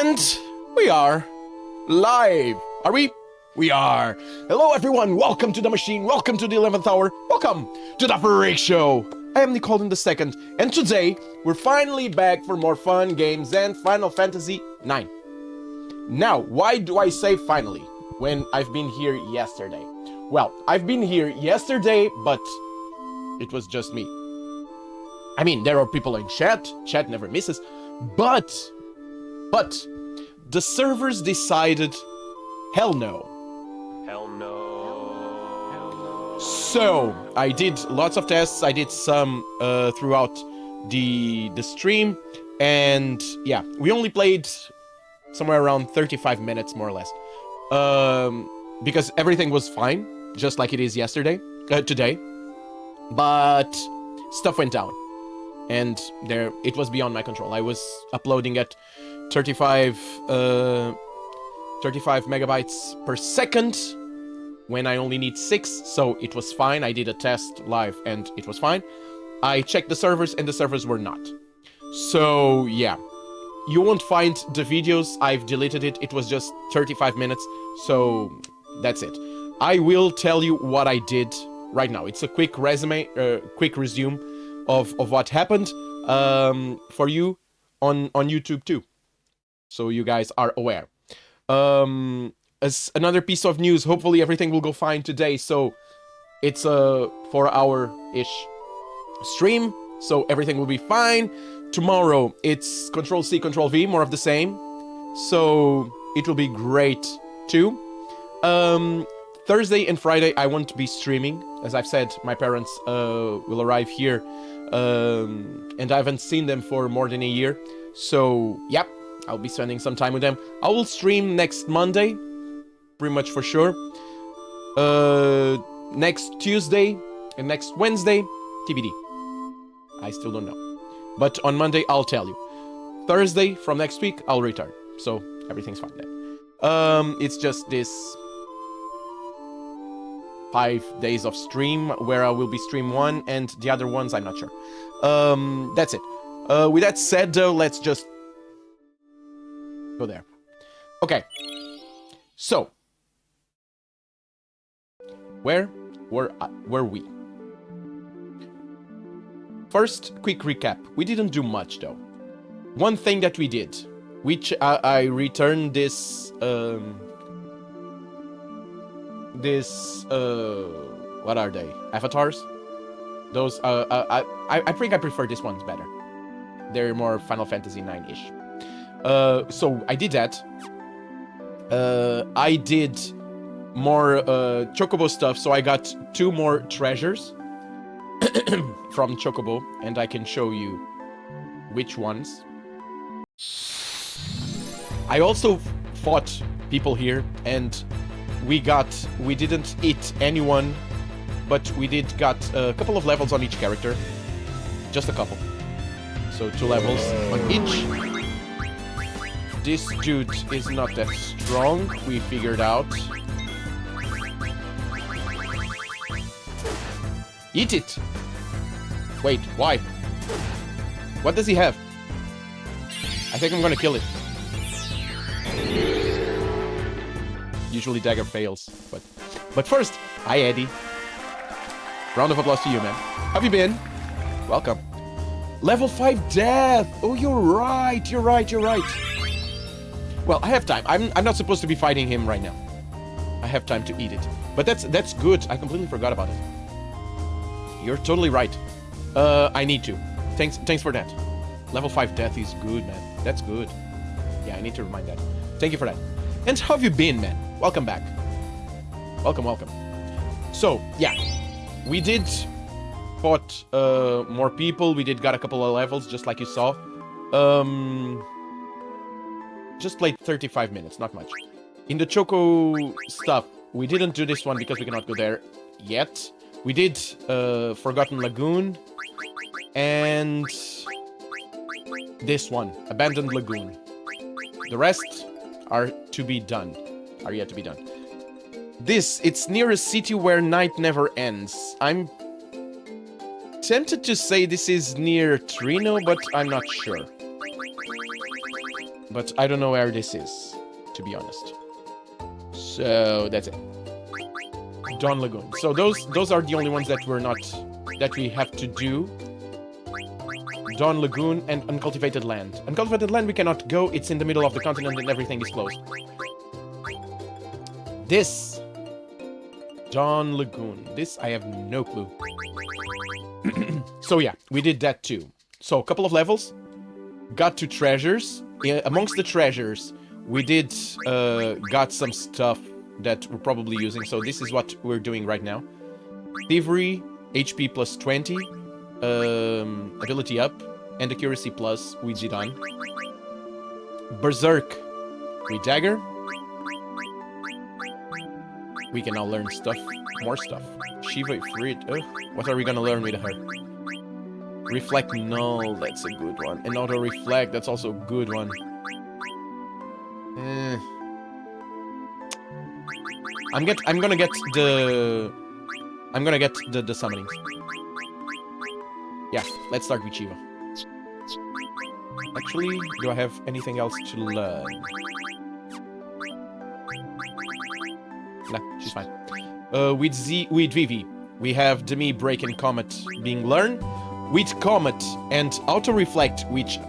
And we are live. Are we? We are. Hello everyone, welcome to the machine, welcome to the 11th hour, welcome to the Freak Show. I am Nicole in the second, and today we're finally back for more fun games and Final Fantasy IX. Now, why do I say finally, when I've been here yesterday? Well, I've been here yesterday, but it was just me. I mean, there are people in chat never misses, but the servers decided, hell no. Hell no. So, I did lots of tests, I did some throughout the stream, and yeah, we only played somewhere around 35 minutes, more or less. Because everything was fine, just like it is today, but stuff went down. And it was beyond my control. I was uploading at 35 megabytes per second when I only need 6, so it was fine. I did a test live and it was fine. I checked the servers and the servers were not. So yeah, you won't find the videos. I've deleted it. It was just 35 minutes, so that's it. I will tell you what I did right now. It's a quick resume, quick resume of what happened for you on YouTube too, so you guys are aware. As another piece of news, hopefully everything will go fine today. So it's a 4-hour-ish stream, so everything will be fine. Tomorrow it's Control-C, Control-V, more of the same, so it will be great too. Thursday and Friday I won't be streaming. As I've said, my parents will arrive here, and I haven't seen them for more than a year. So, yep, I'll be spending some time with them. I will stream next Monday, pretty much for sure. Next Tuesday and next Wednesday, TBD. I still don't know. But on Monday, I'll tell you. Thursday, from next week, I'll return. So, everything's fine then. It's just this 5 days of stream where I will be stream 1 and the other ones I'm not sure. That's it. With that said though, let's just go there. Okay. So, where were we? First, quick recap. We didn't do much though. One thing that we did, which I returned this what are they? Avatars? Those, I think I prefer this ones better. They're more Final Fantasy IX-ish. So I did that. I did more Chocobo stuff, so I got 2 more treasures from Chocobo, and I can show you which ones. I also fought people here, and we didn't hit anyone, but we got a couple of levels on each character. Just a couple. So 2 levels on each. This dude is not that strong, we figured out. Eat it! Wait, why? What does he have? I think I'm gonna kill it. Usually dagger fails, but first, hi Eddie. Round of applause to you, man. How have you been? Welcome. Level 5 death! Oh, you're right. Well, I have time. I'm not supposed to be fighting him right now. I have time to eat it. But that's good. I completely forgot about it. You're totally right. I need to. Thanks for that. Level 5 death is good, man. That's good. Yeah, I need to remind that. Thank you for that. And how have you been, man? Welcome back. Welcome. So, yeah. We did fought more people. We got a couple of levels, just like you saw. Just played 35 minutes, not much. In the Choco stuff, we didn't do this one because we cannot go there yet. We did Forgotten Lagoon and this one, Abandoned Lagoon. The rest are yet to be done. It's near a city where night never ends. I'm tempted to say this is near Trino, but I'm not sure. But I don't know where this is, to be honest. So that's it. Dawn Lagoon. So those are the only ones that we have to do. Dawn Lagoon and Uncultivated Land. Uncultivated Land we cannot go. It's in the middle of the continent and everything is closed. This Dawn Lagoon. This I have no clue. So yeah, we did that too. So a couple of levels. Got to treasures. Amongst the treasures, we did got some stuff that we're probably using. So this is what we're doing right now. Thievery, HP plus 20, ability up, and accuracy plus we did on. Berserk, we dagger. We can now learn stuff, more stuff. Shiva Ifrit, what are we gonna learn with her? Reflect Null, that's a good one. And Auto Reflect, that's also a good one. I'm gonna get the summonings. Yeah, let's start with Shiva. Actually, do I have anything else to learn? Nah, she's fine. With Vivi, we have Demi, Break, and Comet being learned. With Comet and Auto Reflect, which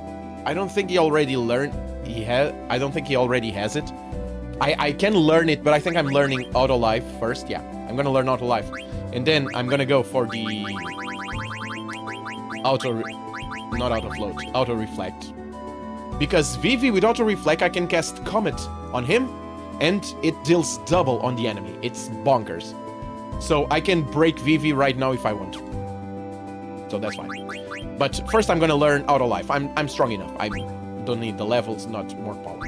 I don't think he already learned. I don't think he already has it. I can learn it, but I think I'm learning Auto Life first. Yeah, I'm gonna learn Auto Life, and then I'm gonna go for the not Auto Float, Auto Reflect. Because Vivi with Auto Reflect, I can cast Comet on him, and it deals double on the enemy. It's bonkers. So I can break Vivi right now if I want to. So that's fine. But first I'm gonna learn Auto Life. I'm strong enough. I don't need the levels, not more power.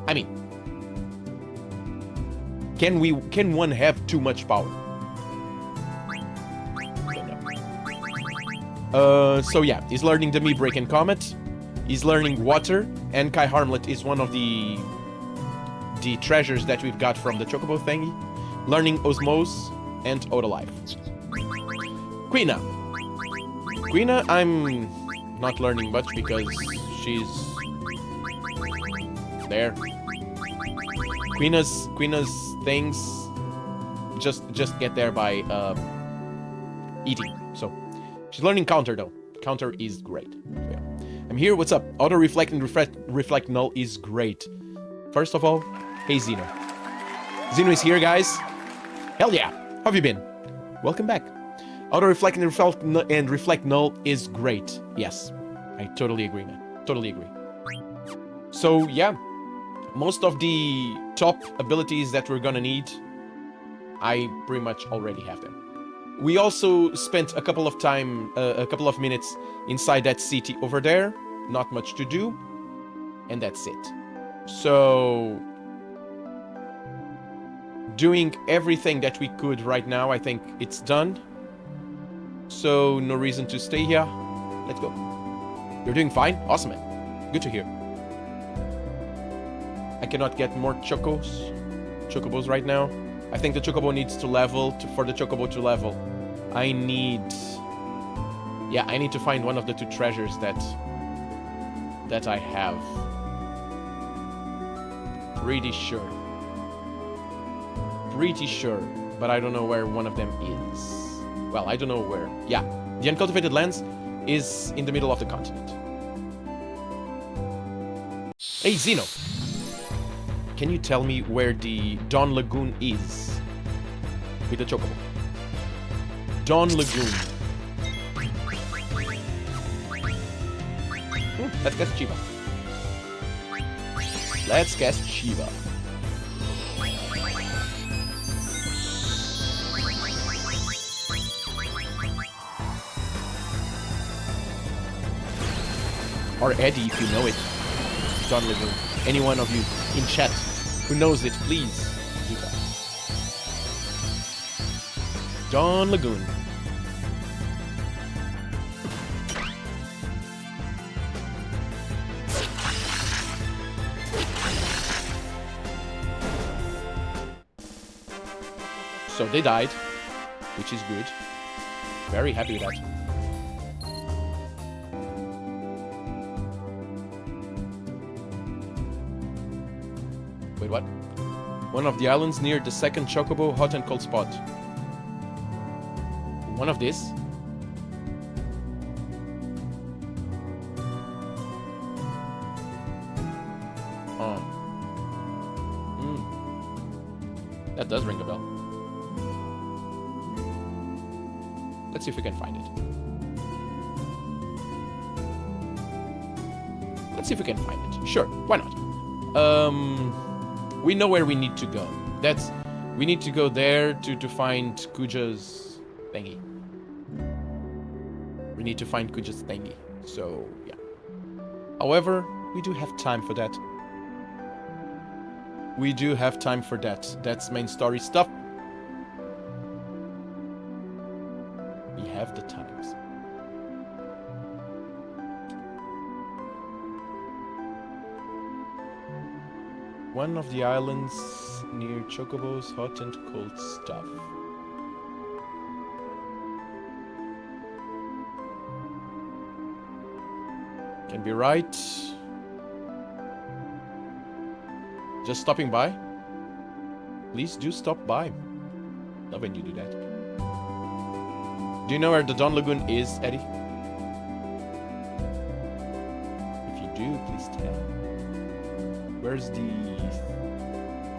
I mean, can one have too much power? So yeah, he's learning Demi, Break, and Comet. He's learning Water, and Kai Harmlet is one of the treasures that we've got from the Chocobo thingy. Learning Osmose and Auto Life. Quina. Quina, I'm not learning much because she's there. Quina's things just get there by eating. So she's learning Counter though. Counter is great. So, yeah. I'm here. What's up? Auto Reflect and Reflect Null is great. First of all, hey Zeno. Zeno is here, guys. Hell yeah. How have you been? Welcome back. Auto Reflect and Reflect Null is great. Yes, I totally agree, man. Totally agree. So yeah, most of the top abilities that we're gonna need, I pretty much already have them. We also spent a couple of minutes inside that city over there. Not much to do, and that's it. So, doing everything that we could right now, I think it's done. So, no reason to stay here. Let's go. You're doing fine? Awesome, man. Good to hear. I cannot get more chocobos right now. I think the chocobo needs to level. For the chocobo to level, I need to find one of the two treasures that I have. Pretty sure, but I don't know where one of them is. Well, I don't know where. Yeah, the Uncultivated Lands is in the middle of the continent. Hey, Zeno. Can you tell me where the Dawn Lagoon is? With the chocobo. Dawn Lagoon. Let's cast Shiva. Let's cast Shiva. Or Eddie, if you know it. Dawn Lagoon. Any one of you in chat who knows it, please do that. Dawn Lagoon. So they died, which is good. Very happy with that. One of the islands near the second Chocobo hot and cold spot. One of these. Oh. That does ring a bell. Let's see if we can find it. Let's see if we can find it. Sure, why not? We know where we need to go. We need to go there to find Kuja's thingy. We need to find Kuja's thingy. So, yeah. However, we do have time for that. We do have time for that. That's main story stuff. We have the times. One of the islands near Chocobo's hot and cold stuff. Can be right. Just stopping by? Please do stop by. Love when you do that. Do you know where the Dawn Lagoon is, Eddie? If you do, please tell. Where's the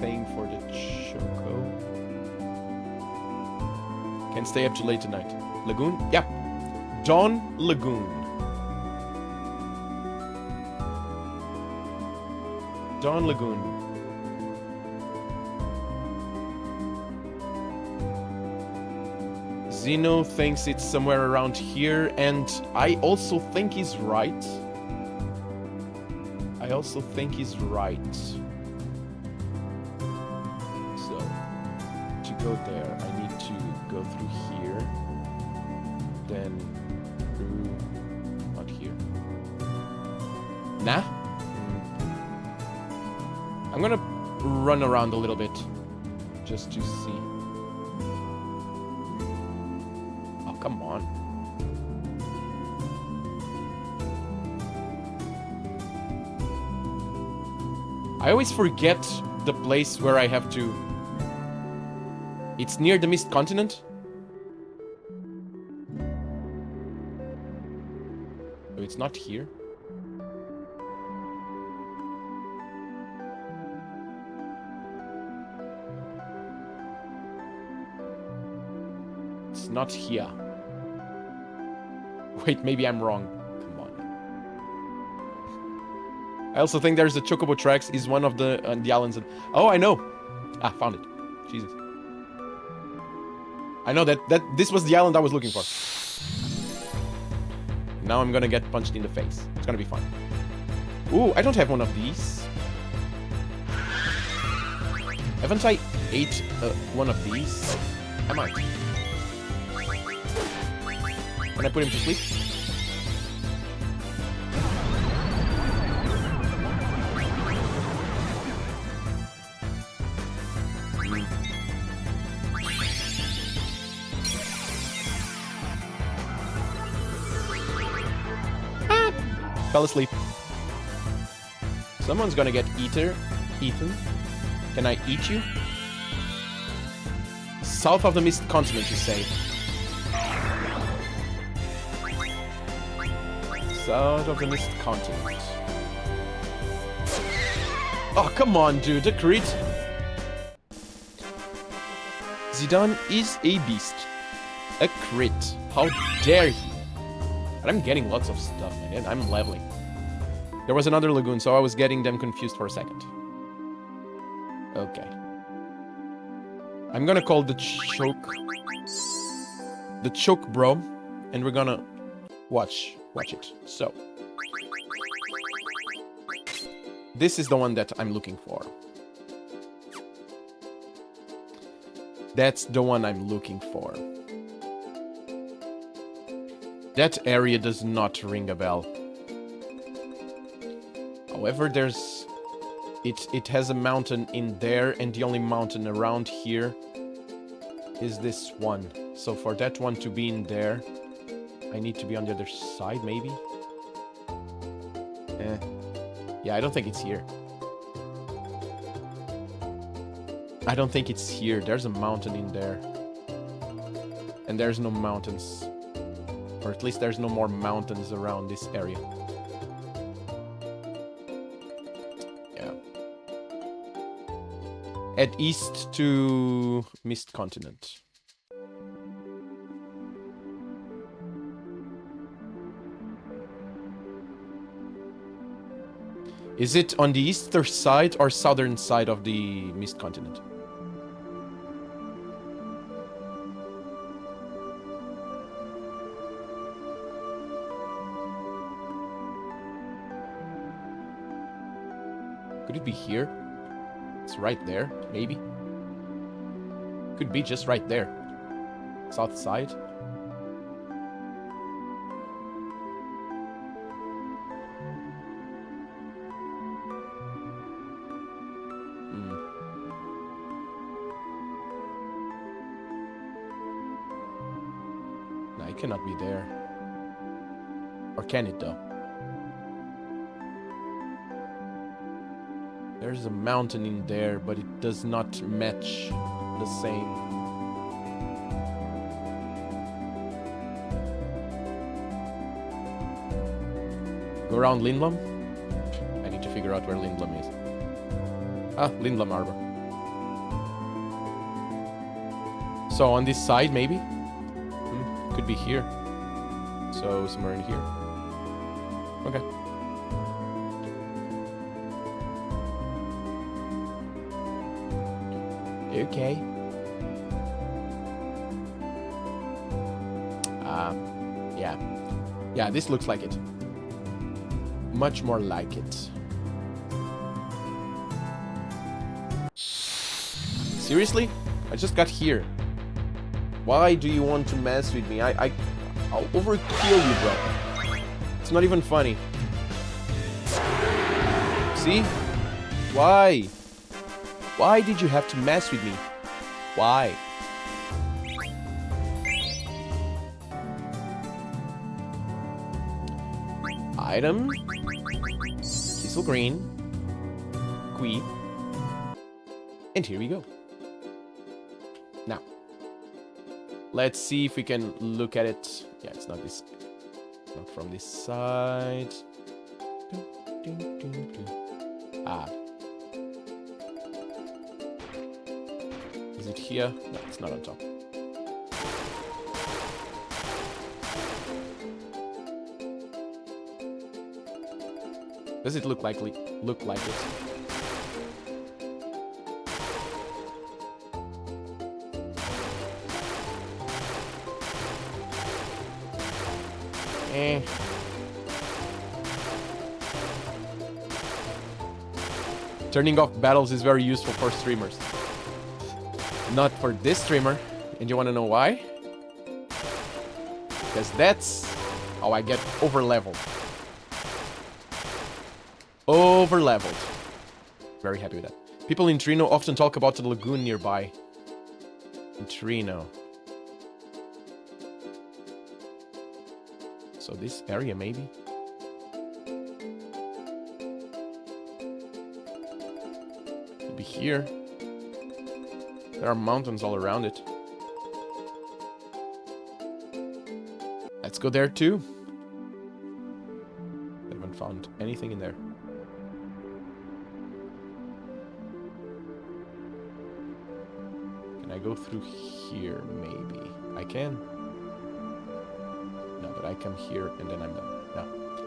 thing for the Choco? Can stay up too late tonight. Lagoon? Yeah. Dawn Lagoon. Dawn Lagoon. Zeno thinks it's somewhere around here, and I also think he's right. I also think he's right. So, to go there, I need to go through here. Then through... not here. Nah? I'm gonna run around a little bit. Just to see. Oh, come on. I always forget the place where I have to... It's near the Mist Continent? So it's not here? It's not here. Wait, maybe I'm wrong. Come on. I also think there's the Chocobo Tracks is one of the islands. Oh, I know. Ah, found it. Jesus. I know that this was the island I was looking for. Now I'm gonna get punched in the face. It's gonna be fun. Ooh, I don't have one of these. Haven't I ate one of these? I might. Can I put him to sleep? Ah! Fell asleep. Someone's gonna get eaten. Can I eat you? South of the Mist Continent, you say? South of the Mist Continent. Oh, come on, dude. A crit. Zidane is a beast. A crit. How dare he? But I'm getting lots of stuff, man. I'm leveling. There was another lagoon, so I was getting them confused for a second. Okay. I'm gonna call the choke bro, and we're gonna watch it. So this is the one that I'm looking for. That's the one I'm looking for. That area does not ring a bell. However, there's... It has a mountain in there, and the only mountain around here is this one. So for that one to be in there, I need to be on the other side, maybe? Yeah, I don't think it's here. I don't think it's here. There's a mountain in there. And there's no mountains. Or at least there's no more mountains around this area. Yeah. Head east to Mist Continent. Is it on the eastern side or southern side of the Mist Continent? Could it be here? It's right there, maybe. Could be just right there. South side. No, it cannot be there. Or can it though? There's a mountain in there, but it does not match the same. Go around Lindblom? I need to figure out where Lindblom is. Ah, Lindblom Arbor. So on this side, maybe? Could be here. So somewhere in here. Okay. Okay. Yeah. Yeah, this looks like it. Much more like it. Seriously? I just got here. Why do you want to mess with me? I'll overkill you, bro. It's not even funny. See? Why? Why did you have to mess with me? Why? Item. Kissel Green. Queen. And here we go. Now. Let's see if we can look at it. Yeah, it's not this. Not from this side. Ah. Is it here? No, it's not on top. Does it look like it? Turning off battles is very useful for streamers. Not for this streamer. And you want to know why? Because that's how I get over-leveled. Over-leveled. Very happy with that. People in Trino often talk about the lagoon nearby. In Trino. So this area, maybe? Could be here. There are mountains all around it. Let's go there too. I haven't found anything in there. Can I go through here, maybe? I can. No, but I come here and then I'm done. No,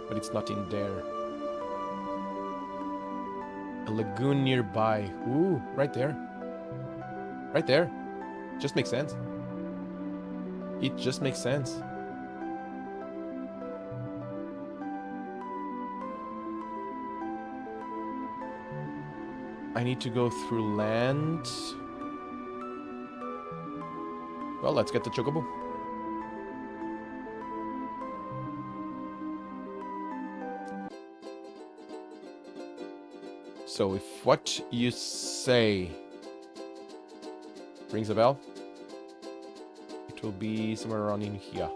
but it's not in there. A lagoon nearby. Ooh, right there. Right there. Just makes sense. It just makes sense. I need to go through land. Well, let's get the chocobo. So if what you say rings a bell, it will be somewhere around in here.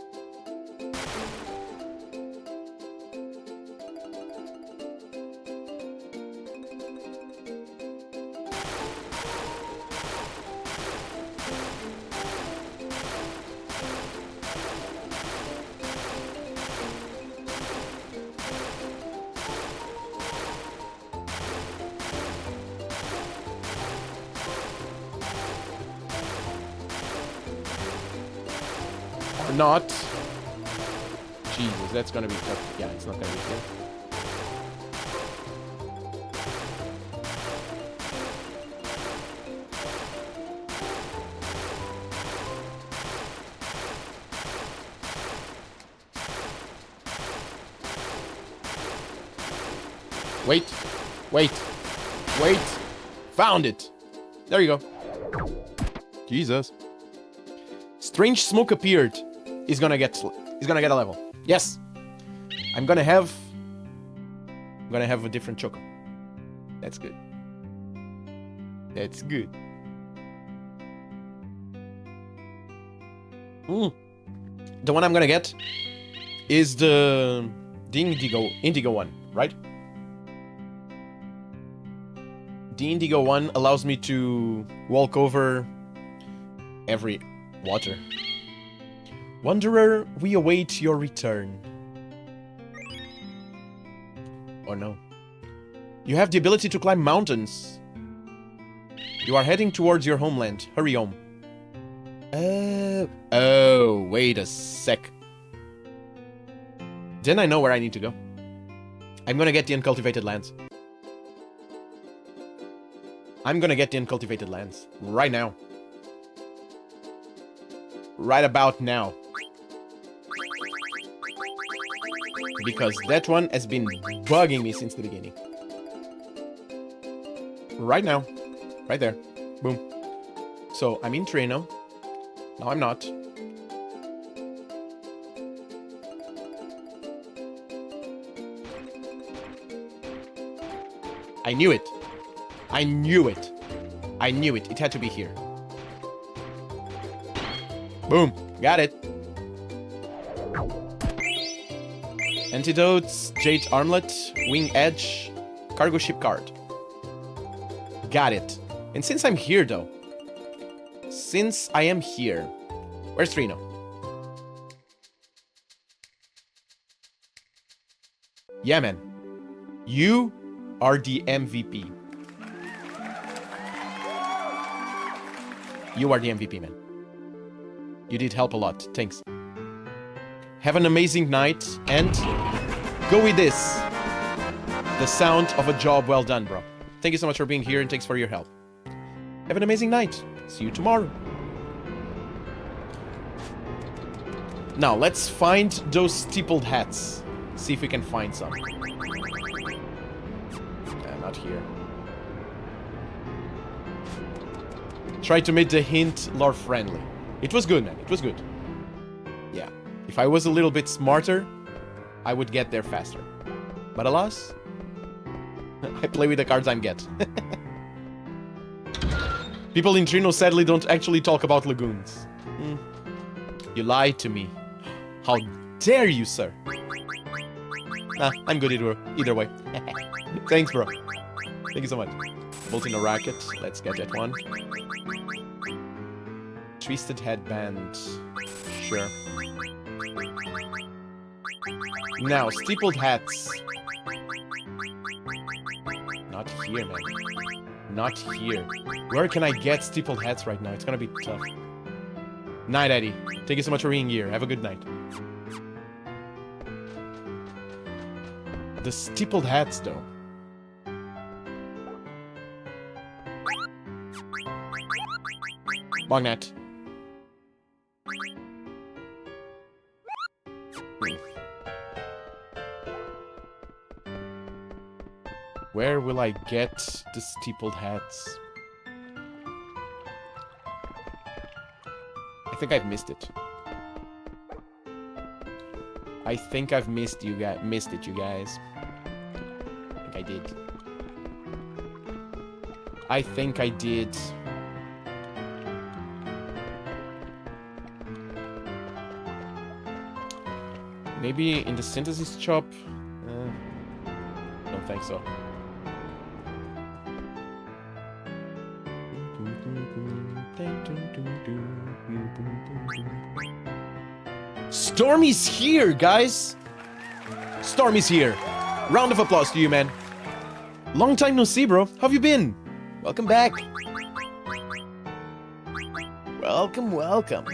If not... Jesus, that's gonna be tough. Yeah, it's not gonna be good. Wait. Wait. Wait. Found it. There you go. Jesus. Strange smoke appeared. He's gonna get a level. Yes. I'm gonna have a different choco. That's good. That's good. The one I'm gonna get is the Indigo one, right? The Indigo one allows me to walk over every water. Wanderer, we await your return. Oh no. You have the ability to climb mountains. You are heading towards your homeland. Hurry home. Oh, wait a sec. Then I know where I need to go. I'm gonna get the uncultivated lands. I'm gonna get the uncultivated lands. Right now. Right about now. Because that one has been bugging me since the beginning. Right now. Right there. Boom. So, I'm in Trino. No, I'm not. I knew it. I knew it. I knew it. It had to be here. Boom. Got it. Antidotes, Jade Armlet, Wing Edge, Cargo Ship Card. Got it. And since I'm here, though. Since I am here. Where's Trino? Yeah, man. You are the MVP. You are the MVP, man. You did help a lot. Thanks. Have an amazing night, and go with this. The sound of a job well done, bro. Thank you so much for being here, and thanks for your help. Have an amazing night. See you tomorrow. Now, let's find those steepled hats. See if we can find some. Not here. Try to make the hint lore friendly. It was good, man. It was good. Yeah. If I was a little bit smarter, I would get there faster. But alas, I play with the cards I'm get. People in Trino sadly don't actually talk about lagoons. You lied to me. How dare you, sir? I'm good either way. Thanks, bro. Thank you so much. Bolting a racket. Let's get that one. Twisted headband. Sure. Now, steepled hats. Not here, man. Not here. Where can I get steepled hats right now? It's gonna be tough. Night, Eddie. Thank you so much for being here. Have a good night. The steepled hats, though. Mognet. Where will I get the steepled hats? I think I've missed it. I think I've missed it, you guys. I think I did. I think I did. Maybe in the synthesis shop? Don't think so. Stormy's here, guys! Stormy's here. Round of applause to you, man. Long time no see, bro. How have you been? Welcome back. Welcome, welcome.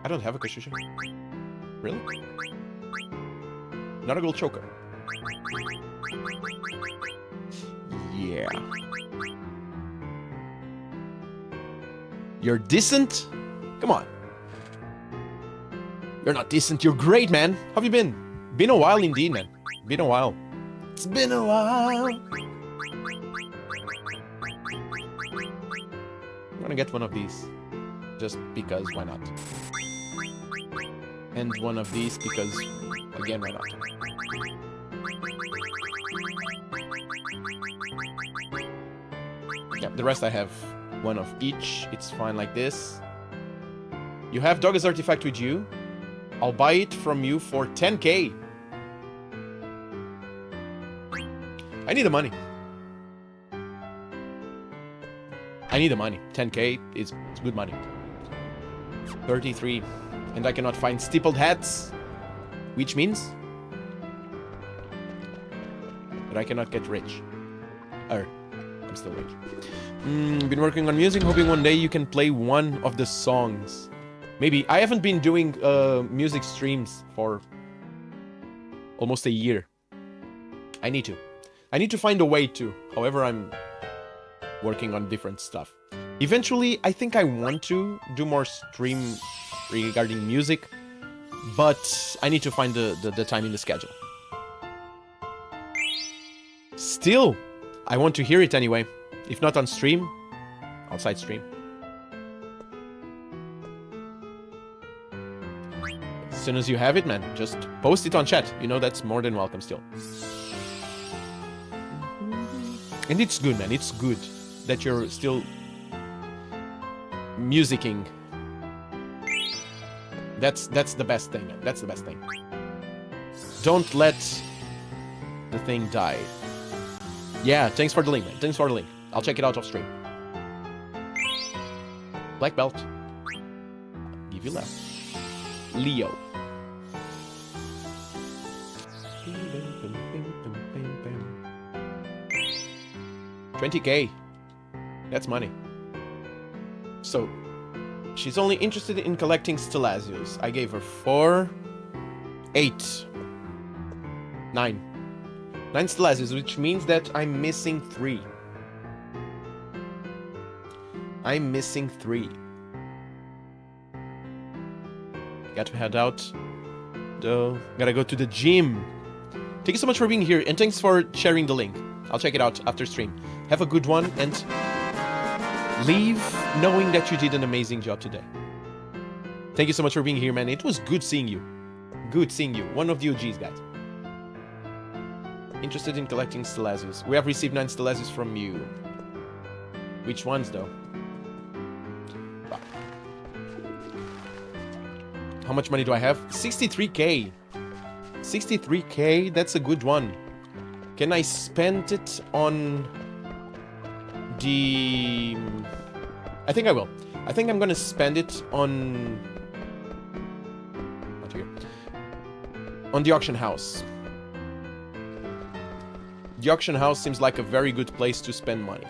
I don't have a Kashusha. Really? Not a gold choker. Yeah. You're decent? Come on. You're not decent, you're great, man. How have you been? Been a while indeed, man. Been a while. It's been a while. I'm gonna get one of these. Just because, why not? And one of these because, again, why not? Yeah, the rest I have one of each. It's fine like this. You have Dogger's artifact with you. I'll buy it from you for 10k. I need the money. I need the money. 10k is good money. 33. And I cannot find stippled hats. Which means that I cannot get rich. I'm still rich. Been working on music, hoping one day you can play one of the songs. Maybe. I haven't been doing music streams for almost a year. I need to. I need to find a way to. However, I'm working on different stuff. Eventually, I think I want to do more stream regarding music, but I need to find the time in the schedule. Still, I want to hear it anyway. If not on stream, outside stream. As soon as you have it, man, just post it on chat. You know that's more than welcome still. And it's good, man. It's good that you're still musicking. That's the best thing, man. That's the best thing. Don't let the thing die. Yeah, thanks for the link, man. Thanks for the link. I'll check it out off stream. Black belt. Give you left. Leo. $20k. That's money. So, she's only interested in collecting Stellasius. I gave her 4, 8, 9. 9 Stellasius, which means that I'm missing 3. I'm missing 3. Got to head out. Though, gotta go to the gym. Thank you so much for being here, and thanks for sharing the link. I'll check it out after stream. Have a good one, and leave knowing that you did an amazing job today. Thank you so much for being here, man. It was good seeing you. Good seeing you. One of the OGs, guys. Interested in collecting Stellasius. We have received 9 Stellasius from you. Which ones, though? How much money do I have? 63k. 63k, that's a good one. Can I spend it on the... I think I will. I think I'm gonna spend it on... Not here. On the auction house. The auction house seems like a very good place to spend money.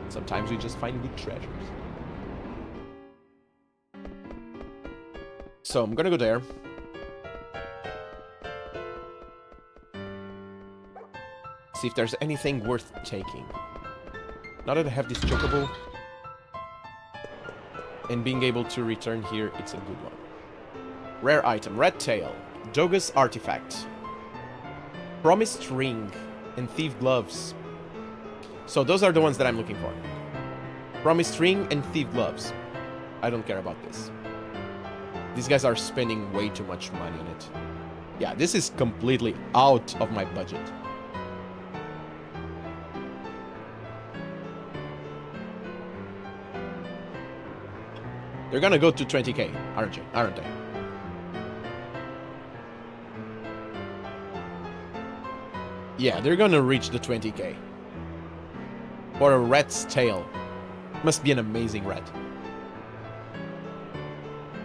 Sometimes we just find good treasures. So I'm gonna go there. See if there's anything worth taking. Now that I have this chocobo and being able to return here, it's a good one. Rare item, red tail, Dogus artifact, promised ring, and thief gloves. So those are the ones that I'm looking for. Promised ring and thief gloves. I don't care about this. These guys are spending way too much money on it. Yeah, this is completely out of my budget. They're gonna go to 20k, aren't they? Yeah, they're gonna reach the 20k. For a rat's tail. Must be an amazing rat.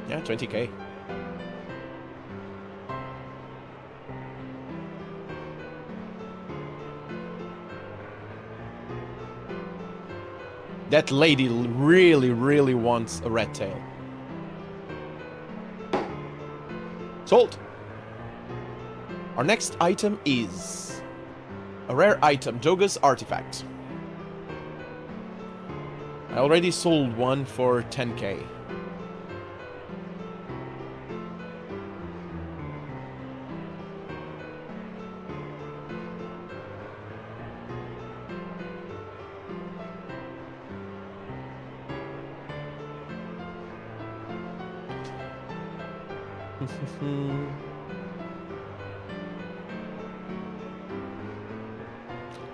Yeah, 20k. That lady really, really wants a rat tail. Sold. Our next item is a rare item, Doga's Artifact. I already sold one for 10k.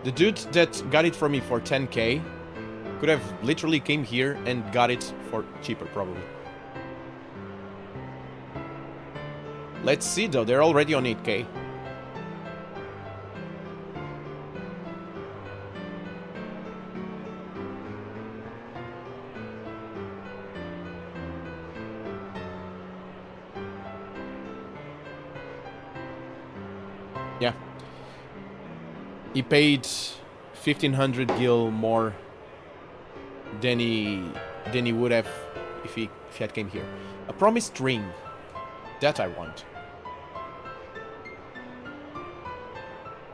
The dude that got it for me for 10k could have literally came here and got it for cheaper, probably. Let's see, though. They're already on 8k. Yeah. He paid 1,500 gil more than he would have if he had came here. A promised ring. That I want.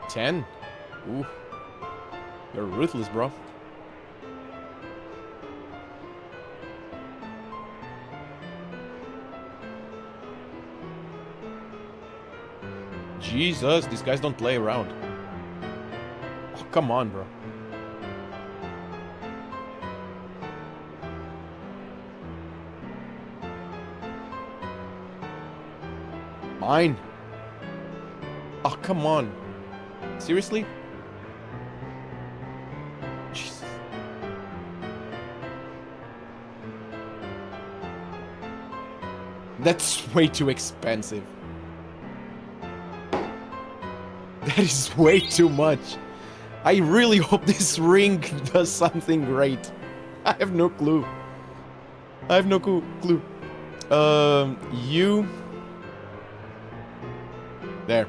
10? Ooh. You're ruthless, bro. Jesus, these guys don't play around. Oh, come on, bro. Mine. Oh, come on. Seriously? Jesus. That's way too expensive. That is way too much. I really hope this ring does something great. I have no clue. I have no clue. You... There.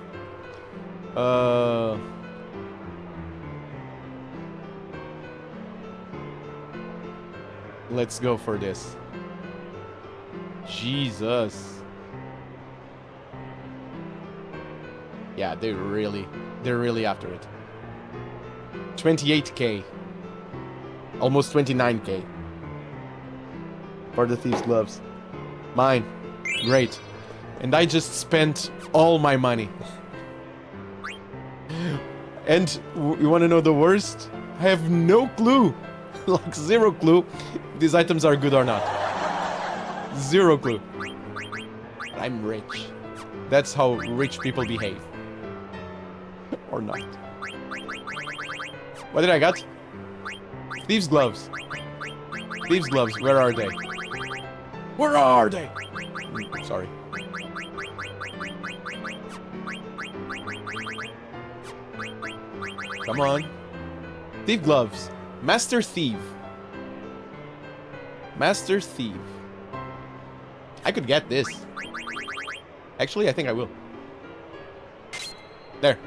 Let's go for this. Jesus. Yeah, they're really after it. 28k. Almost 29k. For the Thieves' Gloves. Mine. Great. And I just spent all my money. And you wanna know the worst? I have no clue. Like zero clue if these items are good or not. Zero clue. I'm rich. That's how rich people behave. Or not. What did I get? Thieves' Gloves. Thieves' Gloves, where are they? Where are they? Sorry. Come on. Thief Gloves. Master Thief. Master Thief. I could get this. Actually, I think I will. There.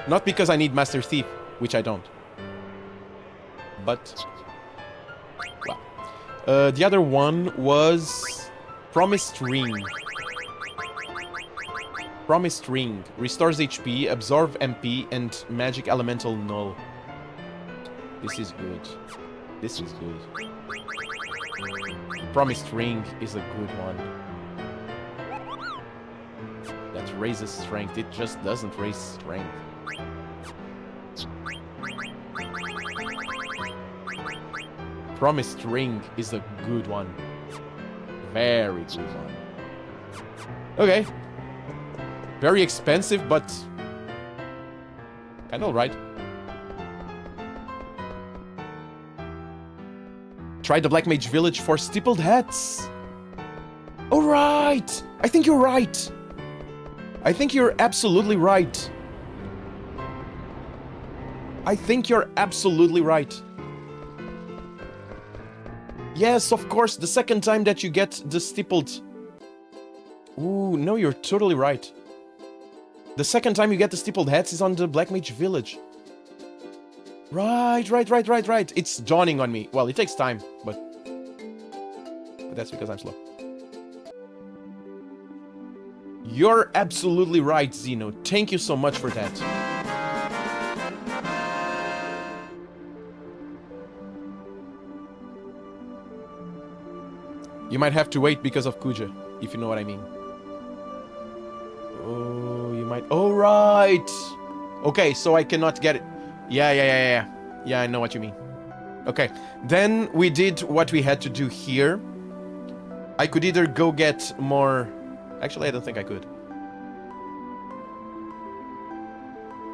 Not because I need Master Thief, which I don't. But... well. The other one was... Promised Ring. Promised Ring. Restores HP, absorb MP, and Magic Elemental Null. This is good. This is good. Promised Ring is a good one. That raises strength. It just doesn't raise strength. Promised Ring is a good one. Very good one. Okay. Very expensive, but kind of alright. Try the Black Mage Village for stippled hats. Alright! I think you're right. I think you're absolutely right. I think you're absolutely right. Yes, of course, the second time that you get the stippled... Ooh, no, you're totally right. The second time you get the stippled hats is on the Black Mage Village. Right. It's dawning on me. Well, it takes time, but that's because I'm slow. You're absolutely right, Zeno. Thank you so much for that. You might have to wait because of Kuja, if you know what I mean. Oh, you might... Oh, right! Okay, so I cannot get it. Yeah. Yeah, I know what you mean. Okay, then we did what we had to do here. I could either go get more... Actually, I don't think I could.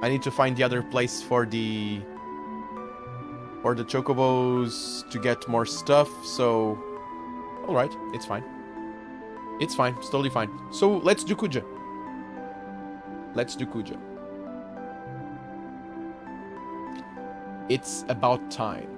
I need to find the other place for the chocobos to get more stuff, so... Alright, it's fine. It's fine, it's totally fine. So, let's do Kuja. Let's do Kuja. It's about time.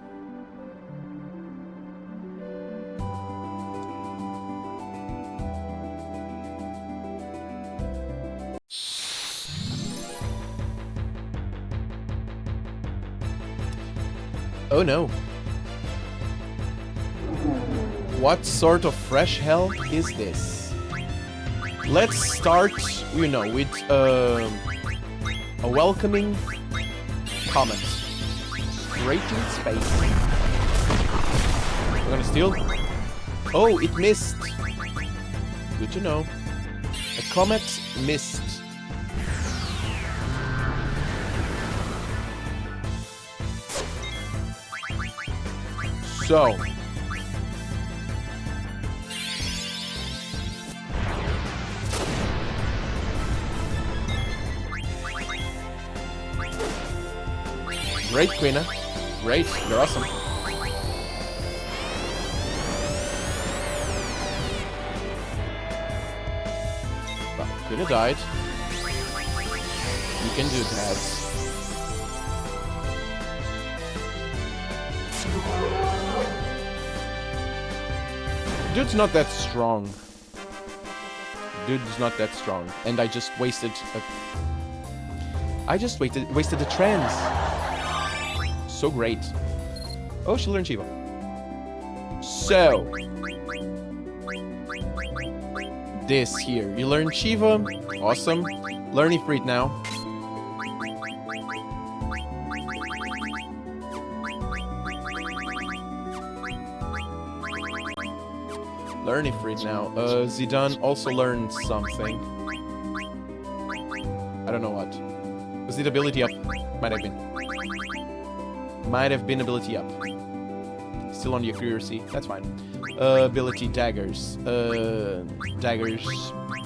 Oh no. What sort of fresh hell is this? Let's start, you know, with a welcoming comet. Straight in space. We're gonna steal. Oh, it missed. Good to know. A comet missed. So. Great, Quina. Great, you're awesome. Well, Quina died. You can do that. Dude's not that strong. Dude's not that strong. And I just wasted wasted the trans. So great. Oh, she learned Shiva. So. This here. You learn Shiva. Awesome. Learn Ifrit now. Learn Ifrit now. Zidane also learned something. I don't know what. Was it ability up? Might have been. Might have been ability up. Still on the accuracy. That's fine. Ability daggers. Daggers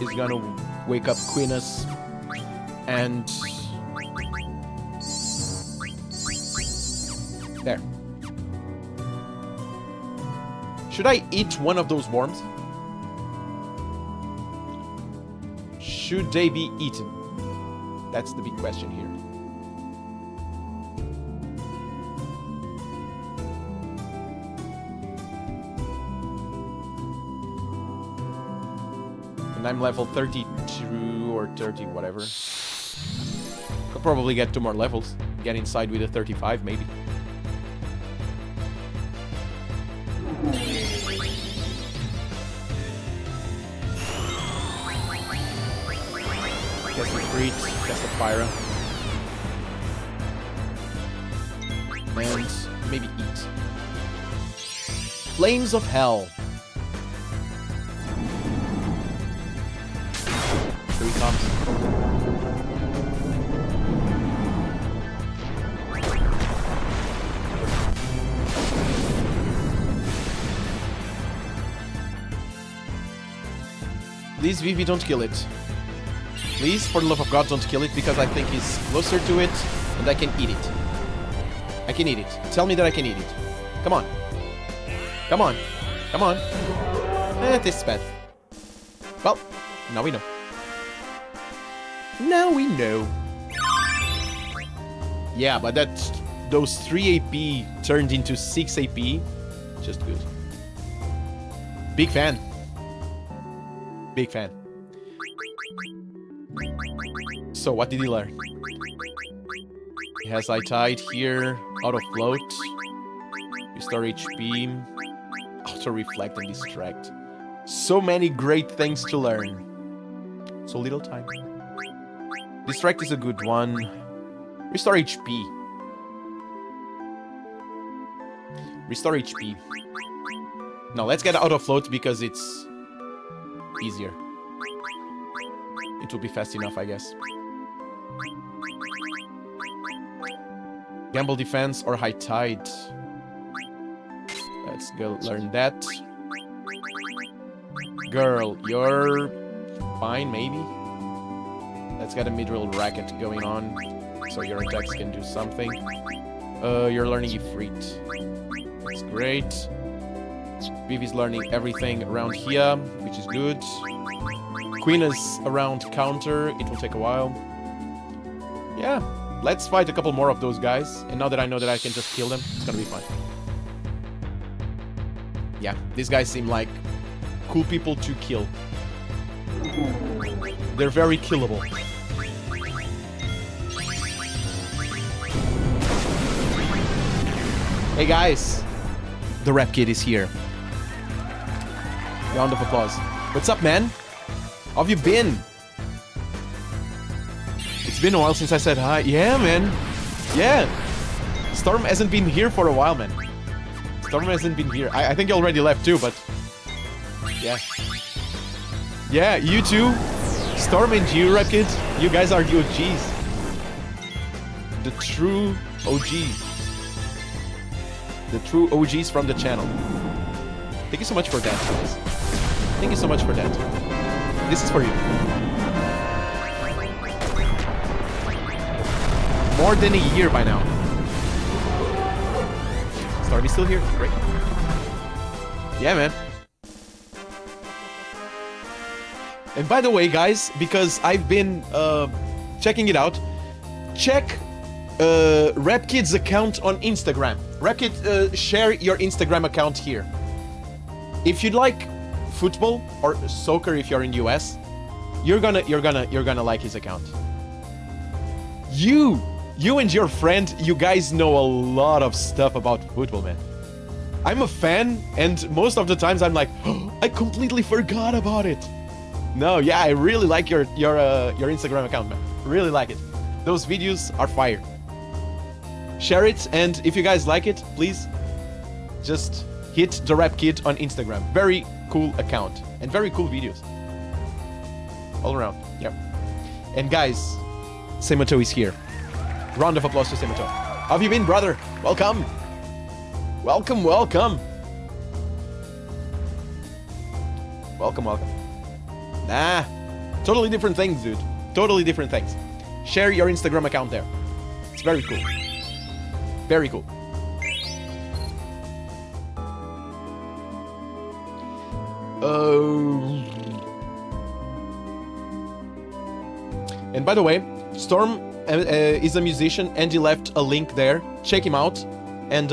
is gonna wake up Quinas. And... There. Should I eat one of those worms? Should they be eaten? That's the big question here. And I'm level 32 or 30, whatever. Could probably get 2 more levels. Get inside with a 35, maybe. Cast the Creed, cast the Pyra. And maybe eat. Flames of Hell. Here he comes. Please, Vivi, don't kill it. Please, for the love of God, don't kill it, because I think he's closer to it, and I can eat it. I can eat it. Tell me that I can eat it. Come on. Come on. Come on. It tastes bad. Well, now we know. Now we know. Yeah, but those 3 AP turned into 6 AP. Just good. Big fan. Big fan. So, what did he learn? He has Eye Tide here, Auto Float, Restore HP, Auto Reflect and Distract. So many great things to learn. So little time. Distract is a good one. Restore HP. Restore HP. Now let's get out of float because it's easier. It will be fast enough, I guess. Gamble defense or high tide. Let's go learn that. Girl, you're fine, maybe? Let's get a mid-roll racket going on, so your attacks can do something. You're learning Ifrit. That's great. Vivi's learning everything around here, which is good. Queen is around counter. It will take a while. Yeah, let's fight a couple more of those guys. And now that I know that I can just kill them, it's gonna be fine. Yeah, these guys seem like cool people to kill. They're very killable. Hey guys, the Rap Kid is here. Round of applause. What's up, man? How have you been? It's been a while since I said hi. Yeah, man. Yeah. Storm hasn't been here for a while, man. Storm hasn't been here. I think he already left too, but... yeah. Yeah, you too. Storm and you, Rap Kid. You guys are the OGs. The true OGs. The true OGs from the channel. Thank you so much for that, guys. Thank you so much for that. This is for you. More than a year by now. Stormy's still here. Great. Yeah, man. And by the way, guys, because I've been checking it out, check Rap Kid's account on Instagram. Rap Kid, share your Instagram account here. If you'd like football or soccer, if you're in US, you're gonna like his account. You and your friend, you guys know a lot of stuff about football, man. I'm a fan, and most of the times I'm like, oh, I completely forgot about it. No, yeah, I really like your Instagram account, man. Really like it. Those videos are fire. Share it, and if you guys like it, please just hit the Rap Kid on Instagram. Very cool account and very cool videos. All around, yeah. And guys, Semato is here. Round of applause to Semato. How have you been, brother? Welcome. Welcome, welcome. Welcome, welcome. Nah, totally different things, dude. Totally different things. Share your Instagram account there. It's very cool. Very cool. And by the way, Storm is a musician and he left a link there. Check him out and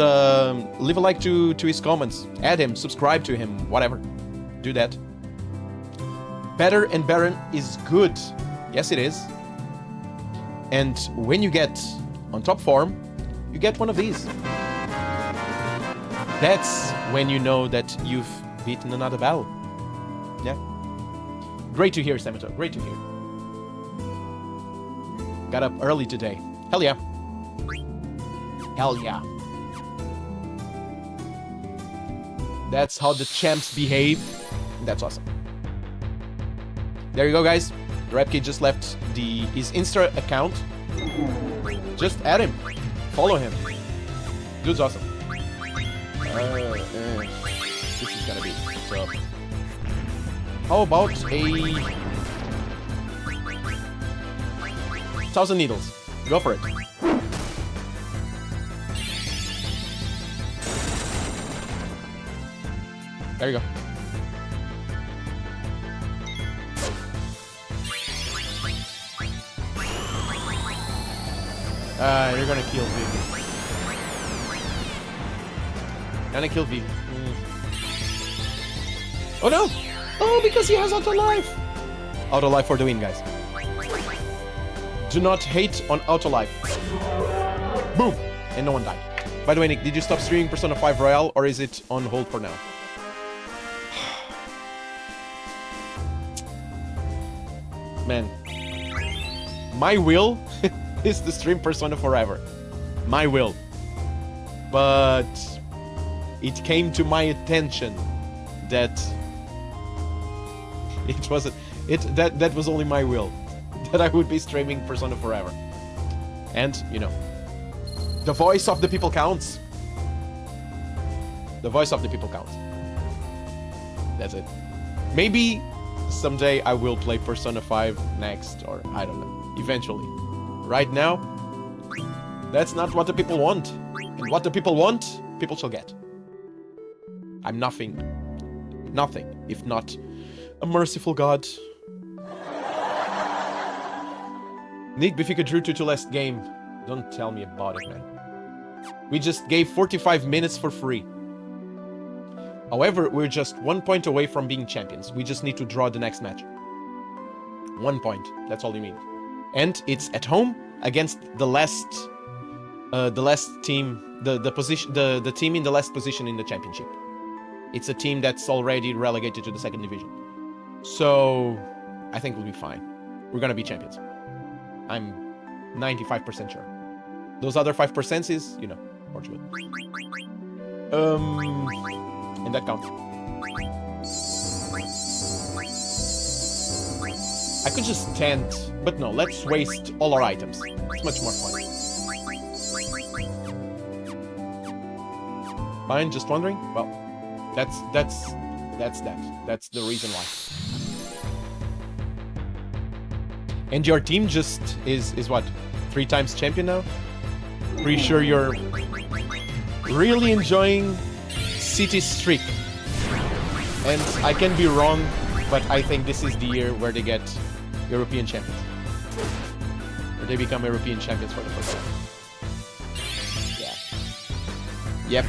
leave a like to his comments. Add him, subscribe to him, whatever. Do that. Better and Baron is good. Yes, it is. And when you get on top form, you get one of these. That's when you know that you've beaten another battle. Yeah. Great to hear, Semato. Great to hear. Got up early today. Hell yeah. Hell yeah. That's how the champs behave. That's awesome. There you go, guys. The Rap Kid just left his Insta account. Just add him. Follow him. Dude's awesome. This is gonna be tough. How about a 1,000 needles? Go for it. There you go. You're gonna kill Vivi. Gonna kill Vivi. Oh no! Oh, because he has auto life! Auto life for the win, guys. Do not hate on auto life. Boom! And no one died. By the way, Nick, did you stop streaming Persona 5 Royal or is it on hold for now? man. My will is to stream Persona forever. My will. But it came to my attention that it wasn't that was only my will, that I would be streaming Persona forever. And, you know, the voice of the people counts. The voice of the people counts. That's it. Maybe someday I will play Persona 5 next, or I don't know, eventually. Right now, that's not what the people want. And what the people want, people shall get. I'm nothing if not a merciful God. Nick Benfica drew 2-2 last game. Don't tell me about it, man. We just gave 45 minutes for free. However, we're just 1 point away from being champions. We just need to draw the next match. 1 point. That's all you need. And it's at home against the last team, the team in the last position in the championship. It's a team that's already relegated to the second division. So I think we'll be fine. We're gonna be champions. I'm 95% sure. Those other 5% is, you know, Portugal. And that counts. I could just stand, but no, let's waste all our items. It's much more fun. Fine, just wondering? Well, that's that. That's the reason why. And your team just is what? 3 times champion now? Pretty sure you're really enjoying City's streak. And I can be wrong, but I think this is the year where they get European champions. Where they become European champions for the first time. Yeah. Yep.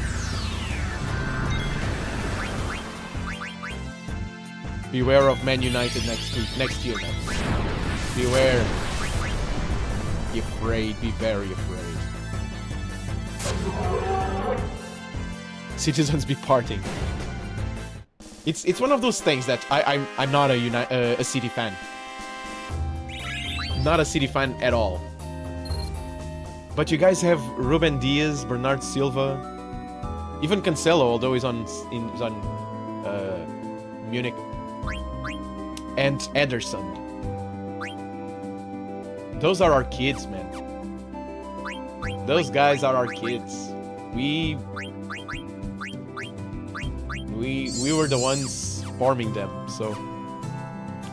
Beware of Man United next year, man. Beware. Be afraid. Be very afraid. Citizens be parting. It's one of those things that I'm not a City fan. Not a City fan at all. But you guys have Ruben Diaz, Bernard Silva, even Cancelo, although he's on Munich, and Ederson. Those are our kids, man. Those guys are our kids. We were the ones forming them, so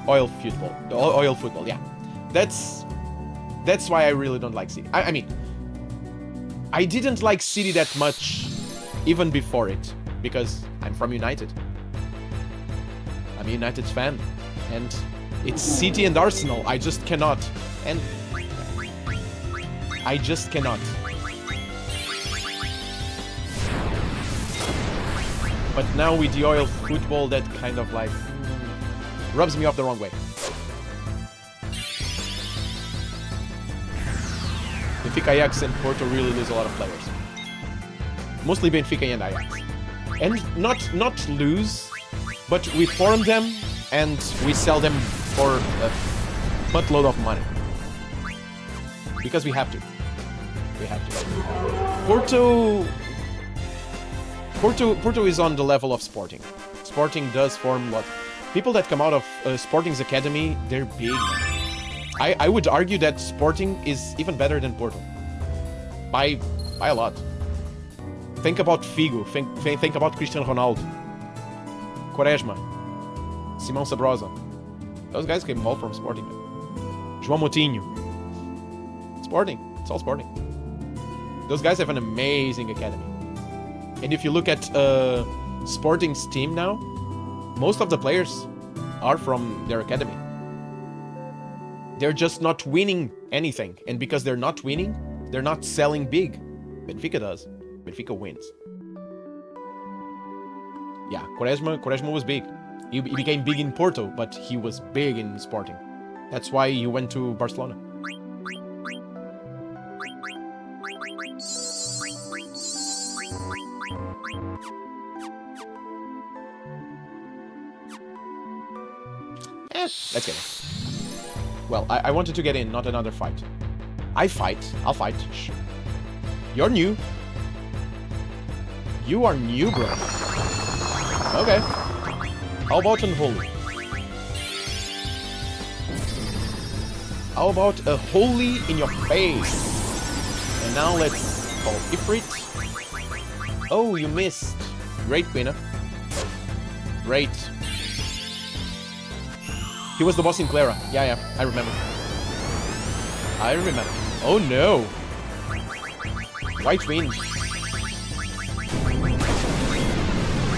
oil football, yeah. That's why I really don't like City. I mean, I didn't like City that much even before it, because I'm from United. I'm a United fan, and it's City and Arsenal. I just cannot, and I just cannot. But now with the oil football, that kind of like rubs me off the wrong way. Benfica, Ajax, and Porto really lose a lot of players. Mostly Benfica and Ajax. And not lose, but we form them and we sell them for a buttload of money. Because we have to. We have to. Porto is on the level of Sporting. Sporting does form what? People that come out of Sporting's academy, they're big. I would argue that Sporting is even better than Porto. By a lot. Think about Figo. Think about Cristiano Ronaldo. Quaresma. Simão Sabrosa. Those guys came all from Sporting. João Moutinho. Sporting. It's all Sporting. Those guys have an amazing academy. And if you look at Sporting's team now, most of the players are from their academy. They're just not winning anything. And because they're not winning, they're not selling big. Benfica does. Benfica wins. Yeah, Quaresma was big. He became big in Porto, but he was big in Sporting. That's why he went to Barcelona. Let's get it. Well, I wanted to get in, not another fight. I fight. I'll fight. Shh. You're new. You are new, bro. Okay. How about Unholy? How about a Holy in your face? And now let's call Ifrit. Oh, you missed. Great, Quina. Great. He was the boss in Clara. Yeah, I remember. I remember. Oh no! White Wind.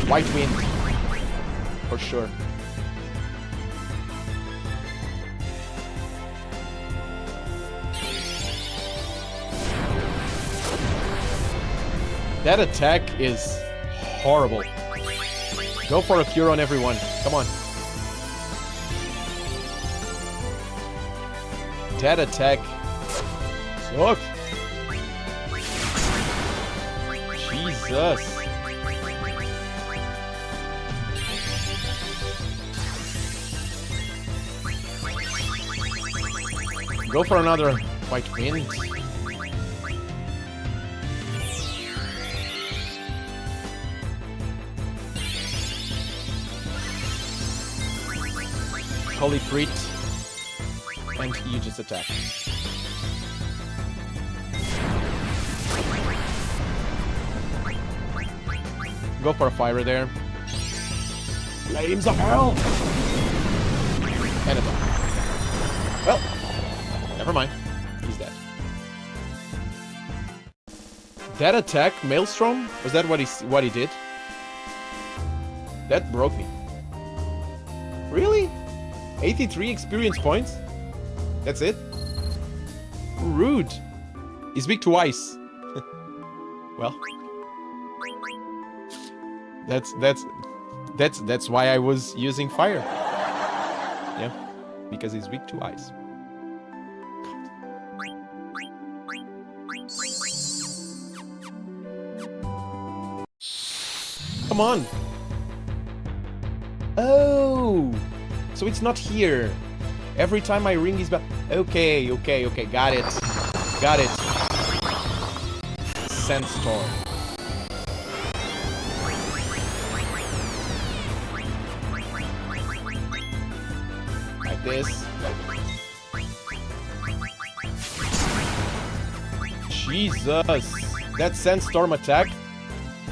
White Wind. For sure. That attack is horrible. Go for a cure on everyone. Come on. That attack sucks. Jesus. Go for another White Wind. Holy Freet. And you just attack. Go for a fire there. Flames of hell! And attack. Well, never mind. He's dead. That attack, Maelstrom? Was that what he did? That broke me. Really? 83 experience points? That's it? Rude. He's weak to ice. Well, that's why I was using fire. Yeah, because he's weak to ice. Come on. Oh, so it's not here. Every time I ring his bell. Okay. Got it. Sandstorm. Like this. Jesus. That Sandstorm attack.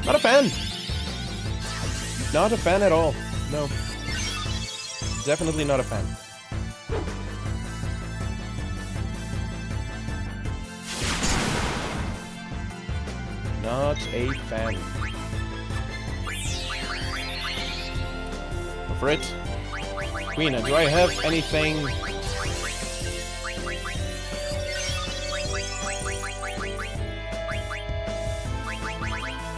Not a fan. Not a fan at all. No. Definitely not a fan. Not a fan. Go for it. Quina, do I have anything?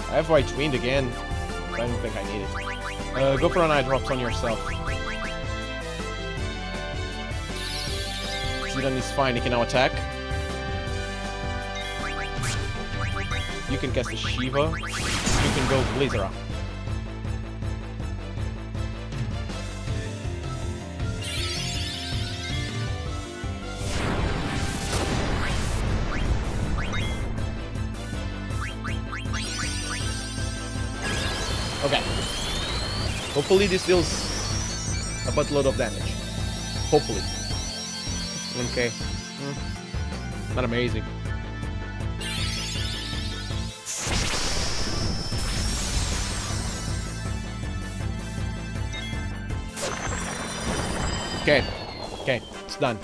I have White Wind again. I don't think I need it. Go for an eye drops on yourself. Zidane is fine, he can now attack. You can cast a Shiva. You can go Blizzara. Okay. Hopefully this deals a buttload of damage. Hopefully. Okay. Not amazing. Okay, it's done.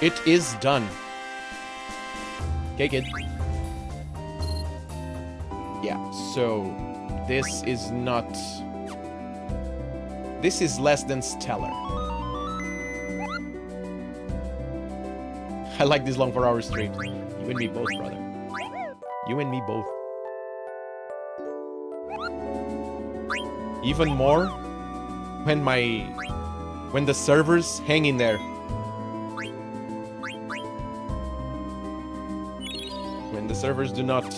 It is done. Okay, kid. Yeah, so this is not... This is less than stellar. I like these long 4-hour streams. You and me both, brother. You and me both. Even more when the servers hang in there. When the servers do not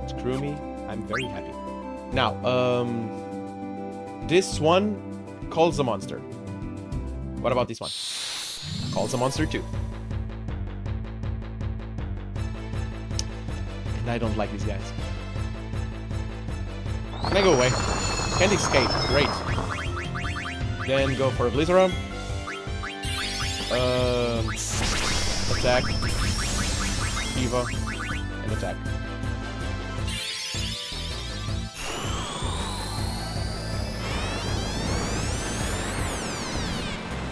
screw me, I'm very happy. Now, this one calls a monster. What about this one? Calls a monster too. And I don't like these guys. Can I go away? Can't escape. Great. Then go for a Blizzard. Attack. Eva. And attack.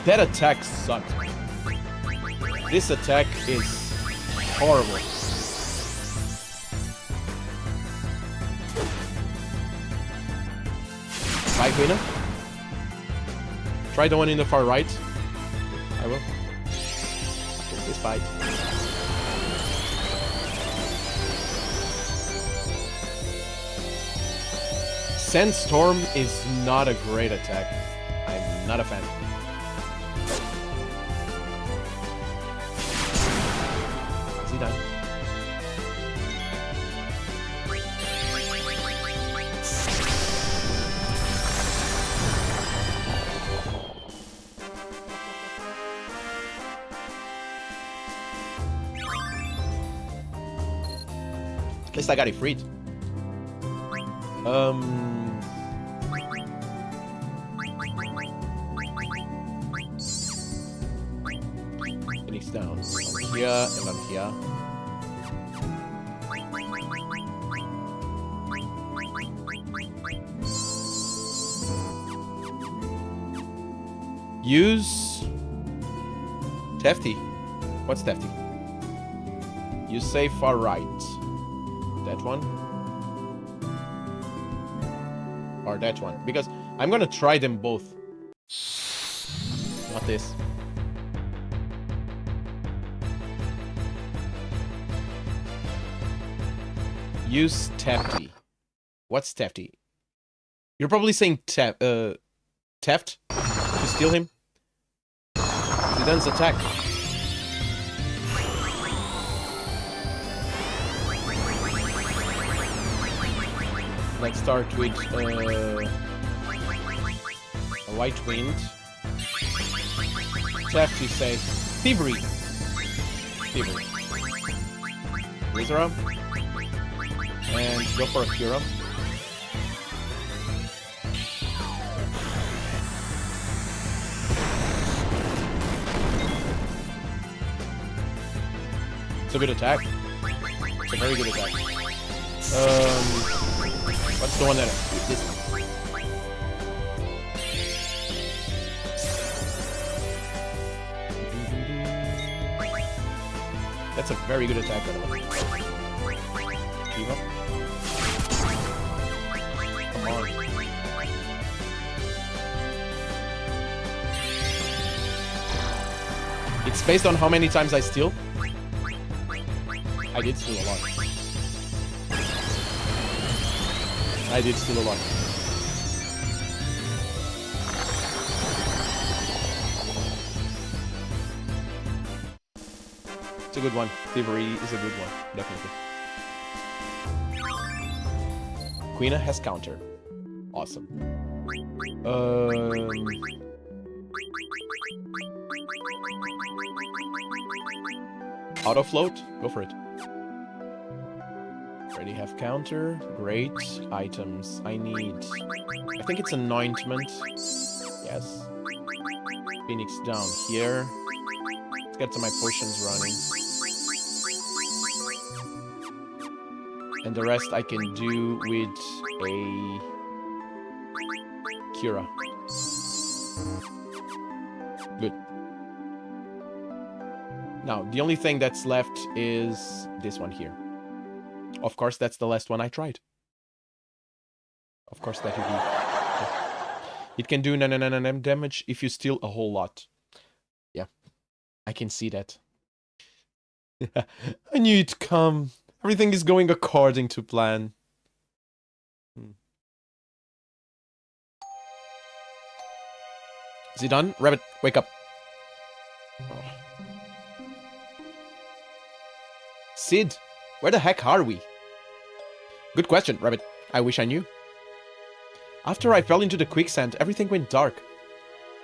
That attack sucked. This attack is horrible. Bye, Queen. Try the one in the far right. I will. Take this fight. Sandstorm is not a great attack. I'm not a fan. Is he done? At least I got it freed. Phoenix down. On here and on here. Use Tefty. What's Tefty? You say far right. That one. Or that one. Because I'm gonna try them both. Not this. Use Tefty. What's Tefty? You're probably saying Theft to steal him. Zidane's attack. Let's start with a White Wind. Tefty says Thievery. Thievery. Rizera. And go for a Kira. It's a good attack. It's a very good attack. What's the one that... This one. That's a very good attack, by the way. Keep up. Come on. It's based on how many times I steal. I did steal a lot. I did steal a lot. It's a good one. Thievery is a good one, definitely. Quina has counter. Awesome. Auto float? Go for it. Already have counter. Great. Items. I need... I think it's anointment. Yes. Phoenix down here. Let's get to my potions running. And the rest I can do with a... Kira. Good. Now, the only thing that's left is this one here. Of course, that's the last one I tried. Of course, that would be... It can do 999 damage if you steal a whole lot. Yeah, I can see that. I knew it'd come. Everything is going according to plan. Is he done? Rabbit, wake up. Oh. Sid, where the heck are we? Good question, Rabbit. I wish I knew. After I fell into the quicksand, everything went dark.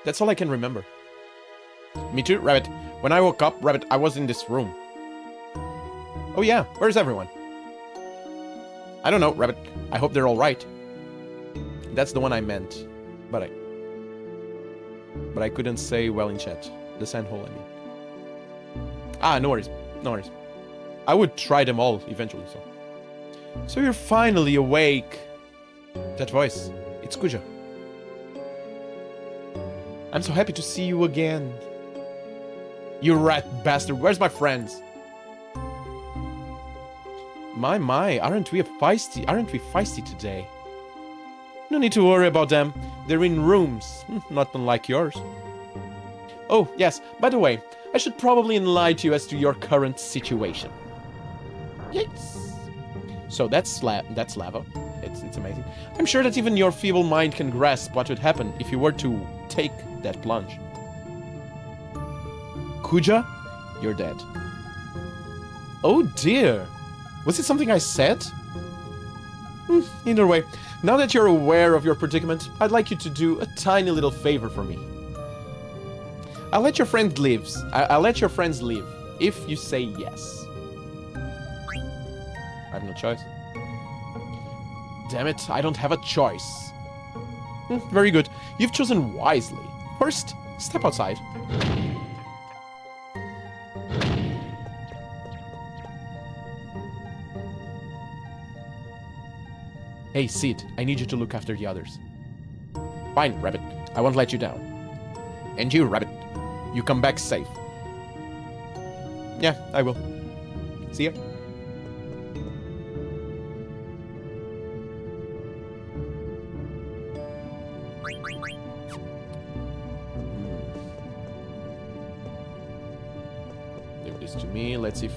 That's all I can remember. Me too, Rabbit. When I woke up, Rabbit, I was in this room. Oh yeah, where's everyone? I don't know, Rabbit. I hope they're all right. That's the one I meant. But I couldn't say well in chat. The sand hole, I mean. Ah, no worries. No worries. I would try them all eventually, so. So you're finally awake. That voice. It's Kuja. I'm so happy to see you again. You rat bastard. Where's my friends? My, aren't we feisty today? No need to worry about them. They're in rooms, not unlike yours. Oh, yes, by the way, I should probably enlighten you as to your current situation. Yes. So that's lava. It's amazing. I'm sure that even your feeble mind can grasp what would happen if you were to take that plunge. Kuja, you're dead. Oh dear. Was it something I said? Either way, now that you're aware of your predicament, I'd like you to do a tiny little favor for me. I'll let your friend live. I'll let your friends live if you say yes. I have no choice. Damn it, I don't have a choice. Very good. You've chosen wisely. First, step outside. Hey, Sid, I need you to look after the others. Fine, Rabbit. I won't let you down. And you, Rabbit, you come back safe. Yeah, I will. See ya. Give this to me. Let's see if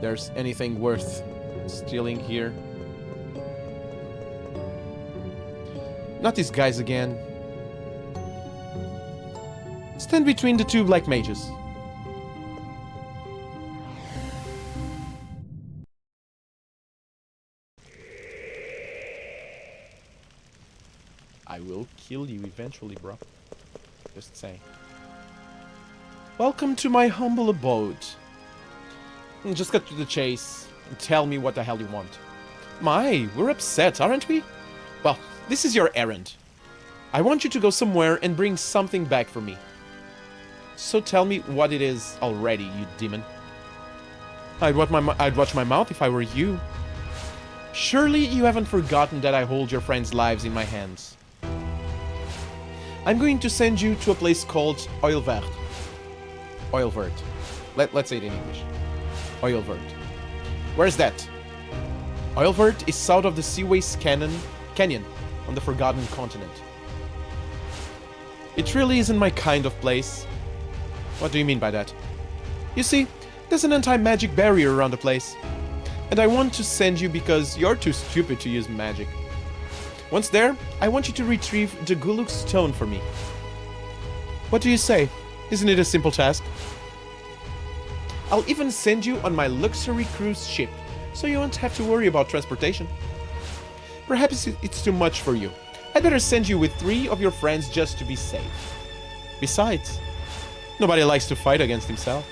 there's anything worth stealing here. Not these guys again. Stand between the two black mages. I will kill you eventually, bro. Just saying. Welcome to my humble abode. Just cut to the chase and tell me what the hell you want. My, we're upset, aren't we? Well, this is your errand. I want you to go somewhere and bring something back for me. So tell me what it is already, you demon. I'd watch my mouth if I were you. Surely you haven't forgotten that I hold your friends' lives in my hands. I'm going to send you to a place called Oilvert. Oilvert. Let's say it in English. Oilvert. Where's that? Oilvert is south of the Seaways Canyon on the Forgotten Continent. It really isn't my kind of place. What do you mean by that? You see, there's an anti-magic barrier around the place. And I want to send you because you're too stupid to use magic. Once there, I want you to retrieve the Guluk Stone for me. What do you say? Isn't it a simple task? I'll even send you on my luxury cruise ship, so you won't have to worry about transportation. Perhaps it's too much for you. I'd better send you with 3 of your friends just to be safe. Besides, nobody likes to fight against himself.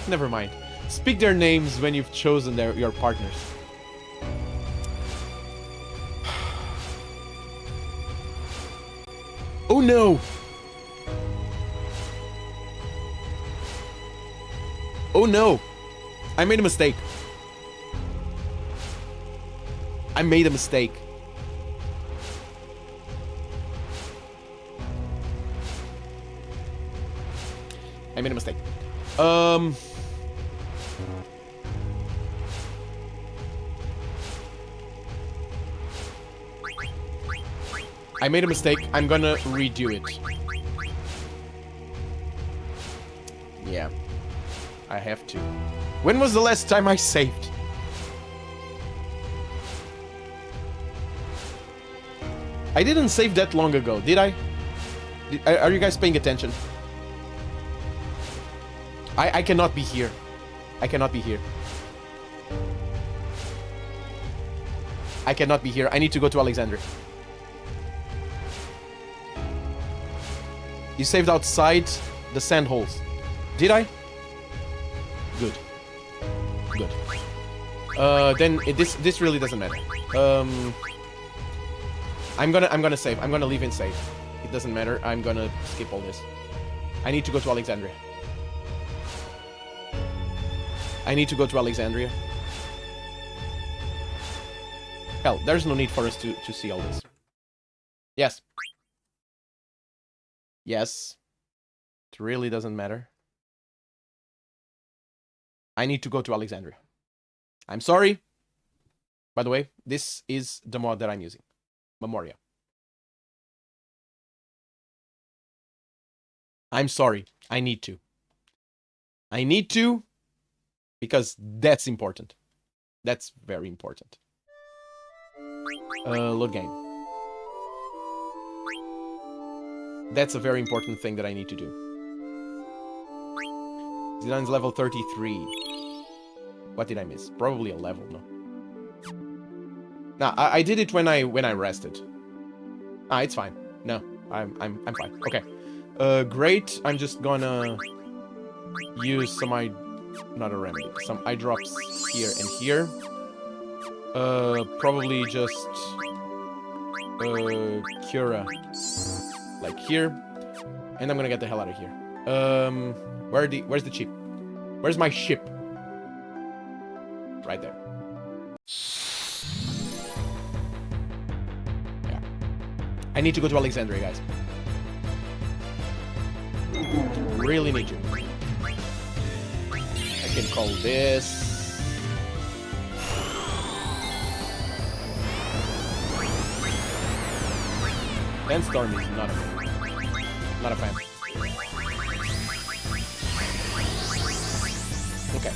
Never mind. Speak their names when you've chosen your partners. Oh no! Oh no! I made a mistake. I made a mistake. I made a mistake. I made a mistake. I'm gonna redo it. Yeah. I have to. When was the last time I saved? I didn't save that long ago, did I? Are you guys paying attention? I cannot be here. I cannot be here. I cannot be here. I need to go to Alexandria. You saved outside the sand holes. Did I? Good. Good. Then this really doesn't matter. I'm gonna save. I'm gonna leave in save. It doesn't matter. I'm gonna skip all this. I need to go to Alexandria. I need to go to Alexandria. Hell, there's no need for us to see all this. Yes. Yes. It really doesn't matter. I need to go to Alexandria. I'm sorry. By the way, this is the mod that I'm using. Memoria. I'm sorry. I need to. I need to because that's important. That's very important. Load game. That's a very important thing that I need to do. Zidane's level 33. What did I miss? Probably a level, no? Nah, I did it when I rested. Ah, it's fine. No, I'm fine. Okay. Great. I'm just gonna use some some eye drops here and here. Probably just Cura like here, and I'm gonna get the hell out of here. Where's the ship? Where's my ship? Right there. Yeah. I need to go to Alexandria, guys. Really need to. I can call this. Sandstorm is not a fan. Okay.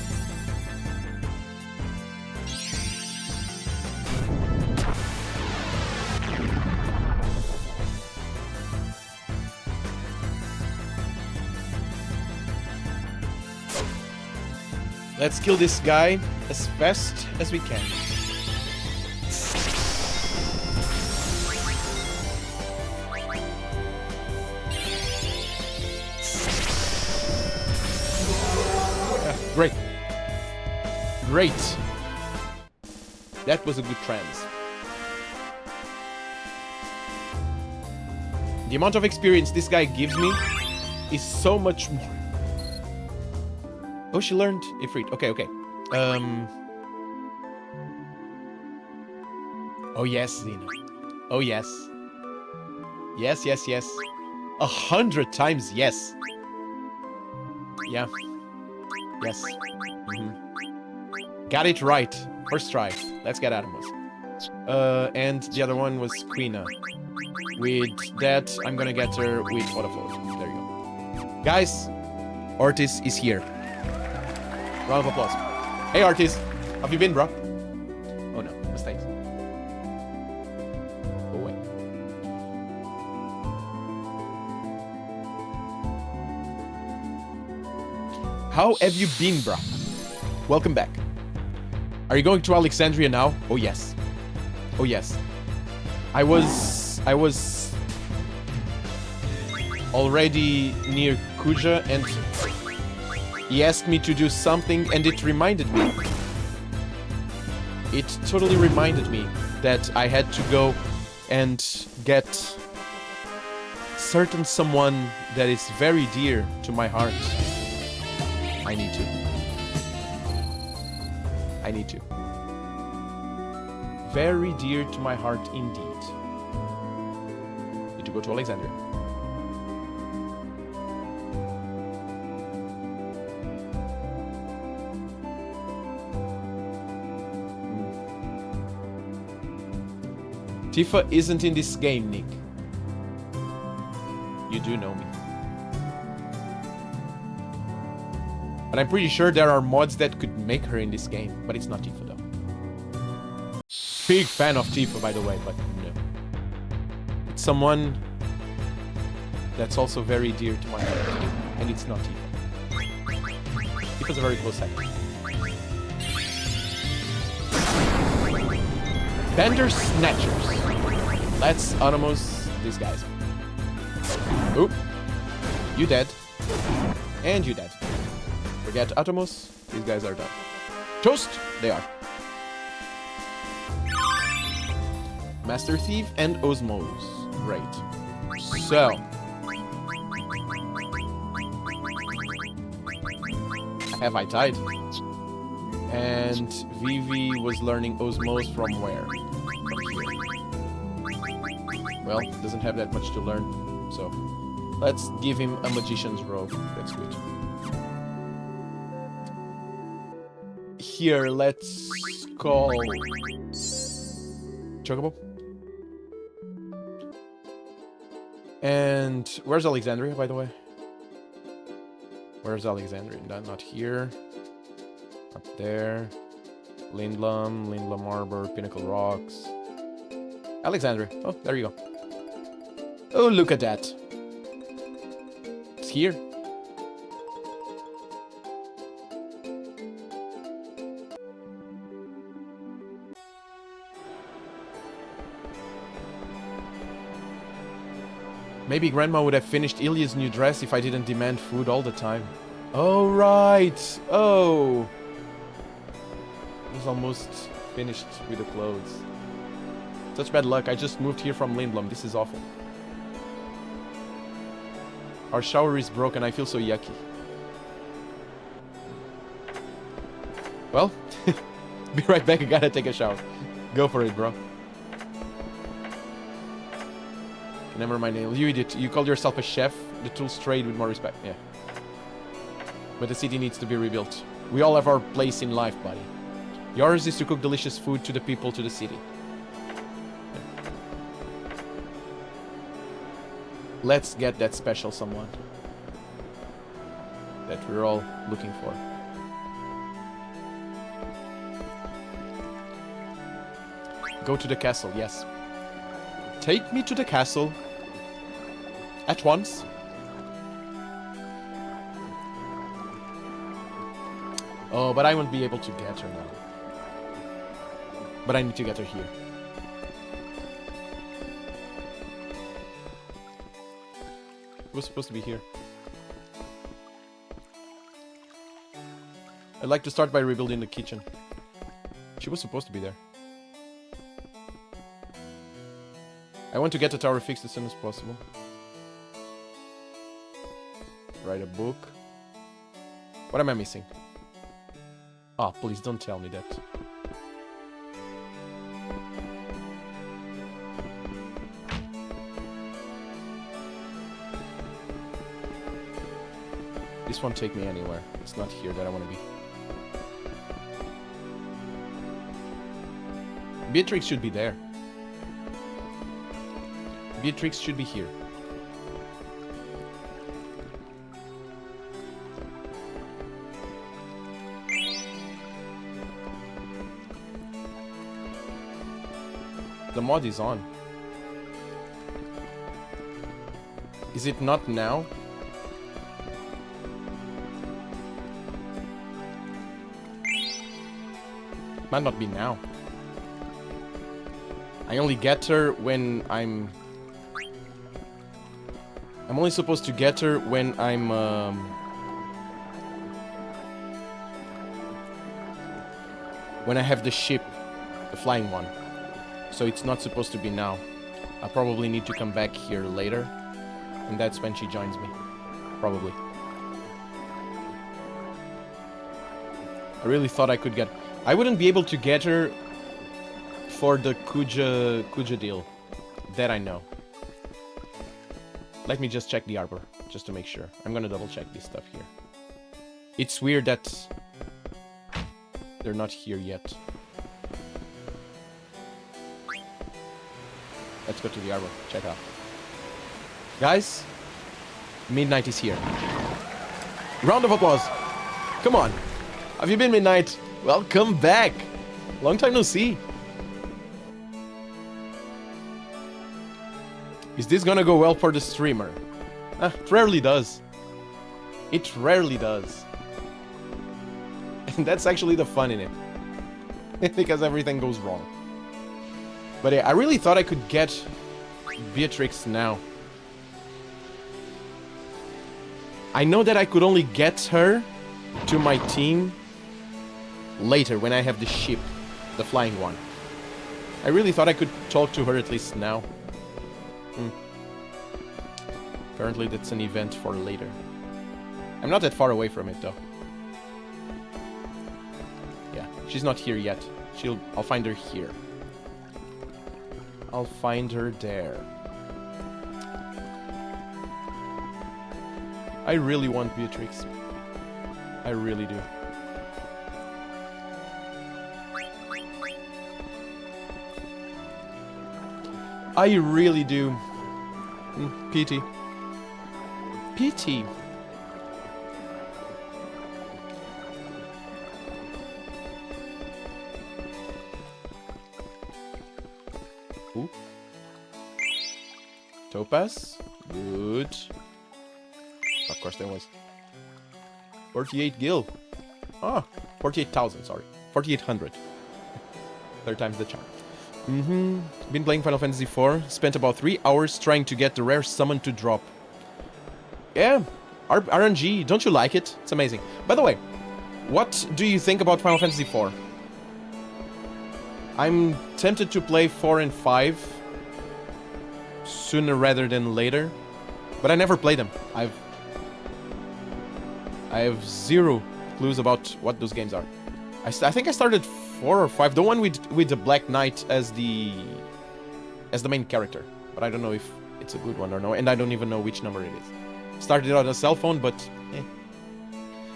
Let's kill this guy as fast as we can. Great. Great. That was a good trance. The amount of experience this guy gives me is so much more. Oh, she learned Ifrit. Okay, okay. Oh, yes, Xena. Oh, yes. Yes, yes, yes. 100 times yes. Yeah. Yes. Got it right. First try. Let's get Atomos. And the other one was Quina. With that, I'm gonna get her with Autofloat. There you go. Guys, Ortiz is here. Round of applause. Hey, Ortiz. How have you been, bro? Oh, no. Mistakes. Go away. How have you been, bro? Welcome back. Are you going to Alexandria now? Oh, yes. Oh, yes. I was already near Kuja, and he asked me to do something, and it reminded me. It totally reminded me that I had to go and get certain someone that is very dear to my heart. I need to. I need to. Very dear to my heart indeed. Need to go to Alexandria. Tifa isn't in this game, Nick. You do know me. But I'm pretty sure there are mods that could make her in this game, but it's not Tifa though. Big fan of Tifa, by the way, but no. It's someone that's also very dear to my heart, and it's not Tifa. Tifa's a very close second. Bender Snatchers. Let's Automos these guys. Oop. You dead. And you dead. Forget Atomos. These guys are done. Toast! They are. Master Thief and Osmose. Great. So. Have I died? And Vivi was learning Osmose from where? From here. Well, doesn't have that much to learn. So, let's give him a Magician's Robe. That's good. Here, let's call Chocobo. And where's Alexandria, by the way? Where's Alexandria? Not here. Up there. Lindblum Harbor, Pinnacle Rocks. Alexandria. Oh, there you go. Oh, look at that. It's here. Maybe Grandma would have finished Ilya's new dress if I didn't demand food all the time. Oh, right. Oh. I was almost finished with the clothes. Such bad luck. I just moved here from Lindblum. This is awful. Our shower is broken. I feel so yucky. Well, be right back. I gotta take a shower. Go for it, bro. Never mind, you idiot. You called yourself a chef. The tools trade with more respect. Yeah. But the city needs to be rebuilt. We all have our place in life, buddy. Yours is to cook delicious food to the people, to the city. Yeah. Let's get that special someone that we're all looking for. Go to the castle, yes. Take me to the castle. At once. Oh, but I won't be able to get her now. But I need to get her here. It was supposed to be here. I'd like to start by rebuilding the kitchen. She was supposed to be there. I want to get the tower fixed as soon as possible. Write a book. What am I missing? Ah, please don't tell me that. This won't take me anywhere. It's not here that I want to be. Beatrix should be there. Beatrix should be here. The mod is on. Is it not now? Might not be now. I only get her when I'm only supposed to get her when I'm when I have the ship, the flying one. So it's not supposed to be now. I'll probably need to come back here later. And that's when she joins me. Probably. I really thought I could get... I wouldn't be able to get her for the Kuja deal. That I know. Let me just check the arbor, just to make sure. I'm gonna double check this stuff here. It's weird that they're not here yet. Let's go to the arbor. Check out. Guys, Midnight is here. Round of applause. Come on. Have you been, Midnight? Welcome back. Long time no see. Is this gonna go well for the streamer? It rarely does. It rarely does. And that's actually the fun in it. Because everything goes wrong. But yeah, I really thought I could get Beatrix now. I know that I could only get her to my team later when I have the ship, the flying one. I really thought I could talk to her at least now. Apparently that's an event for later. I'm not that far away from it though. Yeah, she's not here yet. I'll find her here. I'll find her there. I really want Beatrix. I really do. I really do. Pity. Pity. Ooh. Topaz. Good. Of course there was. 48 gil. Oh, 48,000, sorry. 4,800. Third time's the charm. Been playing Final Fantasy IV. Spent about 3 hours trying to get the rare summon to drop. Yeah, RNG. Don't you like it? It's amazing. By the way, what do you think about Final Fantasy IV? I'm tempted to play 4 and 5 sooner rather than later, but I never played them. I have zero clues about what those games are. I think I started 4 or 5, the one with the Black Knight as the main character, but I don't know if it's a good one or no, and I don't even know which number it is. Started on a cell phone, but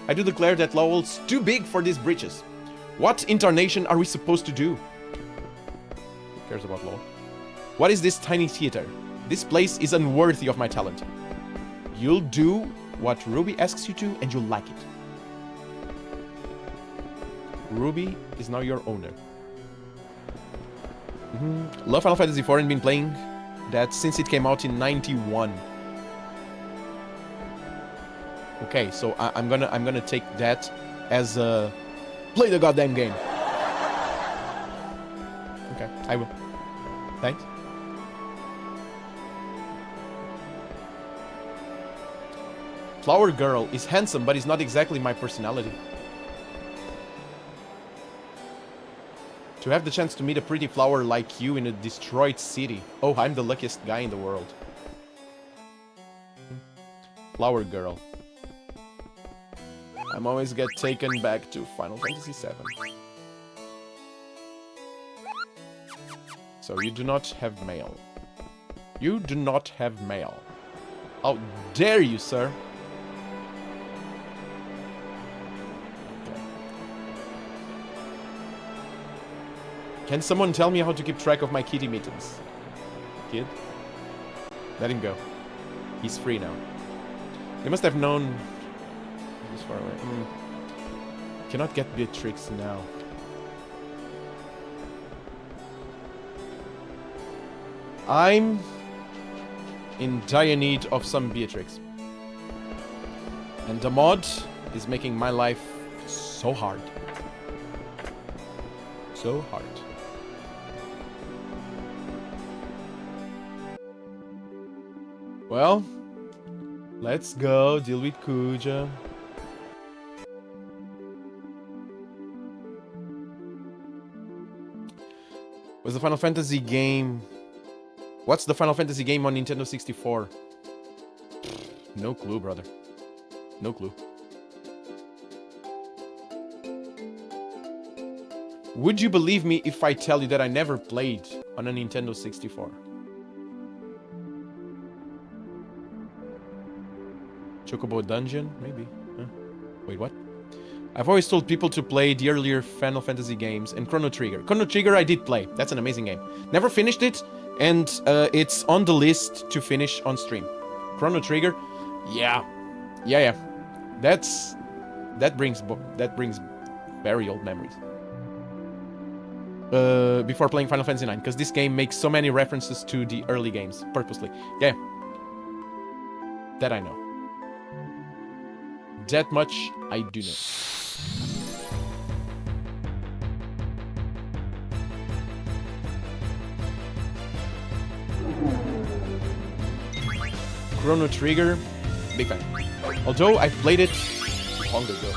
I do declare that Lowell's too big for these britches. What incarnation are we supposed to do? Who cares about Lowell? What is this tiny theater? This place is unworthy of my talent. You'll do what Ruby asks you to, and you'll like it. Ruby is now your owner. Love Final Fantasy IV and been playing that since it came out in 91. Okay, so I'm gonna take that as a play the goddamn game. Okay, I will. Thanks. Flower Girl is handsome, but is not exactly my personality. To have the chance to meet a pretty flower like you in a destroyed city. Oh, I'm the luckiest guy in the world. Flower Girl. I'm always get taken back to Final Fantasy VII. So you do not have mail. You do not have mail. How dare you, sir? Can someone tell me how to keep track of my kitty mittens? Kid? Let him go. He's free now. They must have known... He's far away. Cannot get Beatrix now. I'm in dire need of some Beatrix. And the mod is making my life so hard. So hard. Well, let's go deal with Kuja. Was the Final Fantasy game... What's the Final Fantasy game on Nintendo 64? No clue, brother. No clue. Would you believe me if I tell you that I never played on a Nintendo 64? Chocobo Dungeon? Maybe. Huh? Wait, what? I've always told people to play the earlier Final Fantasy games and Chrono Trigger. Chrono Trigger I did play. That's an amazing game. Never finished it, and it's on the list to finish on stream. Chrono Trigger? Yeah. Yeah. That brings very old memories. Before playing Final Fantasy IX, because this game makes so many references to the early games, purposely. Yeah. That I know. That much I do know. Chrono Trigger, big fan. Although I've played it long ago.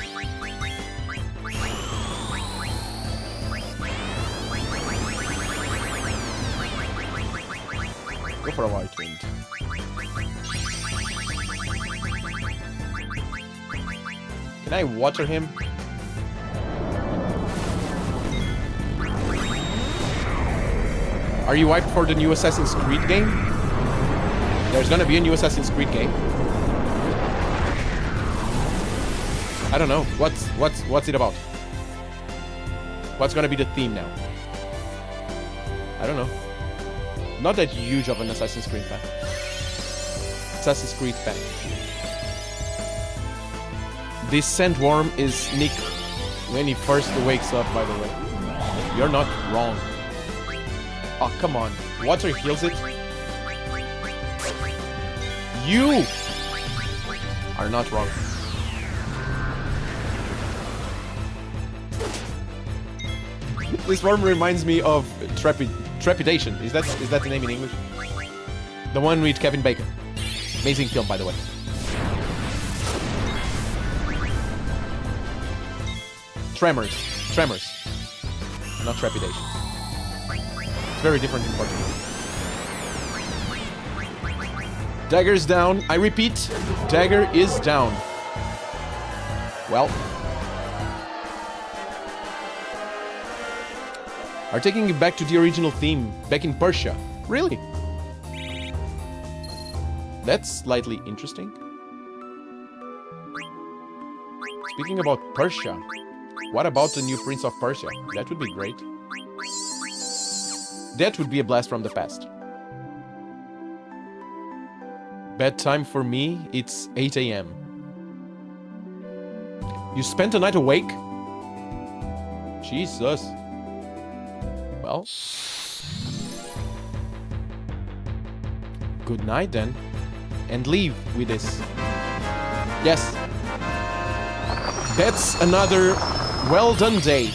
Go for a White Wind. Can I water him? Are you hyped for the new Assassin's Creed game? There's gonna be a new Assassin's Creed game. I don't know. What's it about? What's gonna be the theme now? I don't know. Not that huge of an Assassin's Creed fan. Assassin's Creed fan. This sandworm is Nick when he first wakes up, by the way. You're not wrong. Oh, come on. Water heals it. You are not wrong. This worm reminds me of Trepidation. Is that the name in English? The one with Kevin Bacon. Amazing film, by the way. Tremors. Not Trepidation. It's very different in Portuguese. Dagger's down. I repeat, dagger is down. Well. Are taking it back to the original theme, back in Persia. Really? That's slightly interesting. Speaking about Persia, what about the new Prince of Persia? That would be great. That would be a blast from the past. Bedtime for me, it's 8 AM. You spent the night awake? Jesus. Well. Good night then. And leave with this. Yes. That's another well done day.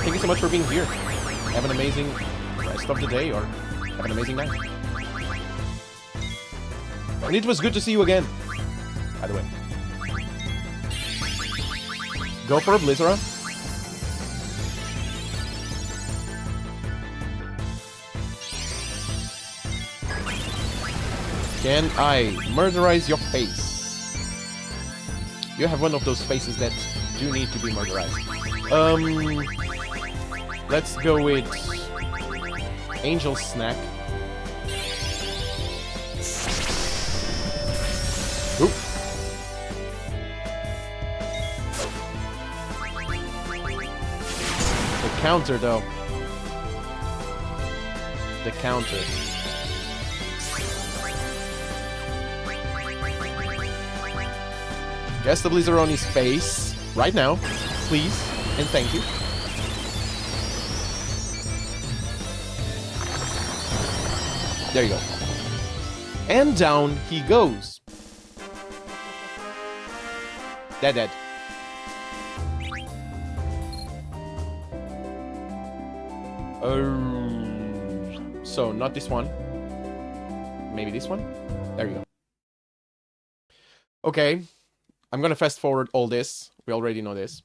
Thank you so much for being here. Have an amazing rest of the day, or have an amazing night. And it was good to see you again, by the way. Go for a Blizzara. Can I murderize your face? You have one of those faces that do need to be murderized. Let's go with Angel Snack. Oop. The counter, though. The counter. Cast the Blizzard on his face right now, please, and thank you. There you go. And down he goes. Dead. So, not this one. Maybe this one? There you go. Okay. I'm gonna fast forward all this. We already know this.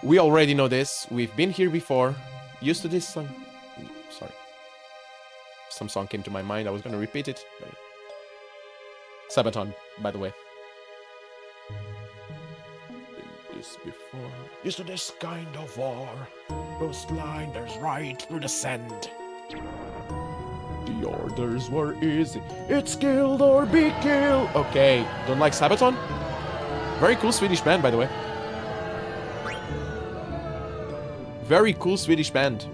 We already know this. We've been here before. Used to this song. Sorry. Some song came to my mind. I was gonna repeat it. Sabaton, by the way. Been this before. Used to this kind of war. Those blinders right through the sand. The orders were easy. It's killed or be killed. Okay. Don't like Sabaton? Very cool Swedish band, by the way. Very cool Swedish band.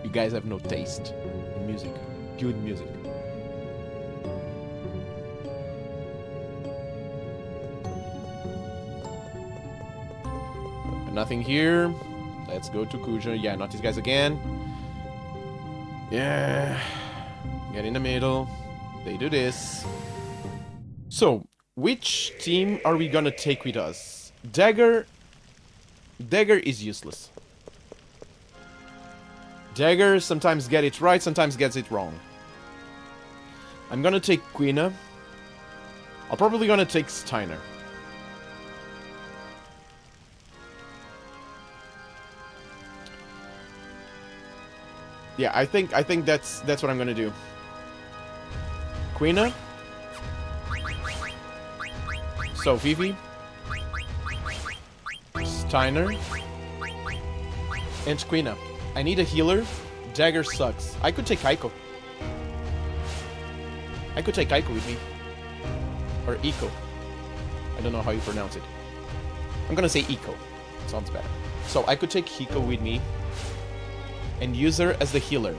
You guys have no taste in music. Good music. Nothing here. Let's go to Kuja. Yeah, not these guys again. Yeah. Get in the middle. They do this. So, which team are we gonna take with us? Dagger is useless. Dagger sometimes get it right, sometimes gets it wrong. I'm gonna take Quina. I'm probably gonna take Steiner. Yeah, I think that's what I'm gonna do. Quina. So Vivi, Steiner, and Quina. I need a healer. Dagger sucks. I could take Aiko. I could take Aiko with me. Or Eco. I don't know how you pronounce it. I'm gonna say Eco. Sounds better. So I could take Hiko with me and use her as the healer.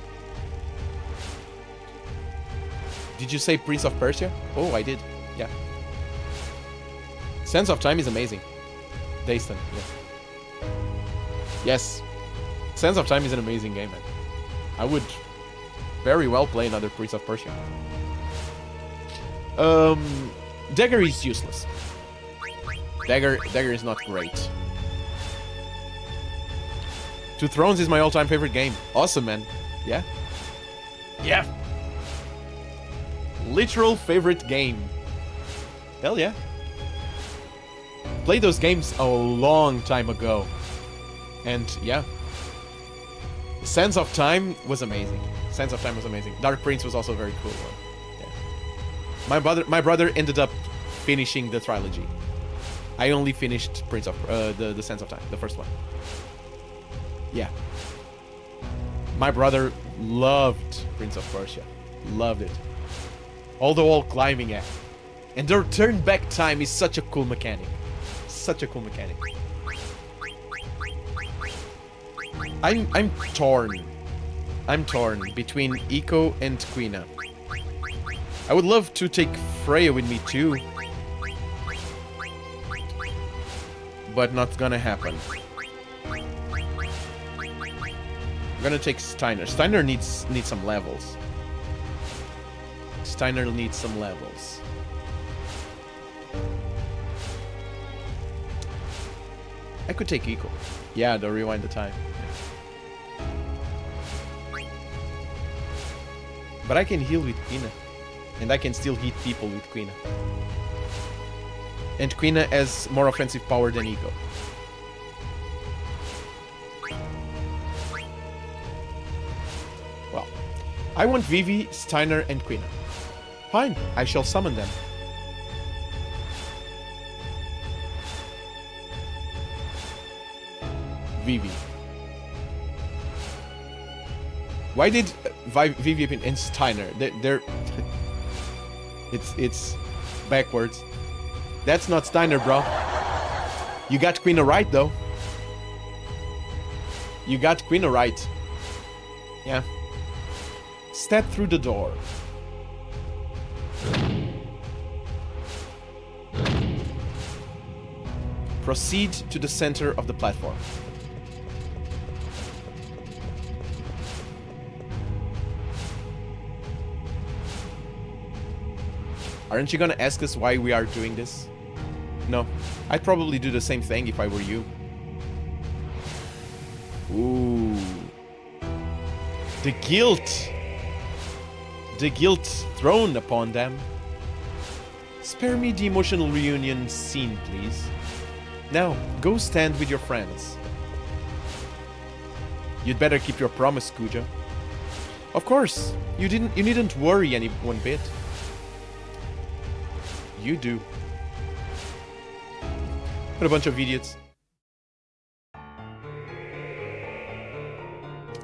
Did you say Prince of Persia? Oh, I did. Yeah. Sense of Time is amazing. Dayston, yeah. Yes. Sense of Time is an amazing game, man. I would very well play another Prince of Persia. Dagger is useless. Dagger is not great. Two Thrones is my all-time favorite game. Awesome, man. Yeah. Yeah. Literal favorite game. Hell yeah. Played those games a long time ago. And yeah. Sense of Time was amazing. Sense of Time was amazing. Dark Prince was also a very cool one. Yeah. My brother ended up finishing the trilogy. I only finished Prince of the Sense of Time, the first one. Yeah. My brother loved Prince of Persia. Loved it. All the wall climbing at. And the turn back time is such a cool mechanic. Such a cool mechanic. I'm torn. I'm torn between Eco and Quina. I would love to take Freya with me too. But not gonna happen. I'm gonna take Steiner. Steiner needs some levels. Steiner needs some levels. I could take Eco. Yeah, to rewind the time. But I can heal with Quina. And I can still hit people with Quina. And Quina has more offensive power than Eco. Well, I want Vivi, Steiner, and Quina. Fine, I shall summon them. Vivi. Why did Vivi and Steiner? They're it's backwards. That's not Steiner, bro. You got Quina right, though. You got Quina right. Yeah. Step through the door. Proceed to the center of the platform. Aren't you gonna ask us why we are doing this? No. I'd probably do the same thing if I were you. Ooh. The guilt. The guilt thrown upon them. Spare me the emotional reunion scene, please. Now, go stand with your friends. You'd better keep your promise, Kuja. Of course. You needn't worry any one bit. You do. What a bunch of idiots.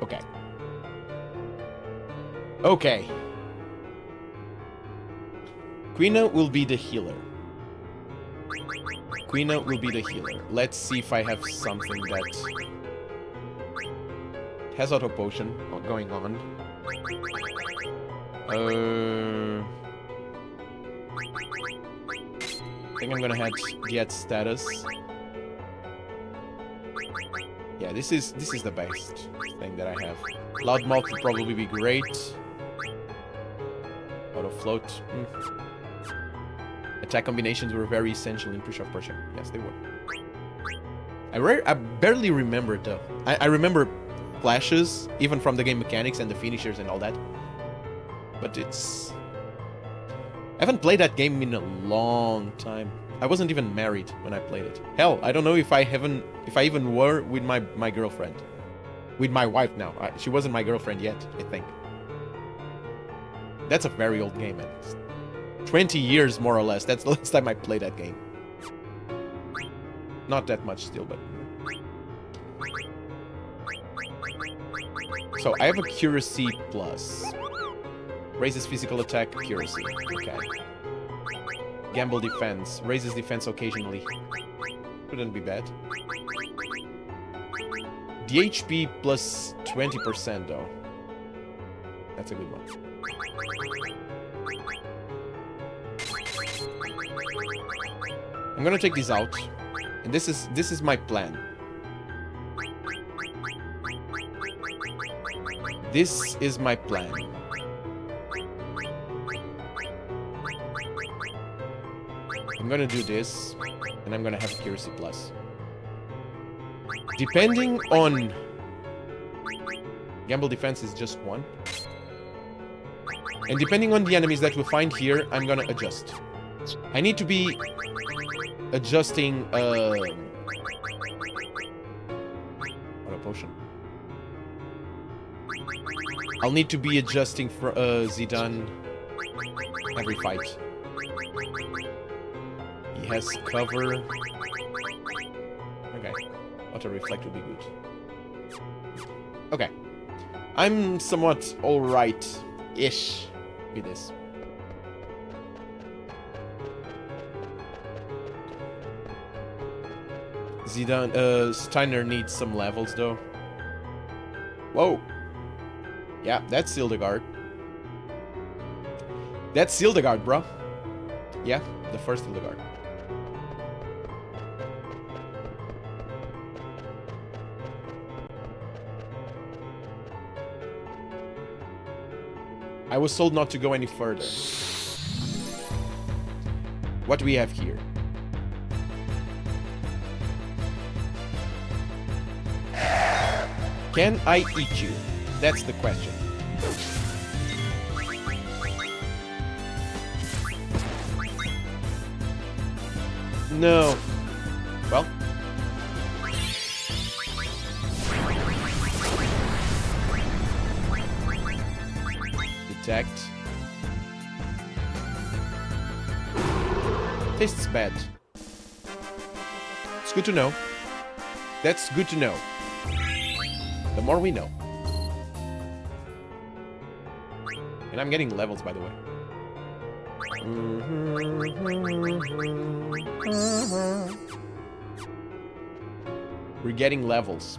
Okay. Okay. Quina will be the healer. Quina will be the healer. Let's see if I have something that has auto potion going on. I think I'm gonna have get status. Yeah, this is the best thing that I have. Loudmouth would probably be great. Auto float. Attack combinations were very essential in Prince of Persia. Yes, they were. I barely remember though. I remember flashes, even from the game mechanics and the finishers and all that. But it's... I haven't played that game in a long time. I wasn't even married when I played it. Hell, I don't know if I even were with my girlfriend. With my wife now. She wasn't my girlfriend yet, I think. That's a very old game, man. It's 20 years, more or less. That's the last time I played that game. Not that much still, but... So, I have Accuracy plus. Raises physical attack, Accuracy. Okay. Gamble defense. Raises defense occasionally. Couldn't be bad. The HP plus 20% though. That's a good one. I'm gonna take these out. And this is my plan. This is my plan. I'm gonna do this, and I'm gonna have Accuracy plus. Depending on... Gamble defense is just 1. And depending on the enemies that we find here, I'm gonna adjust. I need to be adjusting... What a potion. I'll need to be adjusting for Zidane every fight. He has cover. Okay. Auto reflect would be good. Okay. I'm somewhat alright-ish with this. Zidane, Steiner needs some levels though. Whoa. Yeah, that's Hildegard. That's Hildegard, bro. Yeah, the first Hildegard. I was told not to go any further. What do we have here? Can I eat you? That's the question. No. Well. Detect. Tastes bad. It's good to know. That's good to know. The more we know. And I'm getting levels, by the way. We're getting levels.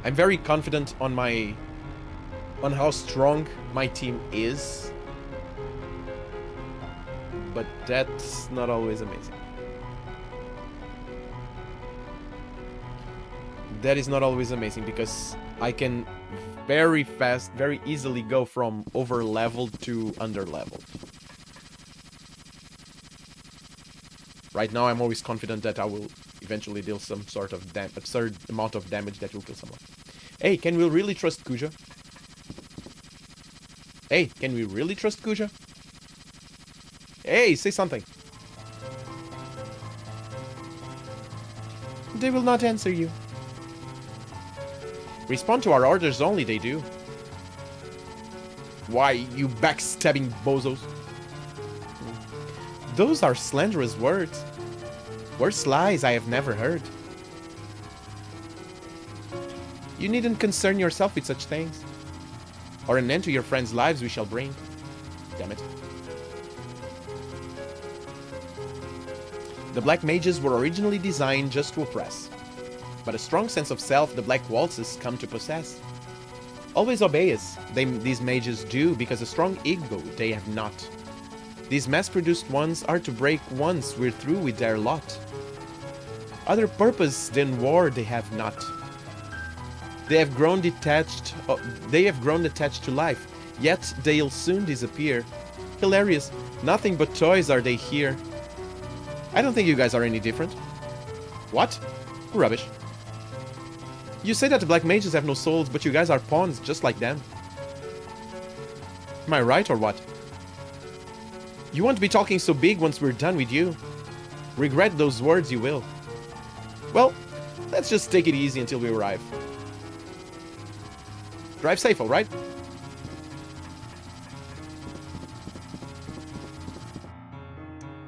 I'm very confident on how strong my team is. But that's not always amazing. That is not always amazing because I can very fast, very easily go from over-leveled to under-leveled. Right now, I'm always confident that I will eventually deal some sort of absurd amount of damage that will kill someone. Hey, can we really trust Kuja? Hey, can we really trust Kuja? Hey, say something. They will not answer you. Respond to our orders only, they do. Why, you backstabbing bozos? Those are slanderous words. Worse lies I have never heard. You needn't concern yourself with such things. Or an end to your friends' lives we shall bring. Damn it. The Black Mages were originally designed just to oppress. But a strong sense of self the Black Waltzes come to possess. Always obey us, these mages do, because a strong ego they have not. These mass-produced ones are to break once we're through with their lot. Other purpose than war they have not. They have grown detached to life, yet they'll soon disappear. Hilarious, nothing but toys are they here. I don't think you guys are any different. What? Rubbish. You say that the black mages have no souls, but you guys are pawns just like them. Am I right or what? You won't be talking so big once we're done with you. Regret those words you will. Well, let's just take it easy until we arrive. Drive safe, alright?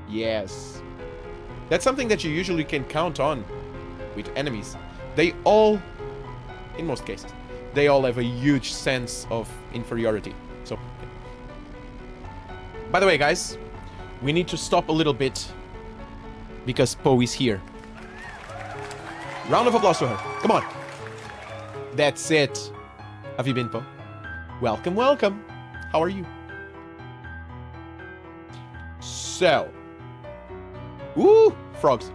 Yes. That's something that you usually can count on with enemies. They all, in most cases, they all have a huge sense of inferiority. So, by the way, guys, we need to stop a little bit because Poe is here. Round of applause to her. Come on. That's it. Have you been, Poe? Welcome, welcome. How are you? So. Woo! Frogs.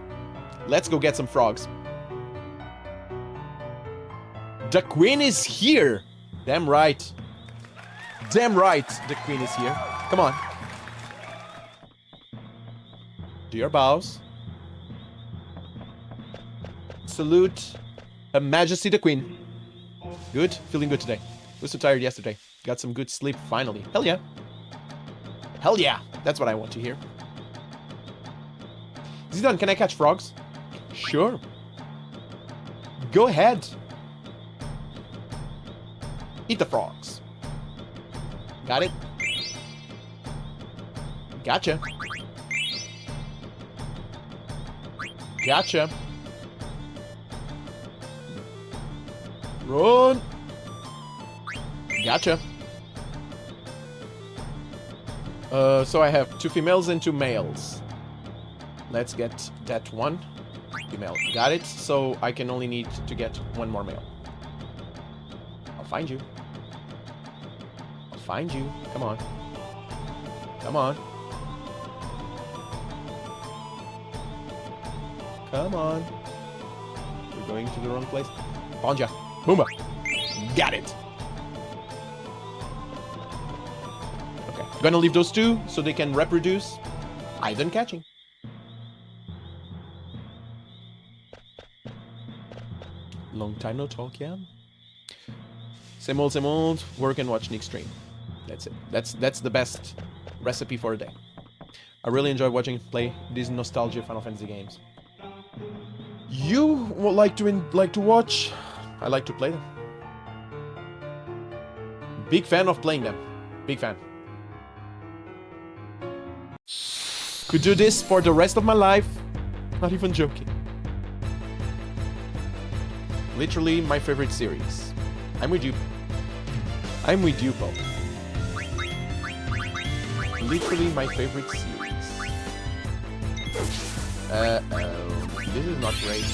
Let's go get some frogs. The queen is here! Damn right. Damn right, the queen is here. Come on. Do your bows. Salute Her Majesty the Queen. Good? Feeling good today. Was so tired yesterday. Got some good sleep finally. Hell yeah. Hell yeah. That's what I want to hear. Is he done? Can I catch frogs? Sure. Go ahead. Eat the frogs. Got it? Gotcha. Gotcha. Run. Gotcha. So I have 2 females and 2 males. Let's get that one female. Got it. So I can only need to get 1 more male. I'll find you. I'll find you. Come on. Come on. Come on. We're going to the wrong place. Found ya. Boomba. Got it. Okay. I'm gonna leave those 2 so they can reproduce. I done catching. Long time no talk, yeah? Same old, work and watch Nick stream. That's it. That's the best recipe for a day. I really enjoy watching play these nostalgia Final Fantasy games. You would like to watch? I like to play them. Big fan of playing them. Big fan. Could do this for the rest of my life. Not even joking. Literally my favorite series. I'm with you. I'm with you, Paul. Literally my favorite series. This is not great.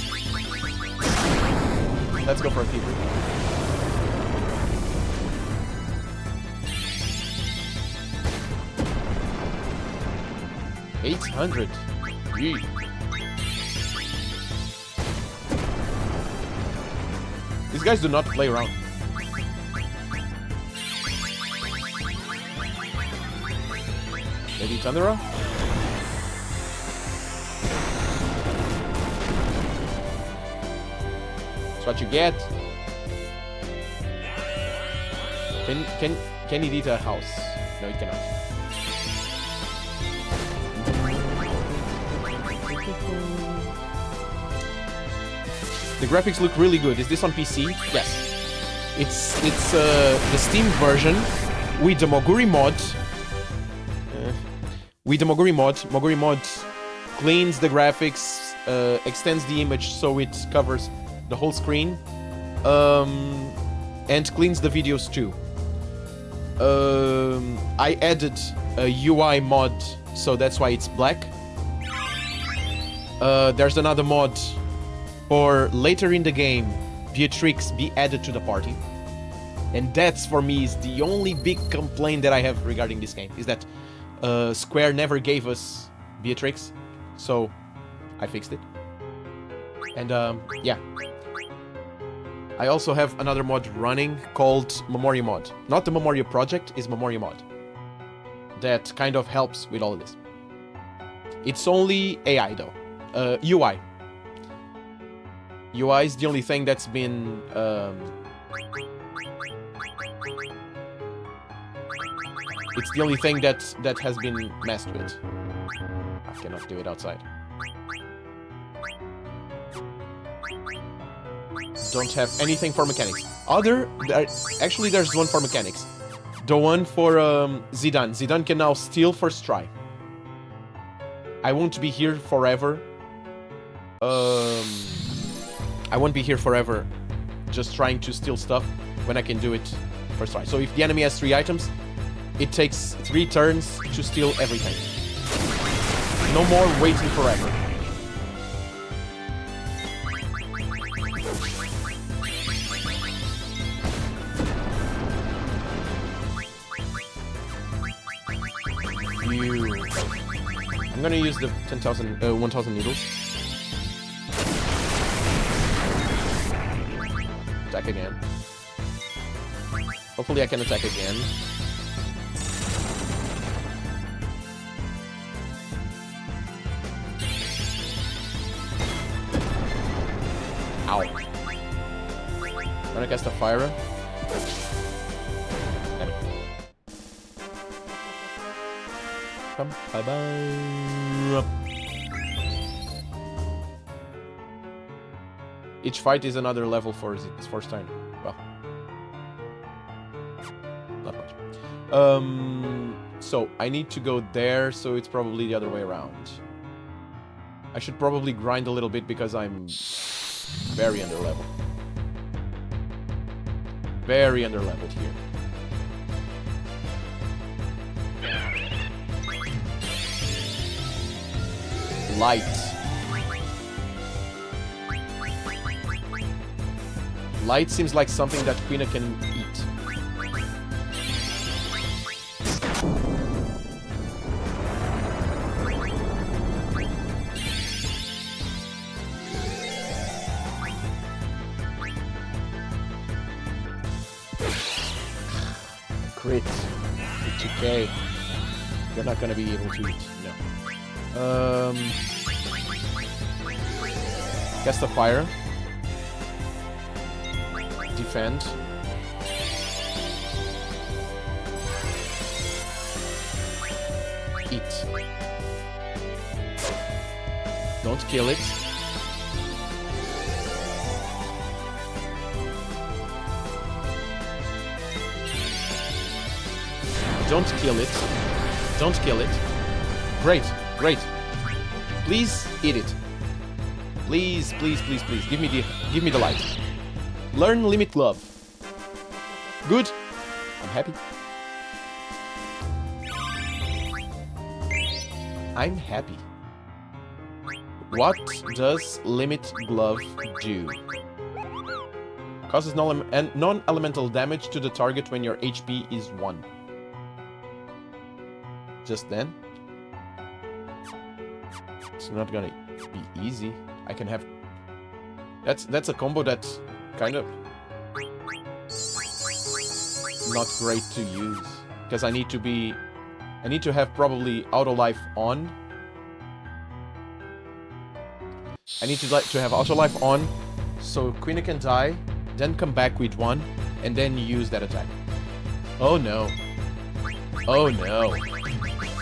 Let's go for a keeper. $800. Gee. These guys do not play around. Lady Thundera? That's what you get. Can he eat a house? No, he cannot. The graphics look really good. Is this on PC? Yes. It's the Steam version with the Moguri mod. Moguri mod cleans the graphics, extends the image so it covers the whole screen, and cleans the videos too. I added a UI mod, so that's why it's black. There's another mod for later in the game, Beatrix be added to the party. And that's, for me, is the only big complaint that I have regarding this game, is that Square never gave us Beatrix, so I fixed it. And, yeah. I also have another mod running called Memoria Mod. Not the Memoria project, it's Memoria Mod. That kind of helps with all of this. It's only AI, though. UI. UI is the only thing that's been... it's the only thing that has been messed with. I cannot do it outside. Don't have anything for mechanics. Actually, there's one for mechanics. The one for Zidane. Zidane can now steal first try. I won't be here forever. I won't be here forever just trying to steal stuff when I can do it first try. So if the enemy has 3 items, it takes 3 turns to steal everything. No more waiting forever. I'm gonna use the 1,000 needles. Attack again. Hopefully I can attack again. Ow. I'm gonna cast a fire. Come, bye-bye. Each fight is another level for his first time. Well, not much. So I need to go there, so it's probably the other way around. I should probably grind a little bit because I'm very underleveled. Very underleveled here. Light. Light seems like something that Quina can eat. Crit. 2k. You're not gonna be able to eat. No. Cast a fire. Defend. Eat. Don't kill it. Don't kill it. Don't kill it. Great, great. Please eat it. Please, please, please, please. Give me the light. Learn Limit Glove. Good. I'm happy. I'm happy. What does Limit Glove do? Causes non-elemental damage to the target when your HP is 1. Just then? It's not gonna be easy. I can have... That's a combo that's kind of not great to use. Because I need to have probably auto life on. I need to have auto life on so Quina can die, then come back with 1, and then use that attack. Oh no. Oh no.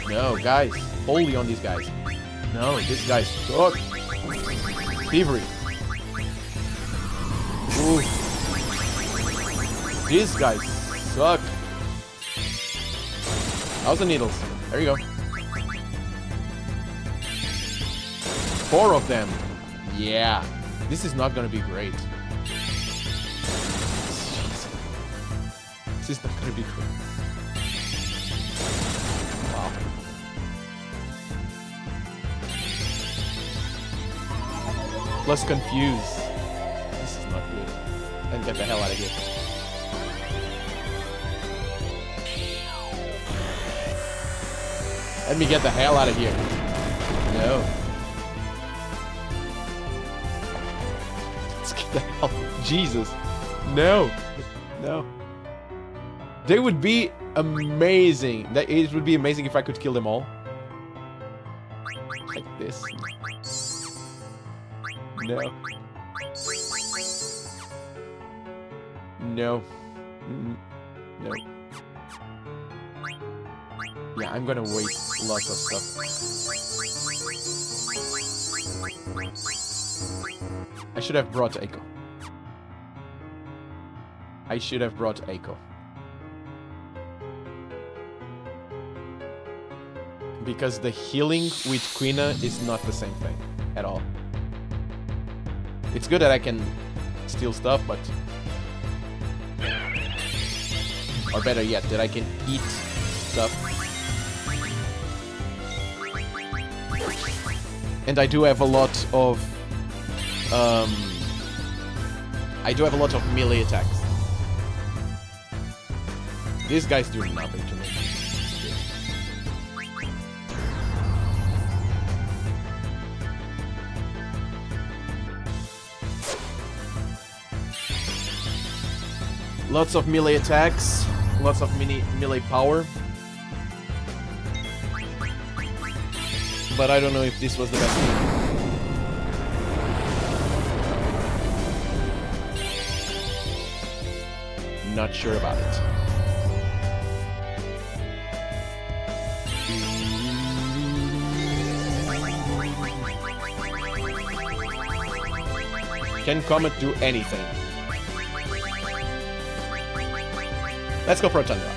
No, guys. Holy on these guys. No, this guy's suck. Thievery. Ooh. These guys suck. 1,000 needles. There you go. 4 of them. Yeah. This is not gonna be great. Jeez. This is not gonna be great. Wow. Plus confuse. This is not good. And get the hell out of here. Let me get the hell out of here. No. Let's get the hell. Jesus. No. No. They would be amazing. It would be amazing if I could kill them all. Like this. No. No. No. Yeah, I'm gonna waste lots of stuff. I should have brought Eiko. I should have brought Eiko. Because the healing with Quina is not the same thing at all. It's good that I can steal stuff, but... Or better yet, that I can eat stuff. And I do have a lot of... I do have a lot of melee attacks. These guys do nothing to me. Lots of melee attacks, lots of melee power. But I don't know if this was the best thing. Not sure about it. Can Comet do anything? Let's go for a Tundra.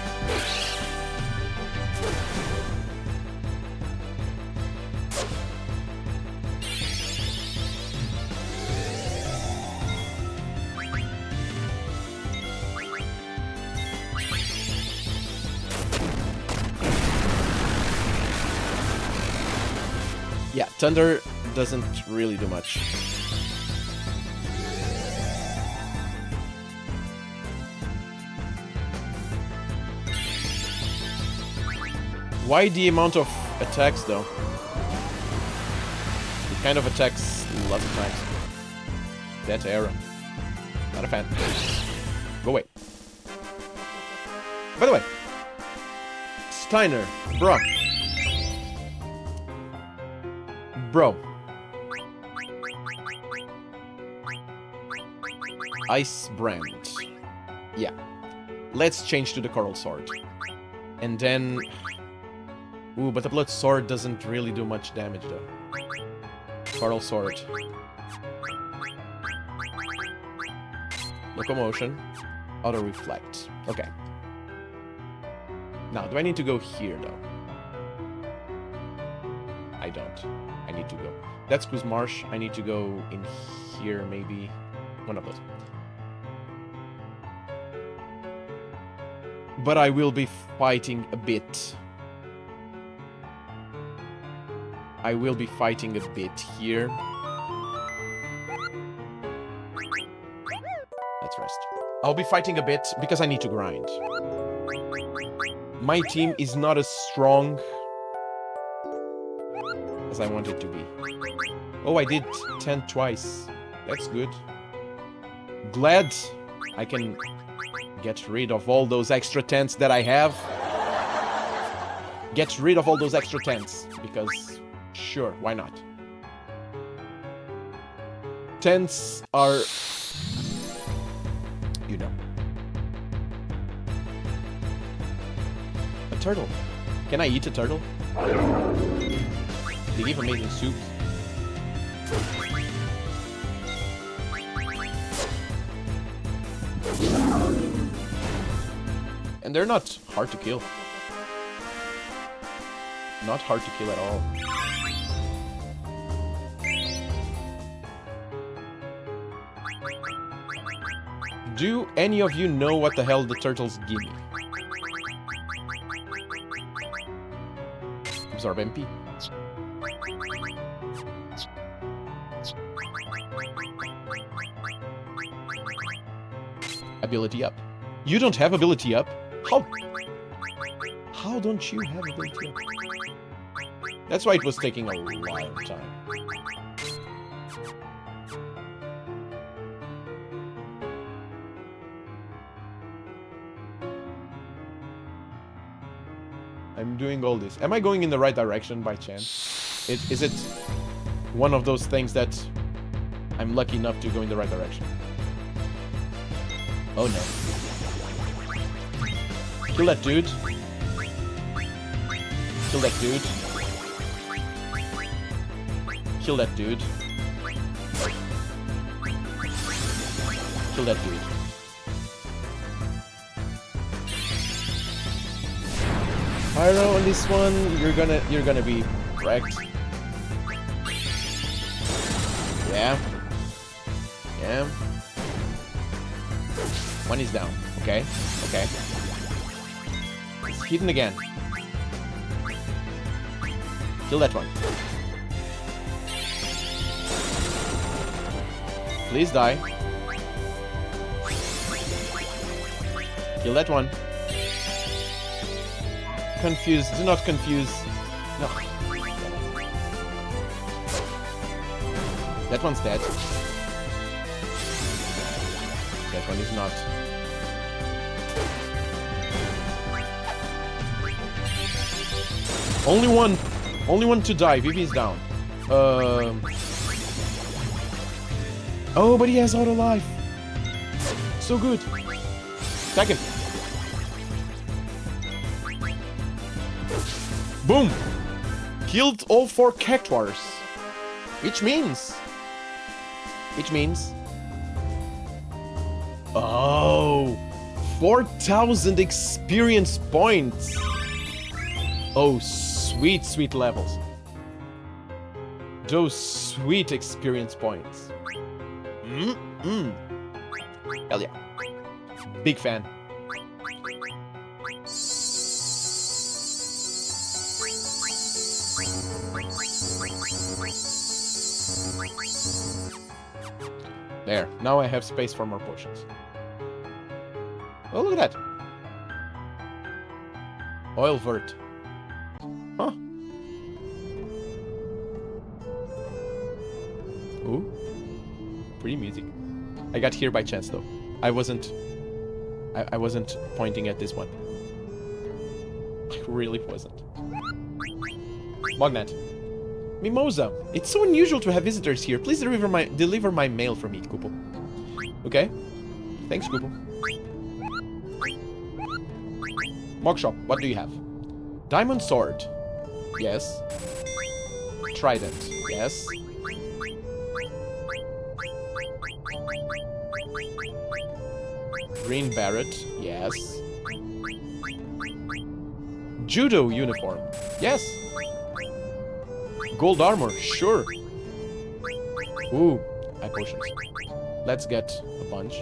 Yeah, Thunder doesn't really do much. Why the amount of attacks, though? It kind of attacks lots of times. That arrow. Not a fan. Go away. By the way, Steiner, bro. Ice Brand. Yeah. Let's change to the Coral Sword. And then... Ooh, but the Blood Sword doesn't really do much damage, though. Coral Sword. Locomotion. Auto Reflect. Okay. Now, do I need to go here, though? I don't. I need to go. That's Kuzmarsh. I need to go in here, maybe. One of those. But I will be fighting a bit. I will be fighting a bit here. Let's rest. I'll be fighting a bit because I need to grind. My team is not as strong as I want it to be. Oh, I did 10 twice. That's good. Glad I can get rid of all those extra 10s that I have. Get rid of all those extra 10s because... Sure, why not? 10s are... You know. A turtle. Can I eat a turtle? They give amazing soup. And they're not hard to kill. Not hard to kill at all. Do any of you know what the hell the turtles give me? Absorb MP. Ability up. You don't have ability up? How don't you have ability up? That's why it was taking a long time. I'm doing all this. Am I going in the right direction by chance? Is it one of those things that I'm lucky enough to go in the right direction? Oh no. Kill that dude. Kill that dude. Kill that dude. Kill that dude. Pyro on this one, you're gonna be wrecked. Yeah. Yeah. One is down. Okay. Okay. It's hidden again. Kill that one. Please die. Kill that one. Confuse. Do not confuse. No. That one's dead. That one is not. Only one. Only one to die. Vivi is down. Oh, but he has auto life. So good. Second. Boom. Killed all 4 Cactuars. Which means... Oh. 4,000 experience points. Oh, sweet, sweet levels. Those sweet experience points. Hell yeah. Big fan. There. Now I have space for more potions. Oh, look at that. Oil vert. Huh. Ooh. Pretty music. I got here by chance though. I wasn't pointing at this one. I really wasn't. Mognet. Mimosa. It's so unusual to have visitors here. Please deliver my mail for me, Kupo. Okay. Thanks, Kupo. Mogshop, what do you have? Diamond sword. Yes. Trident. Yes. Green Barret. Yes. Judo uniform. Yes. Gold armor. Sure. Ooh. Eye potions. Let's get a bunch.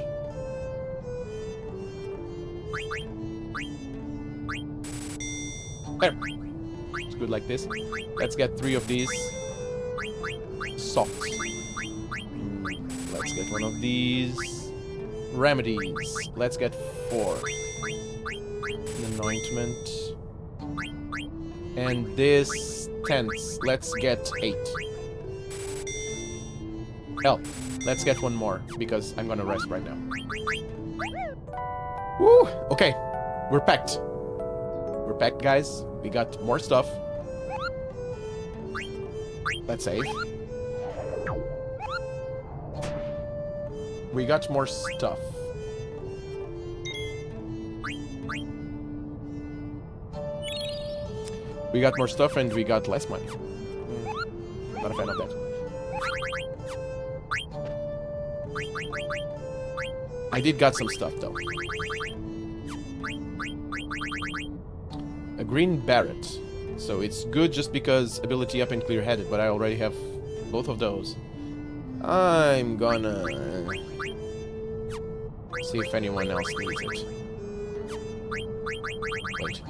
There. It's good like this. Let's get 3 of these. Socks. Let's get 1 of these. Remedies. Let's get 4. An anointment. And this tents. Let's get 8. Hell, let's get 1 more because I'm gonna rest right now. Woo! Okay, we're packed. We're packed, guys. We got more stuff. Let's save. We got more stuff. We got more stuff and we got less money. Not a fan of that. I did got some stuff though. A green Barret. So it's good just because ability up and clear-headed, but I already have both of those. I'm gonna see if anyone else needs it. Wait.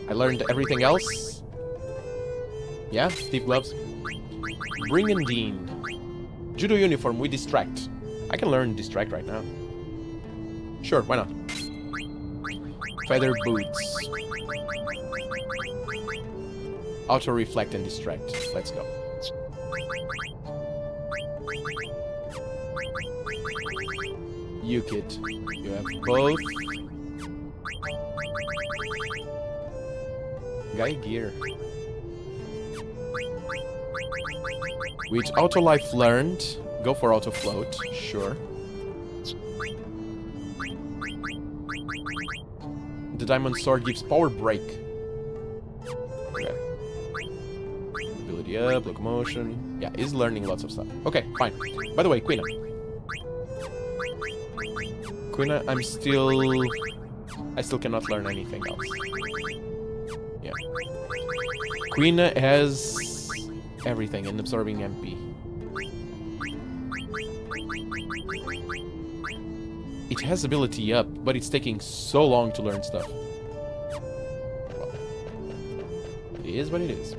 I learned everything else. Yeah, Steve Gloves. Brigandine. Judo uniform, we distract. I can learn distract right now. Sure, why not? Feather boots. Auto reflect and distract. Let's go. Ukid. You have both. Guy gear. With auto life learned, go for auto float. Sure. diamond sword gives power break. Okay. Ability up, locomotion. Yeah, he's learning lots of stuff. Okay, fine. By the way, Quina. Quina, I still cannot learn anything else. Yeah. Quina has everything in absorbing MP. It has ability up, but it's taking so long to learn stuff. Well, it is what it is.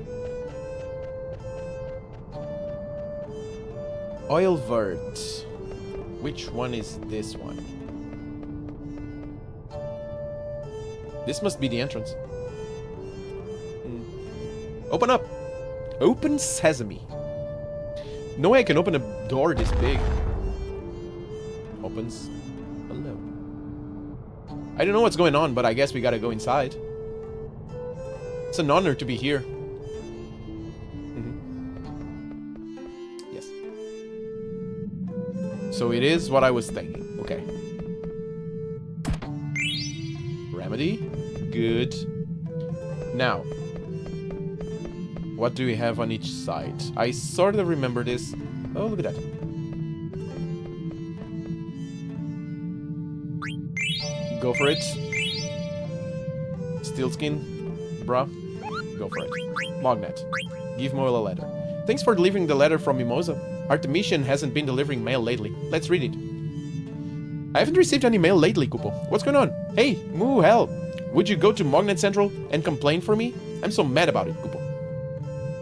Oil Vert. Which one is this one? This must be the entrance. Open up! Open sesame. No way I can open a door this big. Opens. Hello. I don't know what's going on, but I guess we gotta go inside. It's an honor to be here. Yes. So it is what I was thinking. Okay. Remedy. Good. Now, what do we have on each side? I sort of remember this. Oh, look at that. Go for it. Steel skin. Bruh. Go for it. Mognet. Give Moel a letter. Thanks for delivering the letter from Mimosa. Artemisian hasn't been delivering mail lately. Let's read it. I haven't received any mail lately, Kupo. What's going on? Hey, moo hell. Would you go to Mognet Central and complain for me? I'm so mad about it, Kupo.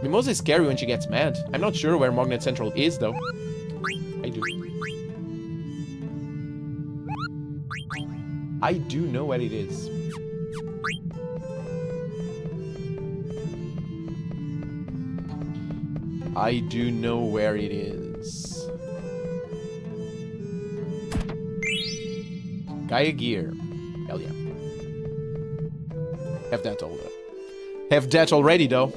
Mimosa is scary when she gets mad. I'm not sure where Mognet Central is, though. I do. I do know what it is. I do know where it is. Gaia Gear. Hell yeah. Have that all though. Have that already though.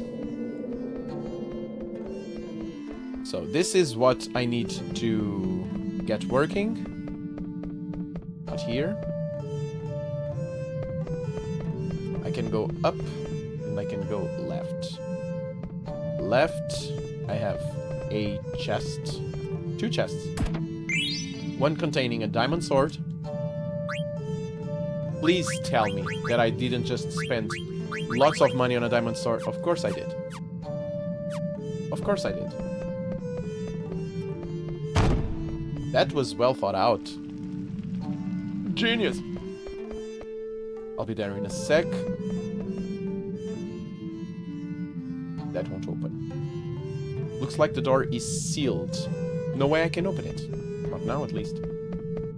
So this is what I need to get working. Not here. I can go up and I can go left. Left, I have a chest. 2 chests. One containing a diamond sword. Please tell me that I didn't just spend lots of money on a diamond sword. Of course I did. Of course I did. That was well thought out. Genius! I'll be there in a sec. That won't open. Looks like the door is sealed. No way I can open it. Not now, at least.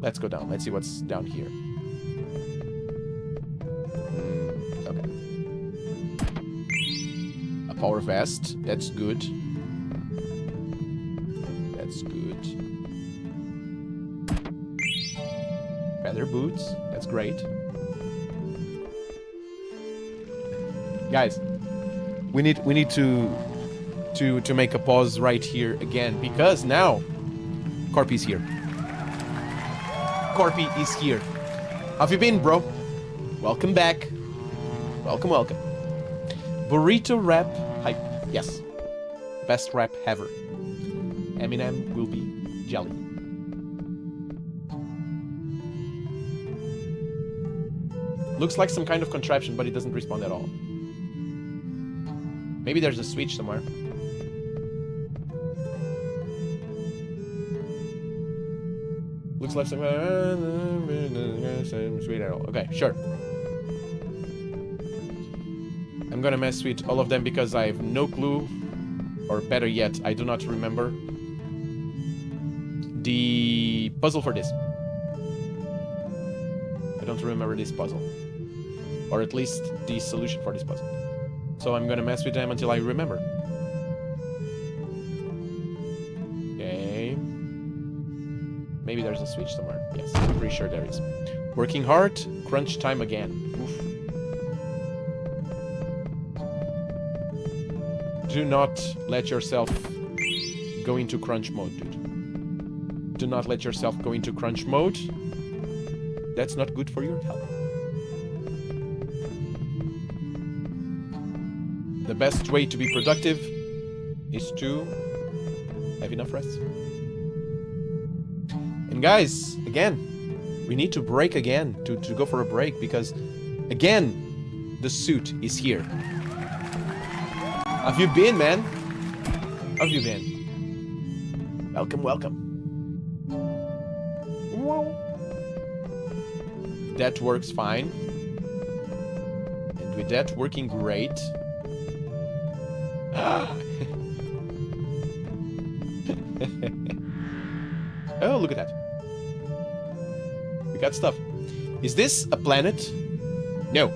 Let's go down. Let's see what's down here. Okay. A power vest. That's good. That's good. Feather boots. That's great. Guys, we need to make a pause right here again, because now Corpy's here. Corpy is here. How have you been, bro? Welcome back. Welcome, welcome. Burrito rap hype. Yes. Best rap ever. Eminem will be jelly. Looks like some kind of contraption, but it doesn't respond at all. Maybe there's a switch somewhere. Looks like some sweet at all. Okay, sure. I'm gonna mess with all of them because I have no clue, or better yet, I do not remember the puzzle for this. I don't remember this puzzle, or at least the solution for this puzzle. So I'm gonna mess with them until I remember. Okay. Maybe there's a switch somewhere. Yes, I'm pretty sure there is. Working hard, crunch time again. Oof. Do not let yourself go into crunch mode, dude. Do not let yourself go into crunch mode. That's not good for your health. The best way to be productive is to have enough rest. And guys, again, we need to break again, to go for a break, because, again, the suit is here. How have you been, man? How have you been? Welcome, welcome. That works fine. And with that working great... Oh, look at that. We got stuff. Is this a planet? No.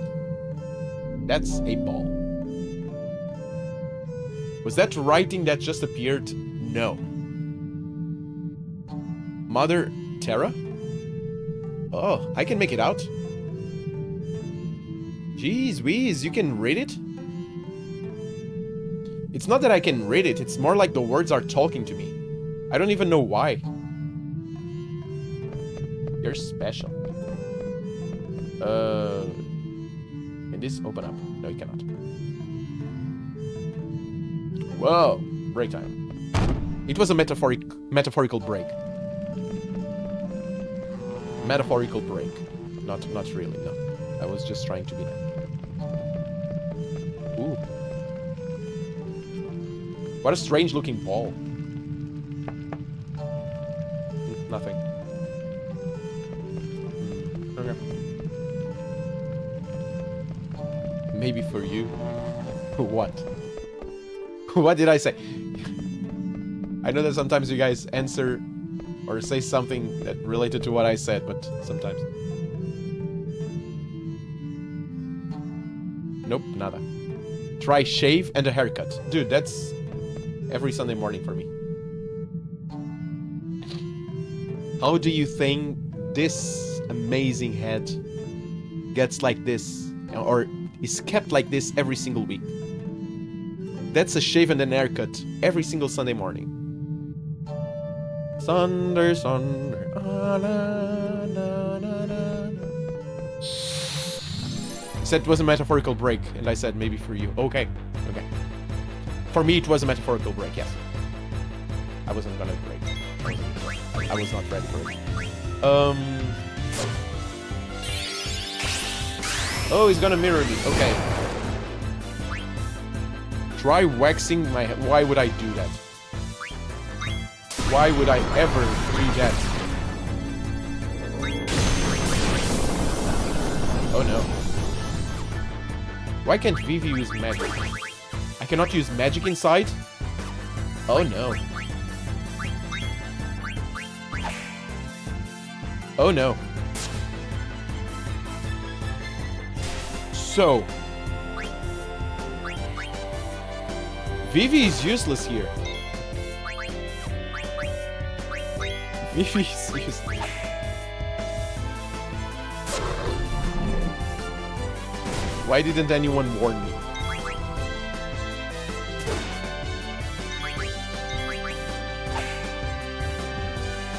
That's a ball. Was that writing that just appeared? No. Mother Terra? Oh, I can make it out. Jeez Wheeze, you can read it? It's not that I can read it, it's more like the words are talking to me. I don't even know why. You're special. Can this open up? No, it cannot. Whoa, break time. It was a metaphorical break. Metaphorical break. Not really, no. I was just trying to be that. Ooh. What a strange looking ball. Nothing. Okay. Maybe for you. What? What did I say? I know that sometimes you guys answer or say something that related to what I said, but sometimes. Nope, nada. Try shave and a haircut. Dude, that's every Sunday morning for me. How do you think this amazing head gets like this, or is kept like this every single week? That's a shave and a haircut every single Sunday morning. Sunday, Sunday. Ah, na, na, na, na. Said it was a metaphorical break, and I said maybe for you. Okay, okay. For me, it was a metaphorical break, yes. I wasn't gonna break. I was not ready for it. Oh, he's gonna mirror me. Okay. Try waxing my head. Why would I do that? Why would I ever do that? Oh no. Why can't Vivi use magic? I cannot use magic inside? Oh no. Oh no. So Vivi is useless here. Vivi is useless. Why didn't anyone warn me?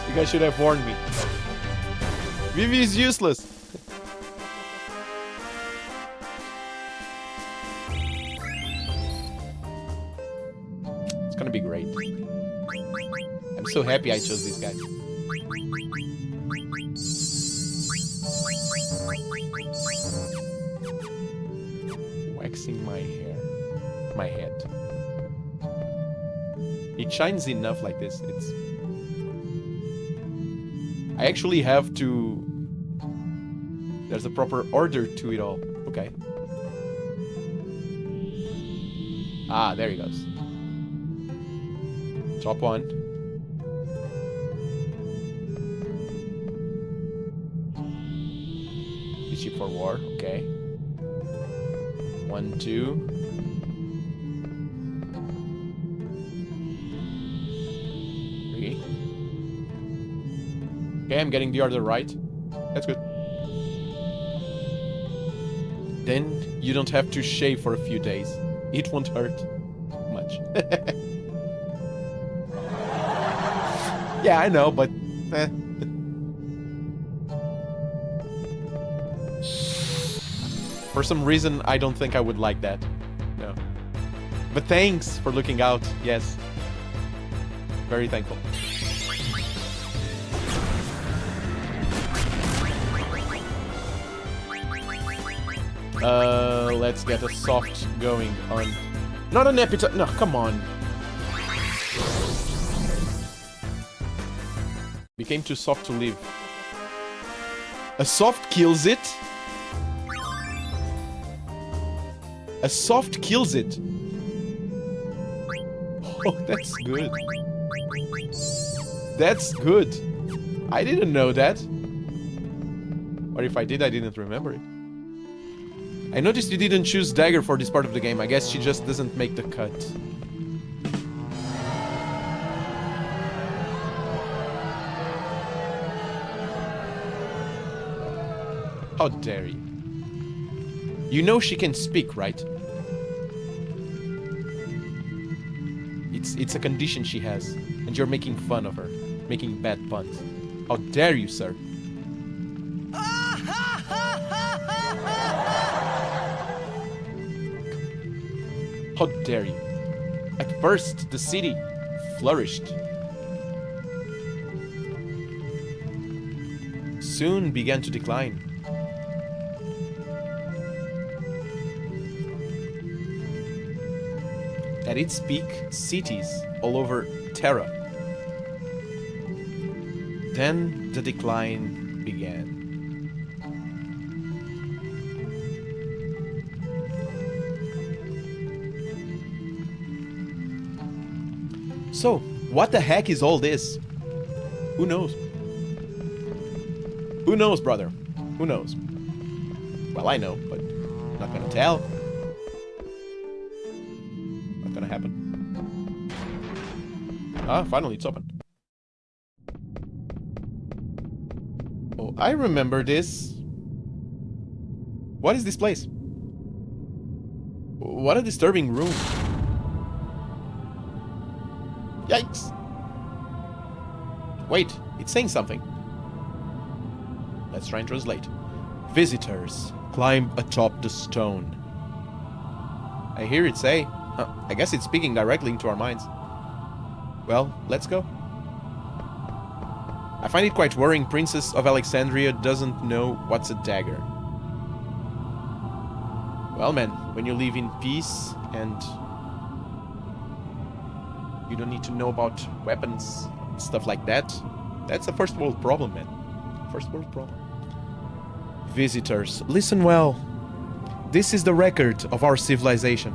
You guys should have warned me. Vivi is useless. It's gonna be great. I'm so happy I chose these guys. Waxing my hair. My head. It shines enough like this. It's... I actually have to... There's a proper order to it all. Okay. Ah, there he goes. Top one. Ship for war. Okay. 1, 2. Okay, I'm getting the order right. That's good. Then you don't have to shave for a few days. It won't hurt much. Yeah, I know, but... For some reason, I don't think I would like that. No. But thanks for looking out. Yes. Very thankful. Let's get a soft going on... Not an epitaph. No, come on. Became too soft to live. A soft kills it. A soft kills it. Oh, that's good. That's good. I didn't know that. Or if I did, I didn't remember it. I noticed you didn't choose Dagger for this part of the game. I guess she just doesn't make the cut. How dare you? You know she can speak, right? It's a condition she has, and you're making fun of her, making bad puns. How dare you, sir? How dare you? At first, the city flourished. Soon began to decline. At its peak, cities all over Terra. Then the decline began. So, what the heck is all this? Who knows? Who knows, brother? Who knows? Well, I know, but I'm not gonna tell. Not gonna happen. Ah, finally, it's open. Oh, I remember this. What is this place? What a disturbing room. Yikes! Wait, it's saying something. Let's try and translate. Visitors, climb atop the stone. I hear it say. I guess it's speaking directly into our minds. Well, let's go. I find it quite worrying Princess of Alexandria doesn't know what's a dagger. Well, man, when you live in peace and you don't need to know about weapons, stuff like that, that's a first world problem, man. First world problem. Visitors, listen well. This is the record of our civilization.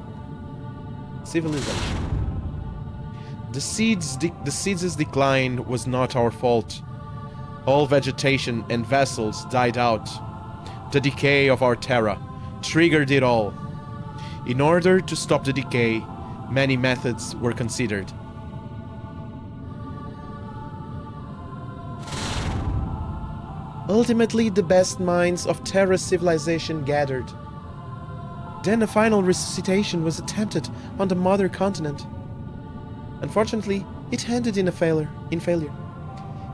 The seeds' decline was not our fault. All vegetation and vessels died out. The decay of our terra triggered it all. In order to stop the decay, many methods were considered. Ultimately, the best minds of Terra's civilization gathered. Then a final resuscitation was attempted on the mother continent. Unfortunately, it ended in failure.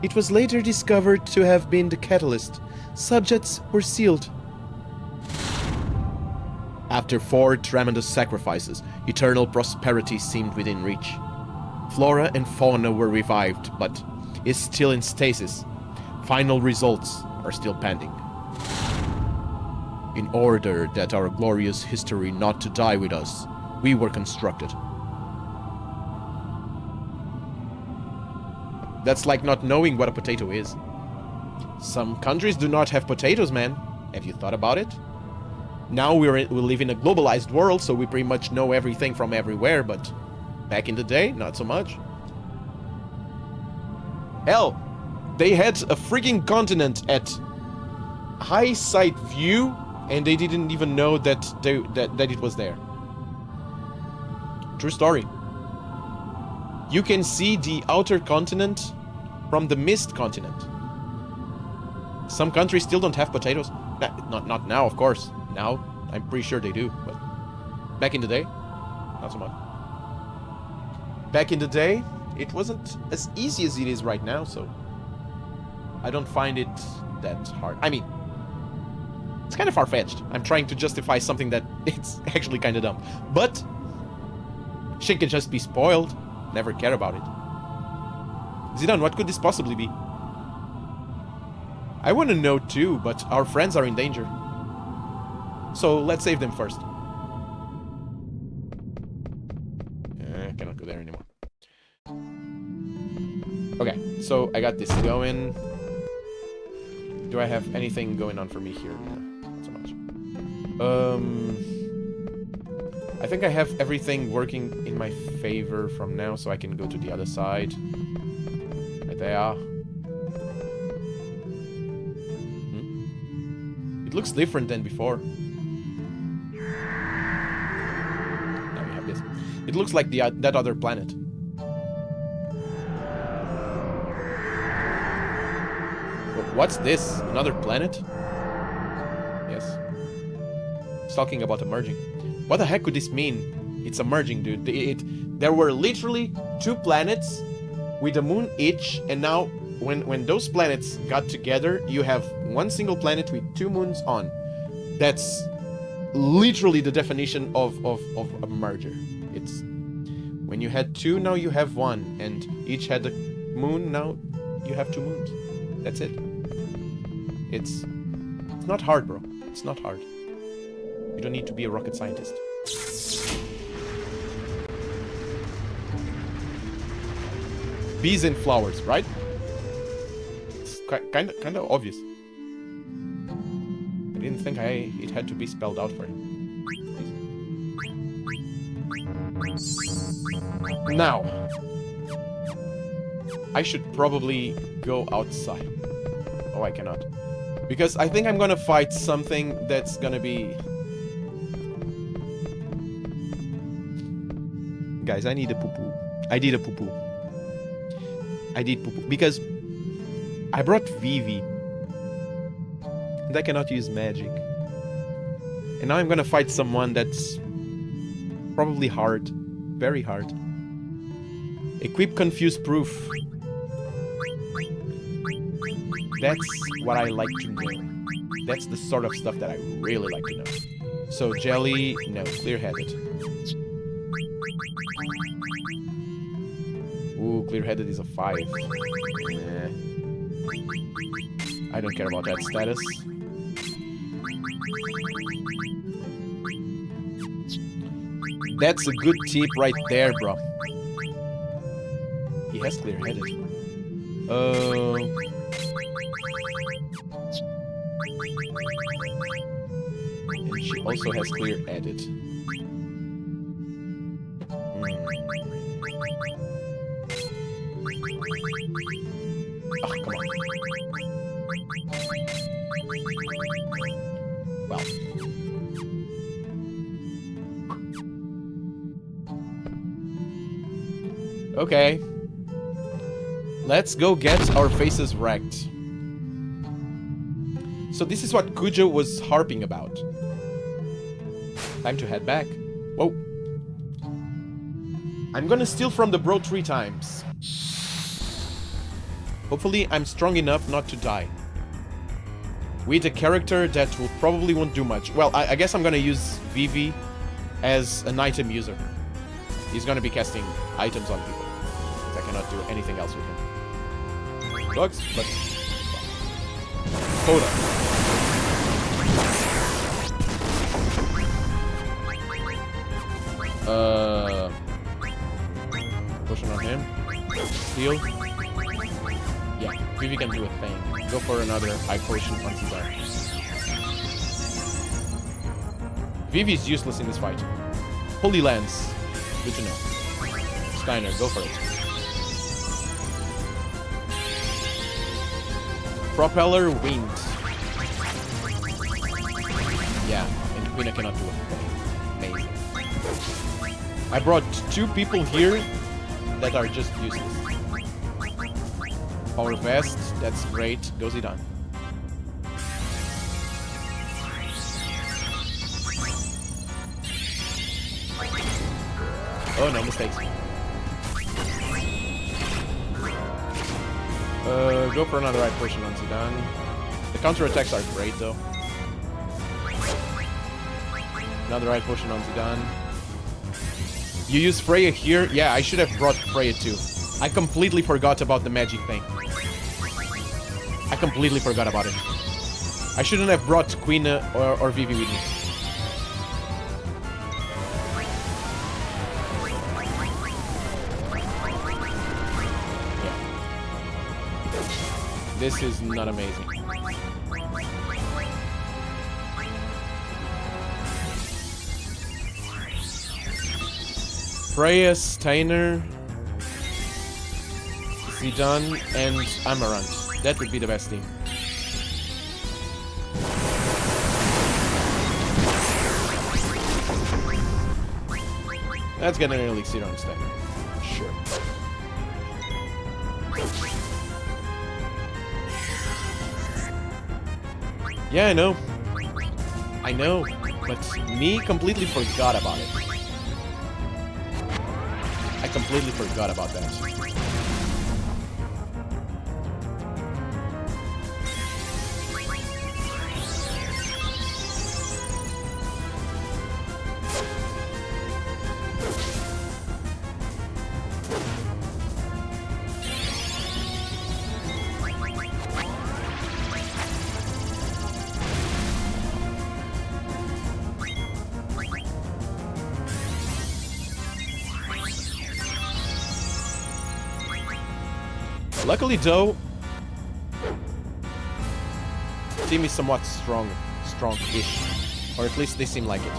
It was later discovered to have been the catalyst. Subjects were sealed. After 4 tremendous sacrifices, eternal prosperity seemed within reach. Flora and fauna were revived, but is still in stasis. Final results are still pending. In order that our glorious history not to die with us, we were constructed. That's like not knowing what a potato is. Some countries do not have potatoes, man. Have you thought about it? Now we live in a globalized world, so we pretty much know everything from everywhere, but back in the day, not so much. Hell, they had a freaking continent at high sight view, and they didn't even know that it was there. True story. You can see the outer continent from the mist continent. Some countries still don't have potatoes. Not now, of course. Now, I'm pretty sure they do, but back in the day, not so much. Back in the day, it wasn't as easy as it is right now, so I don't find it that hard. I mean, it's kind of far-fetched. I'm trying to justify something that it's actually kind of dumb. But Shit can just be spoiled. Never care about it. Zidane, what could this possibly be? I want to know too, but our friends are in danger. So let's save them first. I cannot go there anymore. Okay, so I got this going. Do I have anything going on for me here? No, not so much. I think I have everything working in my favor from now, so I can go to the other side. Right there. It looks different than before. Now we have this. It looks like that other planet. What's this? Another planet? Yes. It's talking about emerging. What the heck could this mean? It's emerging, dude. There were literally 2 planets with a moon each, and now when those planets got together, you have one single planet with 2 moons on. That's literally the definition of a merger. It's when you had 2, now you have 1, and each had a moon, now you have 2 moons. That's it. It's not hard, bro. It's not hard. You don't need to be a rocket scientist. Bees and flowers, right? It's kind of obvious. I didn't think it had to be spelled out for him. Now, I should probably go outside. Oh, I cannot. Because I think I'm gonna fight something that's gonna be... Guys, I need a poo-poo. I did a poo-poo. I did poo-poo. Because I brought Vivi. And I cannot use magic. And now I'm gonna fight someone that's probably hard. Very hard. Equip Confuse Proof. That's what I like to know. That's the sort of stuff that I really like to know. So Jelly, no, Clear-Headed. Ooh, Clear-Headed is a 5. Nah. I don't care about that status. That's a good tip right there, bro. He has Clear-Headed. And she also has Clear-Headed. Oh, come on. Well. Okay. Let's go get our faces wrecked. So this is what Kujo was harping about. Time to head back. Whoa. I'm gonna steal from the bro 3 times. Hopefully I'm strong enough not to die. With a character that will probably won't do much. Well, I guess I'm gonna use Vivi as an item user. He's gonna be casting items on people. I cannot do anything else with him. Dogs, but... Hold on. Pushing on him. Steal. Yeah, Vivi can do a thing. Go for another high potion on Cesar. Vivi is useless in this fight. Holy Lance. Good to know. Steiner, go for it. Propeller Wind. Yeah, and Quina cannot do a thing. Amazing. I brought 2 people here that are just useless. Power Vest, that's great. Go Zidane. Oh, no mistakes. Go for another right portion on Zidane. The counterattacks are great, though. Another right portion on Zidane. You use Freya here? Yeah, I should have brought Freya too. I completely forgot about the magic thing. I completely forgot about it. I shouldn't have brought Queen or Vivi with me. Yeah. This is not amazing. Freya, Steiner, Zidane, and Amaranth. That would be the best team. That's gonna Elixir on Steiner. Sure. Yeah, I know. I know. But me completely forgot about it. I completely forgot about that. Luckily, though, team is somewhat strong-ish, or at least they seem like it.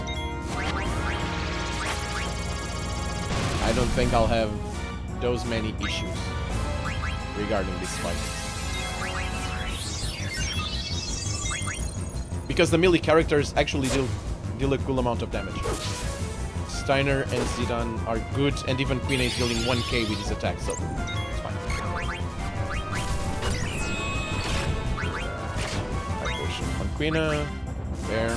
I don't think I'll have those many issues regarding this fight, because the melee characters actually deal a cool amount of damage. Steiner and Zidane are good, and even Queen is dealing 1k with his attack, so it's fine. On Quina, there.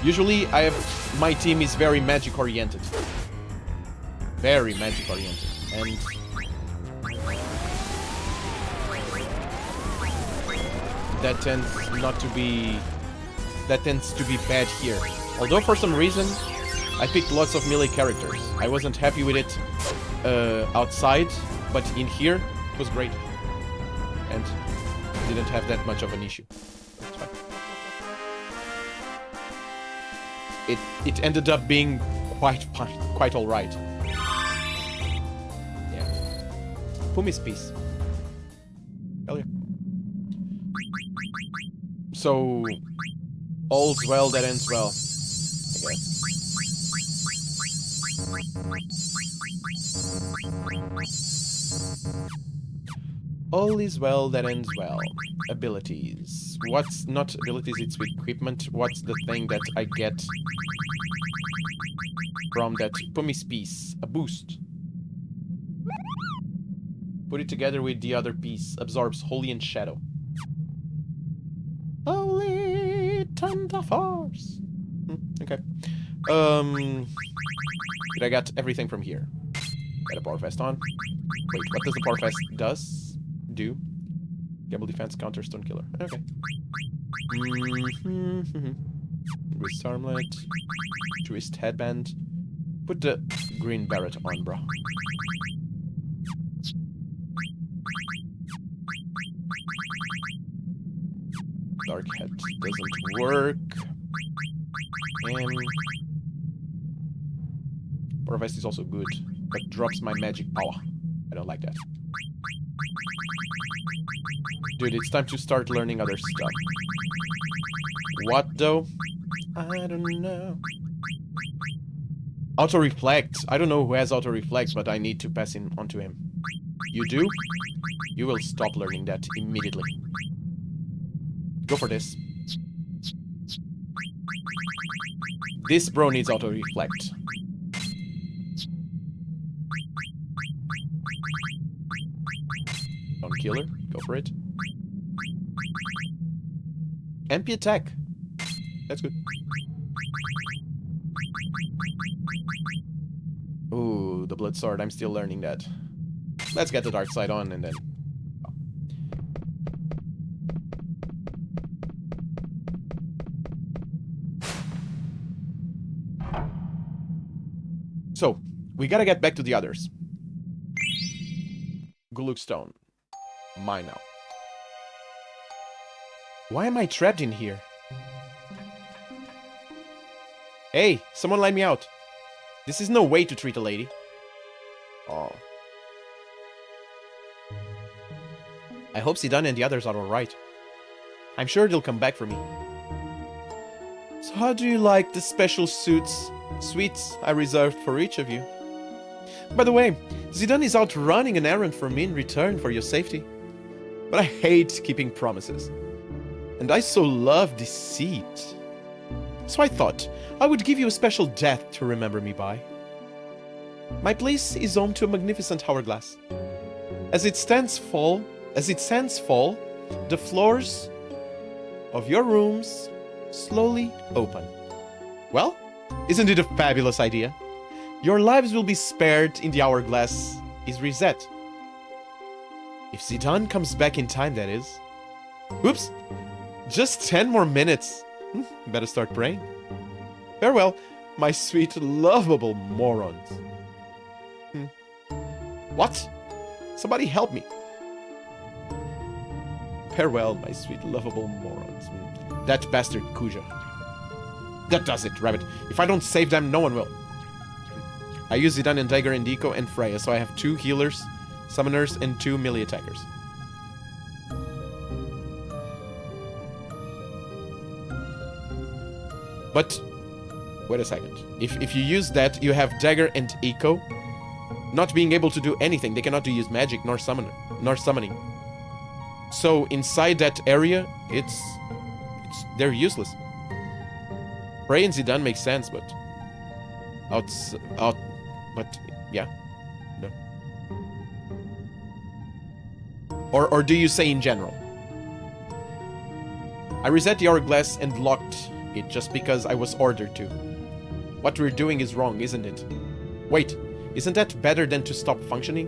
Usually, my team is very magic oriented. Very magic oriented, and that tends to be bad here. Although for some reason I picked lots of melee characters. I wasn't happy with it outside, but in here it was great and didn't have that much of an issue. It's fine. It ended up being quite fine, quite all right. Yeah. Pumi's piece. Hell yeah. So, all's well that ends well, I guess. All is well that ends well. Abilities. What's not abilities, it's equipment. What's the thing that I get from that Pumi's piece? A boost. Put it together with the other piece. Absorbs Holy and Shadow. Holy Thunder Force. Okay. Did I got everything from here? Got a Power Vest on. Wait, what does the Power Vest do? Gamble defense, counter, stone killer. Okay. Wrist armlet. Twist headband. Put the green beret on, bro. Dark Head doesn't work. And Power Vest is also good, but drops my magic power. I don't like that. Dude, it's time to start learning other stuff. What though? I don't know. Auto Reflect. I don't know who has Auto Reflect, but I need to pass it on to him. You do? You will stop learning that immediately. Go for this. This bro needs Auto Reflect. Don't kill her. Go for it. MP attack. That's good. Ooh, the Blood Sword. I'm still learning that. Let's get the Dark Side on and then... So, we gotta get back to the others. Glukstone. Mine now. Why am I trapped in here? Hey, someone let me out. This is no way to treat a lady. Oh. I hope Zidane and the others are alright. I'm sure they'll come back for me. So how do you like the special sweets I reserved for each of you? By the way, Zidane is out running an errand for me in return for your safety. But I hate keeping promises. And I so love deceit. So I thought I would give you a special death to remember me by. My place is home to a magnificent hourglass. As it stands fall, the floors of your rooms slowly open. Well, isn't it a fabulous idea? Your lives will be spared in the hourglass is reset. If Zidane comes back in time, that is. Oops! Just 10 more minutes. Better start praying. Farewell, my sweet, lovable morons. What? Somebody help me. Farewell, my sweet, lovable morons. That bastard Kuja. That does it, Rabbit. If I don't save them, no one will. I use Zidane and Dagger and Deco and Freya, so I have 2 healers, summoners, and 2 melee attackers. But, wait a second. If you use that, you have Dagger and Eco not being able to do anything. They cannot use magic nor summoning. So inside that area, they're useless. Frey and Zidane makes sense, but but yeah, no. Or do you say in general? I reset the hourglass and locked it just because I was ordered to. What we're doing is wrong, isn't it? Wait, isn't that better than to stop functioning?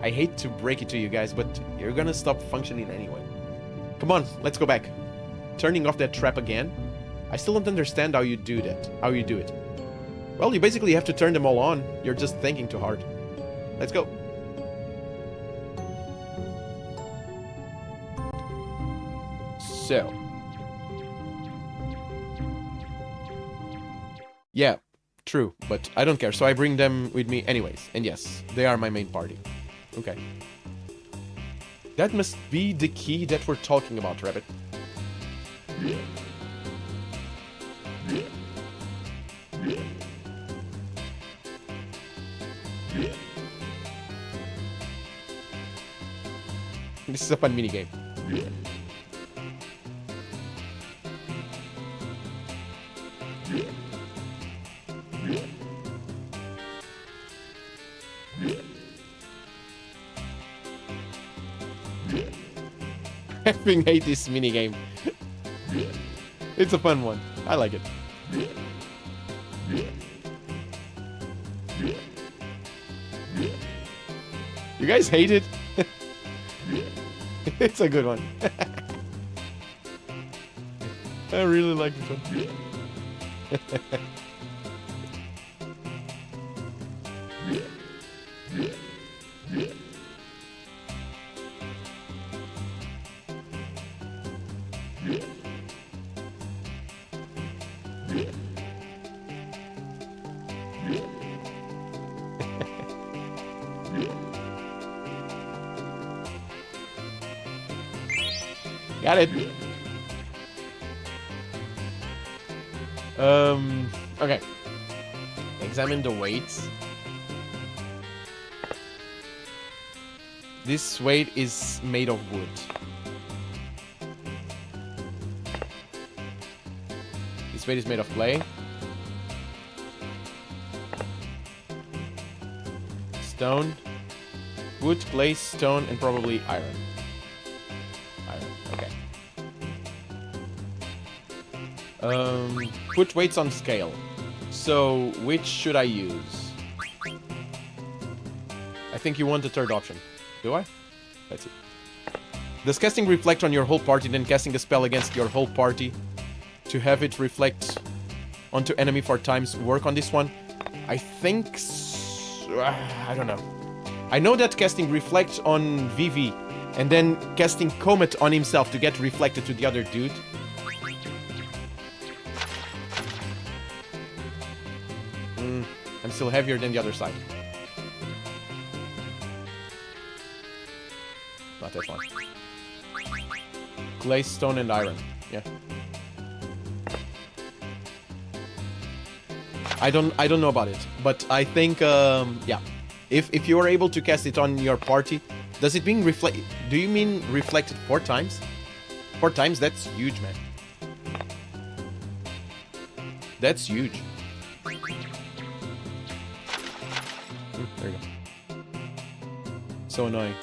I hate to break it to you guys, but you're gonna stop functioning anyway. Come on, let's go back. Turning off that trap again? I still don't understand how you do that. How you do it. Well, you basically have to turn them all on. You're just thinking too hard. Let's go. So. Yeah, true, but I don't care, so I bring them with me anyways. And yes, they are my main party. Okay. That must be the key that we're talking about, Rabbit. This is a fun minigame. I freaking hate this minigame. It's a fun one. I like it. You guys hate it? It's a good one. I really like this one. Got it. Okay. Examine the weights. This weight is made of wood. This weight is made of clay. Stone. Wood, clay, stone, and probably iron. Okay. Put weights on scale. So, which should I use? I think you want the third option. Do I? Let's see. Does casting reflect on your whole party, then casting a spell against your whole party to have it reflect onto enemy 4 times work on this one? I think... I don't know. I know that casting Reflect on Vivi and then casting Comet on himself to get reflected to the other dude. I'm still heavier than the other side. Not that one. Clay, stone, and iron. Yeah. I don't know about it, but I think yeah. If you are able to cast it on your party, does it mean reflect? Do you mean reflected 4 times? 4 times? That's huge, man. That's huge. There you go. So annoying.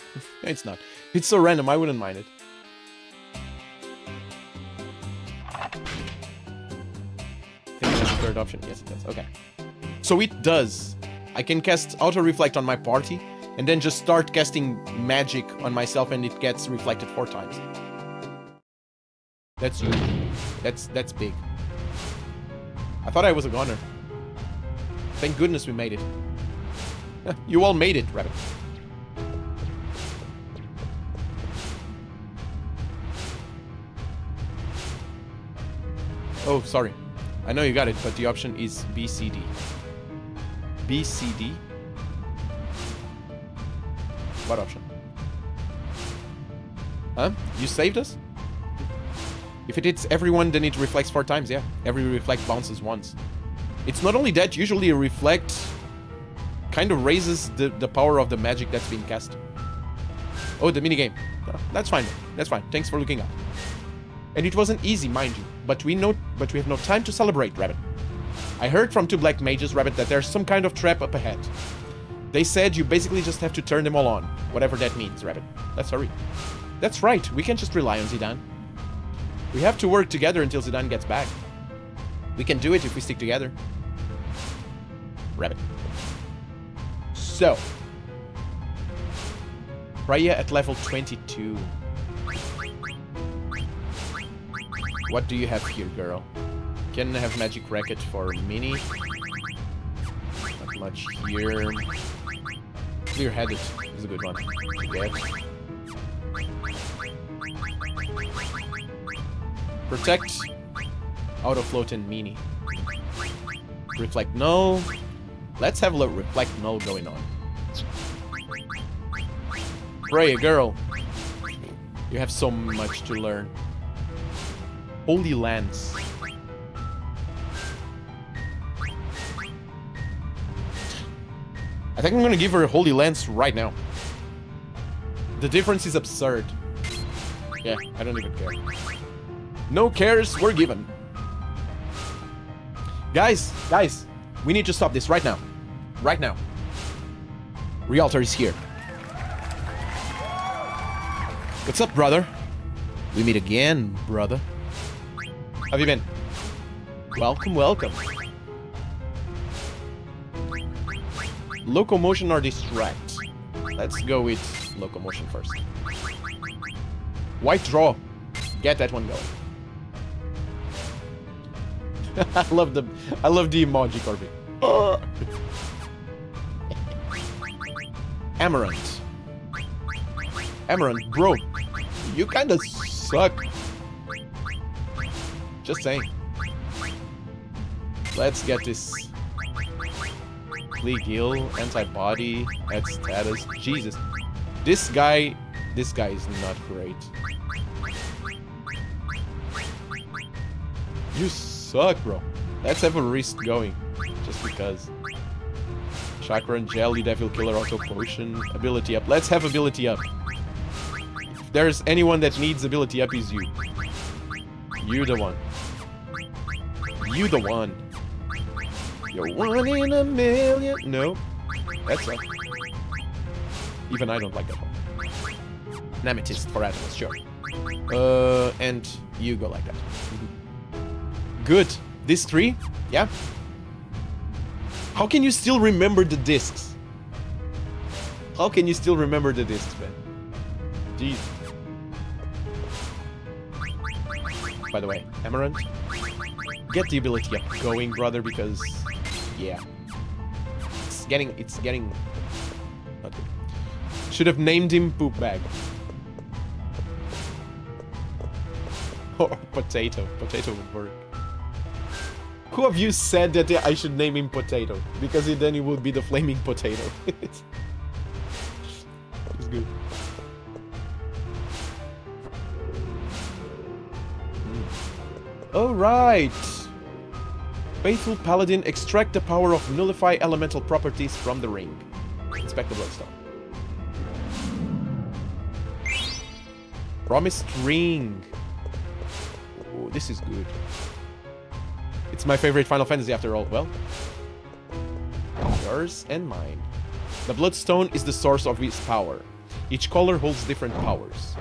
It's not. It's so random, I wouldn't mind it. I think it has a third option. Yes, it does. Okay. So it does. I can cast Auto Reflect on my party, and then just start casting magic on myself, and it gets reflected 4 times. That's huge. That's big. I thought I was a goner. Thank goodness we made it. You all made it, Rabbit. Oh, sorry. I know you got it, but the option is BCD. BCD? What option? Huh? You saved us? If it hits everyone, then it reflects 4 times, yeah. Every reflect bounces once. It's not only that, usually a reflect kind of raises the power of the magic that's being cast. Oh, the minigame. No, that's fine. That's fine. Thanks for looking up. And it wasn't easy, mind you. But we have no time to celebrate, Rabbit. I heard from 2 black mages, Rabbit, that there's some kind of trap up ahead. They said you basically just have to turn them all on. Whatever that means, Rabbit. Let's hurry. That's right. We can't just rely on Zidane. We have to work together until Zidane gets back. We can do it if we stick together. Rabbit. So, Freya at level 22. What do you have here, girl? Can I have magic racket for Mini? Not much here. Clear-headed is a good one to get. Protect, Auto Float, and Mini. Reflect Null. Let's have a little Reflect Null going on. Freya, girl. You have so much to learn. Holy Lance. I think I'm gonna give her a Holy Lance right now. The difference is absurd. Yeah, I don't even care. No cares were given. Guys, we need to stop this right now. Right now. Rialter is here. What's up, brother? We meet again, brother. How have you been? Welcome, welcome. Locomotion or Distract? Let's go with Locomotion first. White Draw. Get that one going. I love the emoji, Corby. Amaranth. Amaranth, bro. You kinda suck. Just saying. Let's get this. League heal, antibody, add status. Jesus. This guy is not great. You suck, bro. Let's have a risk going. Just because. Chakra and Jelly, Devil Killer, Auto Potion, ability up. Let's have ability up. If there's anyone that needs ability up, is you. You the one. You the one. You're 1 in a million. No. That's right. Even I don't like that one. Nemetist for Atlas, sure. And you go like that. Good. This 3? Yeah. How can you still remember the discs? How can you still remember the discs, man? Jeez. By the way, Amaranth. get the ability up going, brother, because yeah, it's getting not good. Should have named him Poop Bag. Or Potato. Potato would work. Who of you said that I should name him Potato? Because then he would be the flaming potato. It's good. Alright. Faithful Paladin, extract the power of nullify elemental properties from the ring. Inspect the bloodstone. Promised ring. Oh, this is good. It's my favorite Final Fantasy after all. Well, yours and mine. The bloodstone is the source of his power. Each color holds different powers.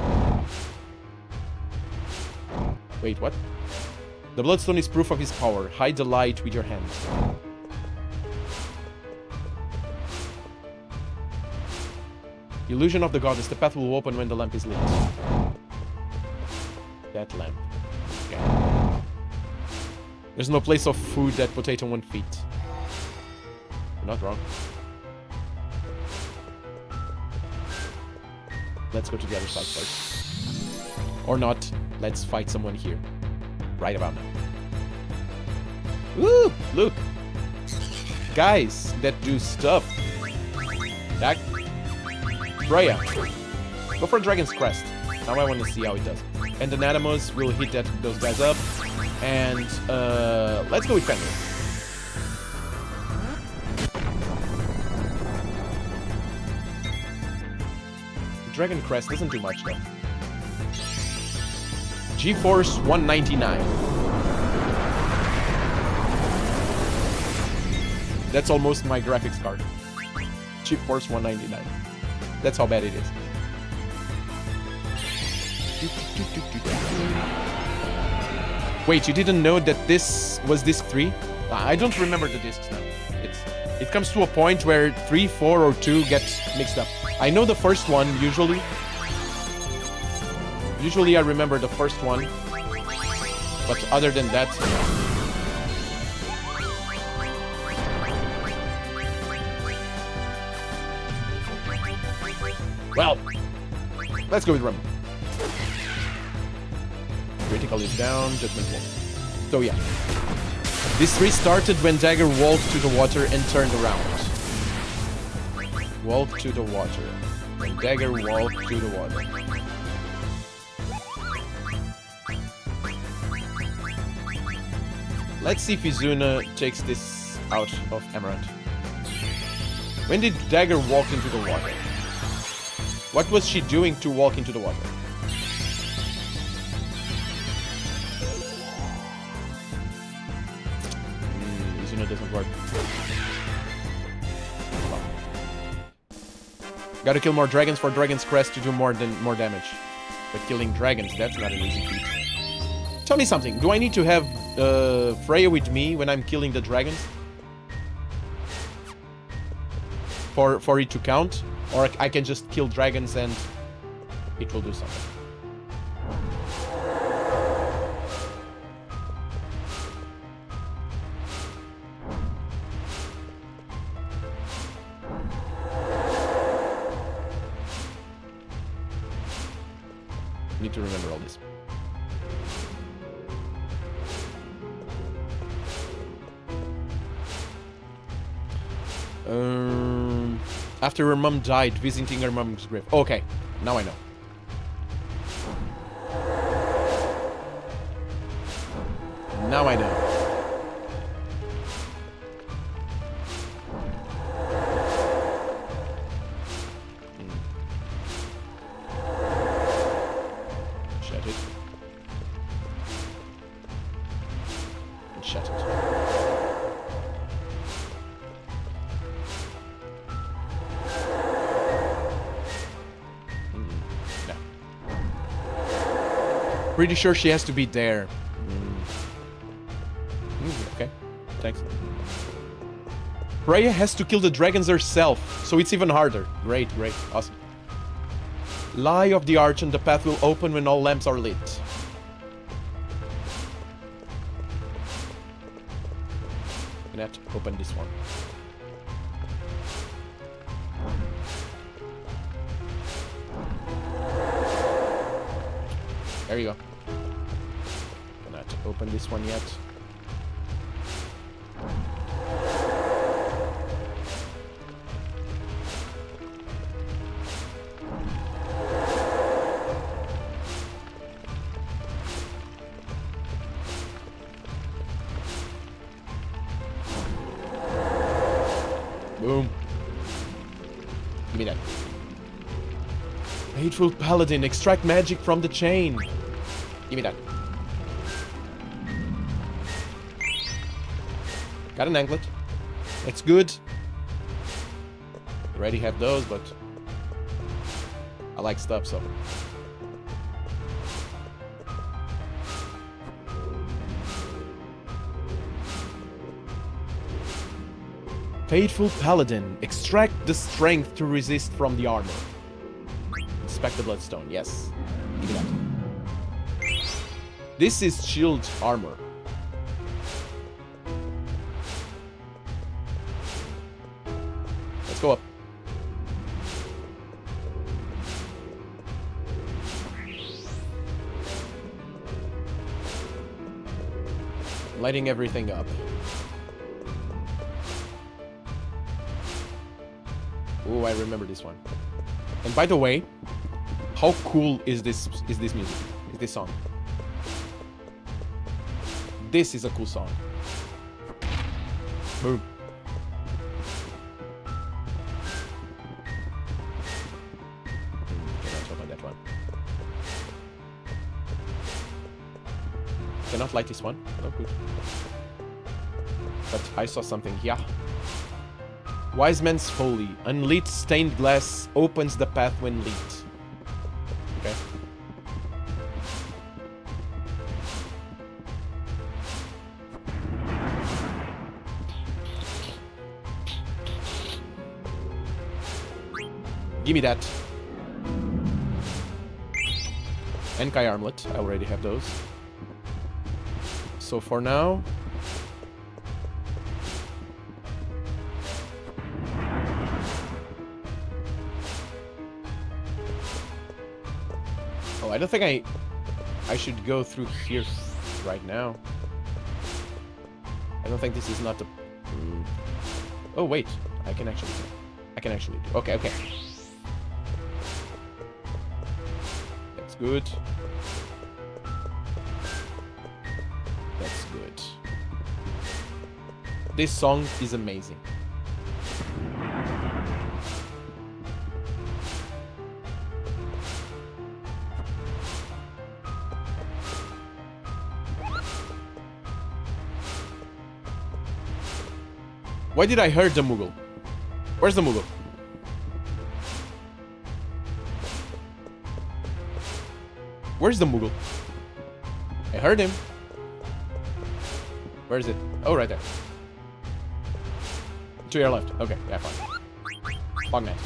Wait, what? The bloodstone is proof of his power. Hide the light with your hand. Illusion of the goddess. The path will open when the lamp is lit. That lamp. Okay. There's no place of food that Potato won't feed. You're not wrong. Let's go to the other side first. Or not. Let's fight someone here. Right about now. Woo! Look! Guys that do stuff. That. Freya. Go for Dragon's Crest. Now I want to see how it does. And the Natimos will hit those guys up. And let's go with Fenrir. Dragon Crest doesn't do much though. GeForce 199. That's almost my graphics card. GeForce 199. That's how bad it is. Wait, you didn't know that this was disc 3? I don't remember the discs now. It comes to a point where 3, 4, or 2 gets mixed up. I know the first one, usually. Usually I remember the first one. But other than that... Well, let's go with Rumble. Critical is down, Judgment Wall. So yeah. This restarted when Dagger walked to the water and turned around. Walk to the water. When Dagger walked to the water. Let's see if Izuna takes this out of Amaranth. When did Dagger walk into the water? What was she doing to walk into the water? Izuna doesn't work. Well. Gotta kill more dragons for Dragon's Crest to do more damage. But killing dragons, that's not an easy feat. Tell me something, do I need to have Freya with me when I'm killing the dragons? For it to count? Or I can just kill dragons and it will do something. Need to remember all this. After her mom died, visiting her mom's grave. Okay, now I know. Now I know. Shut it. And shut it. Pretty sure she has to be there. Okay, thanks. Freya has to kill the dragons herself, so it's even harder. Great, great, awesome. Lie of the Archon, the path will open when all lamps are lit. gonna have to open this one. There you go. Gonna have to open this one yet. Boom. Give me that. Hateful Paladin, extract magic from the chain. Give me that. Got an anklet. It's good. Already have those, but I like stuff, so. Fateful Paladin, extract the strength to resist from the armor. Inspect the bloodstone, yes. Give me that. This is shield armor. Let's go up. Lighting everything up. Oh, I remember this one. And by the way, how cool is this music? Is this song? This is a cool song. Boom. Cannot open that one. Cannot light this one. Oh, good. But I saw something here. Wise Man's Folly. Unlit stained glass opens the path when lit. Okay. Give me that. Enkai Armlet. I already have those. So for now... Oh, I don't think I should go through here right now. I don't think this is not the... Oh, wait. I can actually do. Okay, okay. That's good. That's good. This song is amazing. Why did I hurt the Moogle? Where's the Moogle? Where's the Moogle? I heard him. Where is it? Oh, right there. To your left. Okay, yeah, fine. Bognet.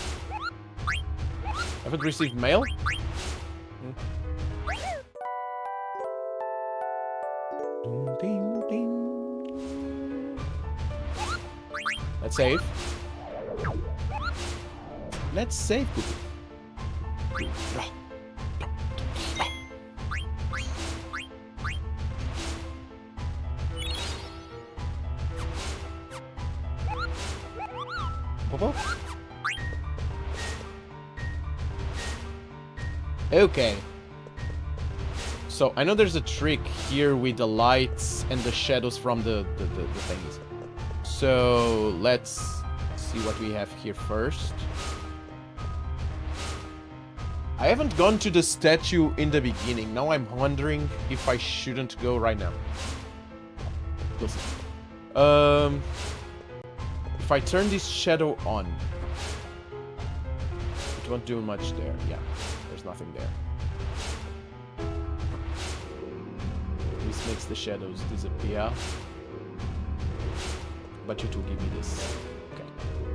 Haven't received mail? Let's save. Let's save. Okay. So I know there's a trick here with the lights and the shadows from the things. So let's see what we have here first. I haven't gone to the statue in the beginning. Now I'm wondering if I shouldn't go right now. We'll see. If I turn this shadow on, it won't do much there. Yeah, there's nothing there. This makes the shadows disappear. But you two give me this. Okay,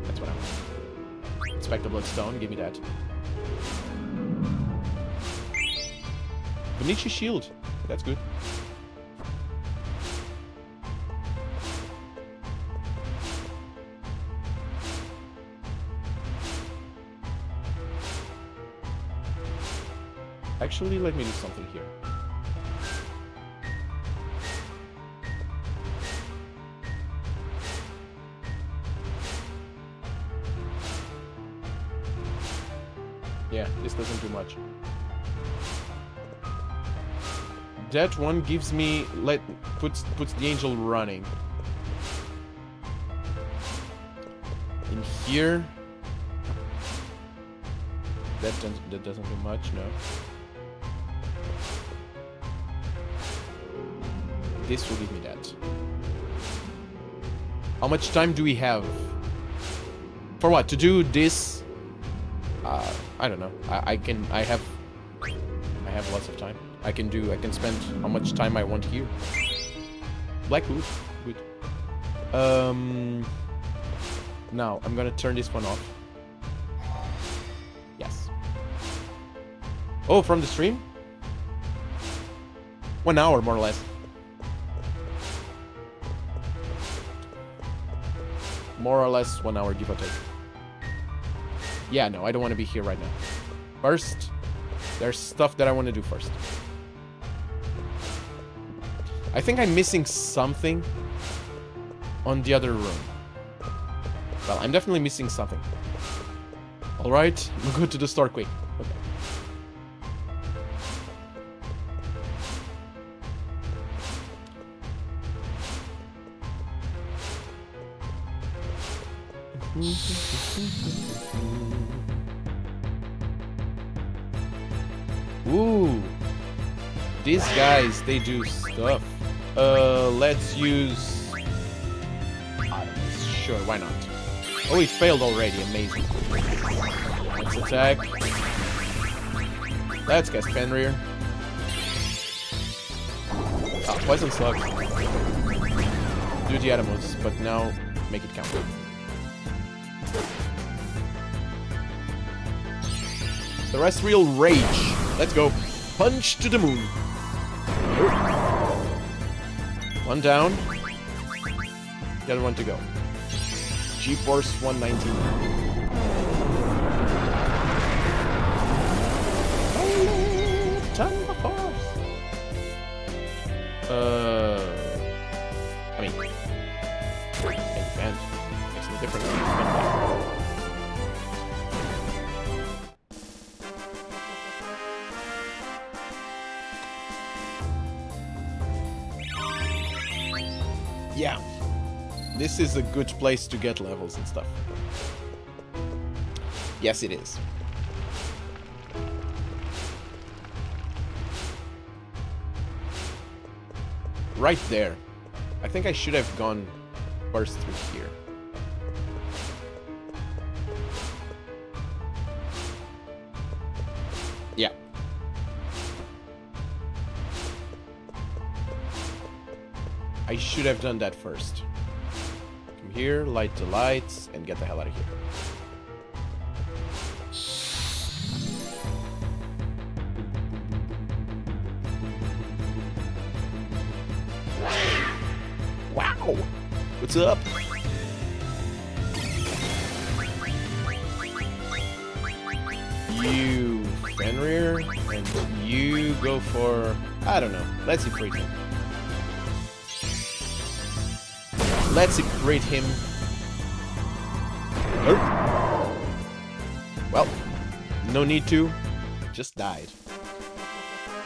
that's what I want. Inspect the bloodstone, give me that. Benichi shield, that's good. Actually, let me do something here. Yeah, this doesn't do much. That one gives me puts the angel running. In here, that doesn't do much. No. This will give me that. How much time do we have? For what? To do this? I don't know. I have lots of time. I can spend how much time I want here. Black wood. Good. Now I'm gonna turn this one off. Yes. Oh, from the stream? 1 hour, more or less. More or less 1 hour, give or take. Yeah, no, I don't want to be here right now. First, there's stuff that I want to do first. I think I'm missing something on the other room. Well, I'm definitely missing something. Alright, we'll go to the store quick. Okay. Ooh, these guys, they do stuff. Let's use... Sure, why not? Oh, it failed already, amazing. Let's attack. Let's cast Fenrir. Ah, Poison Slug. Do the Atomos, but now make it count. Terrestrial Rage. Let's go. Punch to the moon. One down. The other one to go. G-Force 119. Ton of force. I mean, and makes no difference. Yeah, this is a good place to get levels and stuff. Yes, it is. Right there. I think I should have gone first through here. Yeah. I should have done that first. Come here, light the lights, and get the hell out of here. Wow! What's up? You Fenrir, and you go for... I don't know. Let's Ifrit him. Let's Ifrit him. Oh. Well, no need to. Just died.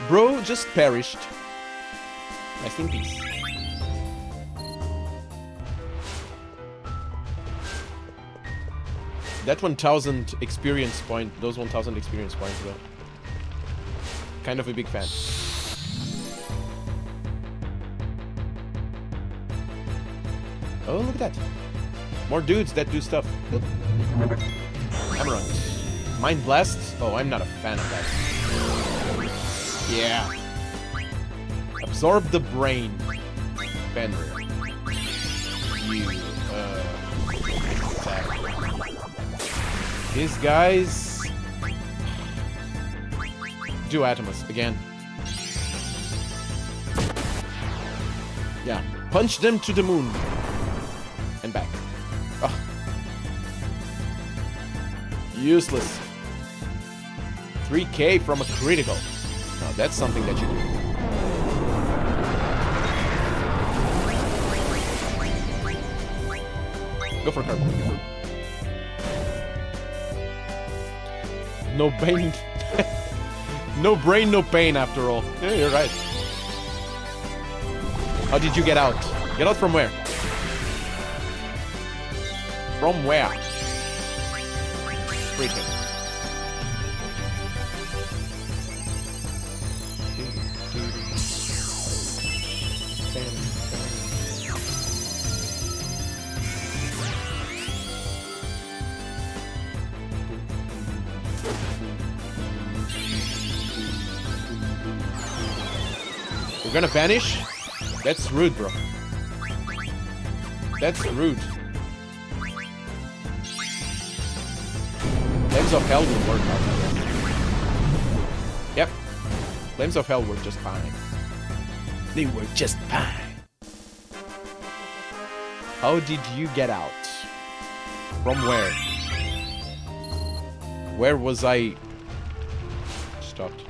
Bro just perished. Rest in peace. That 1,000 experience point, those 1,000 experience points though. Kind of a big fan. Oh, look at that. More dudes that do stuff. Hammerung. Mind Blast? Oh, I'm not a fan of that. Yeah. Absorb the brain. Fenrir. You, attack. These guys... Do Atomus again. Yeah. Punch them to the moon. And back. Oh. Useless. 3k from a critical. that's something that you do. Go for Carbon. No pain. No brain, no pain after all. Yeah, you're right. How did you get out? Get out from where? From where? Freaking. We're gonna vanish? That's rude, bro. That's rude. Flames of Hell will work out. Yep. Flames of Hell were just fine. They were just fine. How did you get out? From where? Where was I? Stopped.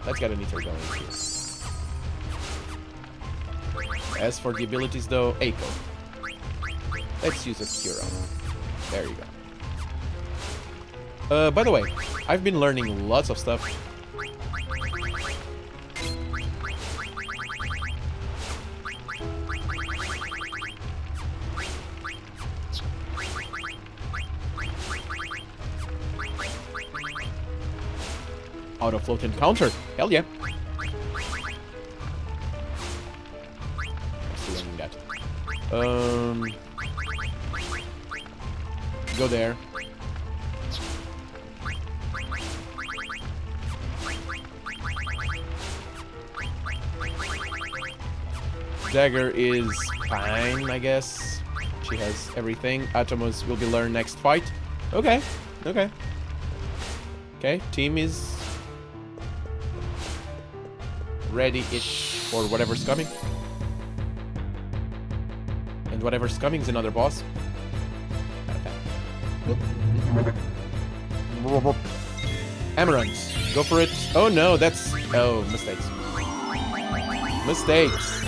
Let's get an ether going here. As for the abilities though, Eiko. Let's use a Cura. There you go. By the way, I've been learning lots of stuff. Auto float encounter. Hell yeah. Doing that. Go there. Dagger is fine, I guess. She has everything. Atomos will be learned next fight. Okay. Okay. Okay, team is ready-ish for whatever's coming. And whatever's coming is another boss. Amaranth. Go for it. Oh no, that's... Oh, mistakes. Mistakes.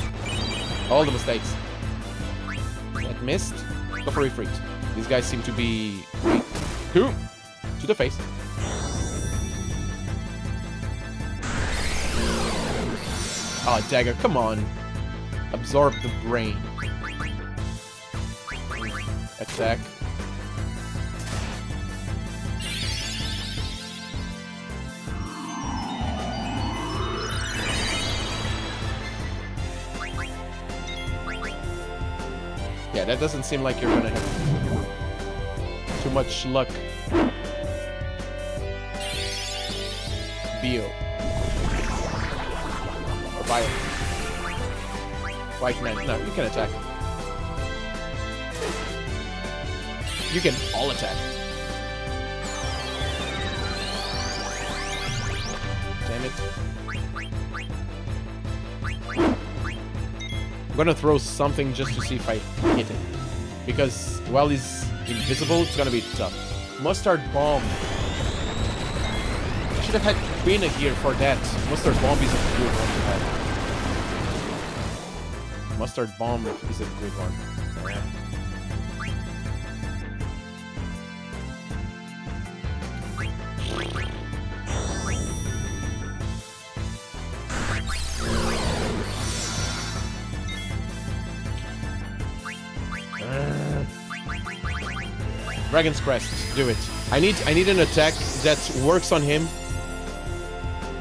All the mistakes. That missed. Go for Ifrit. These guys seem to be weak. To the face. Oh, Dagger, come on. Absorb the brain. Attack. Yeah, that doesn't seem like you're gonna have too much luck. Bio. Or Bio. White man. No, you can attack. You can all attack. Damn it. I'm gonna throw something just to see if I hit him. Because while he's invisible, it's gonna be tough. Mustard Bomb. I should have had Queen here for that. Mustard Bomb is a good one to have. Mustard Bomb is a good one. Yeah. Dragon's Crest, do it. I need an attack that works on him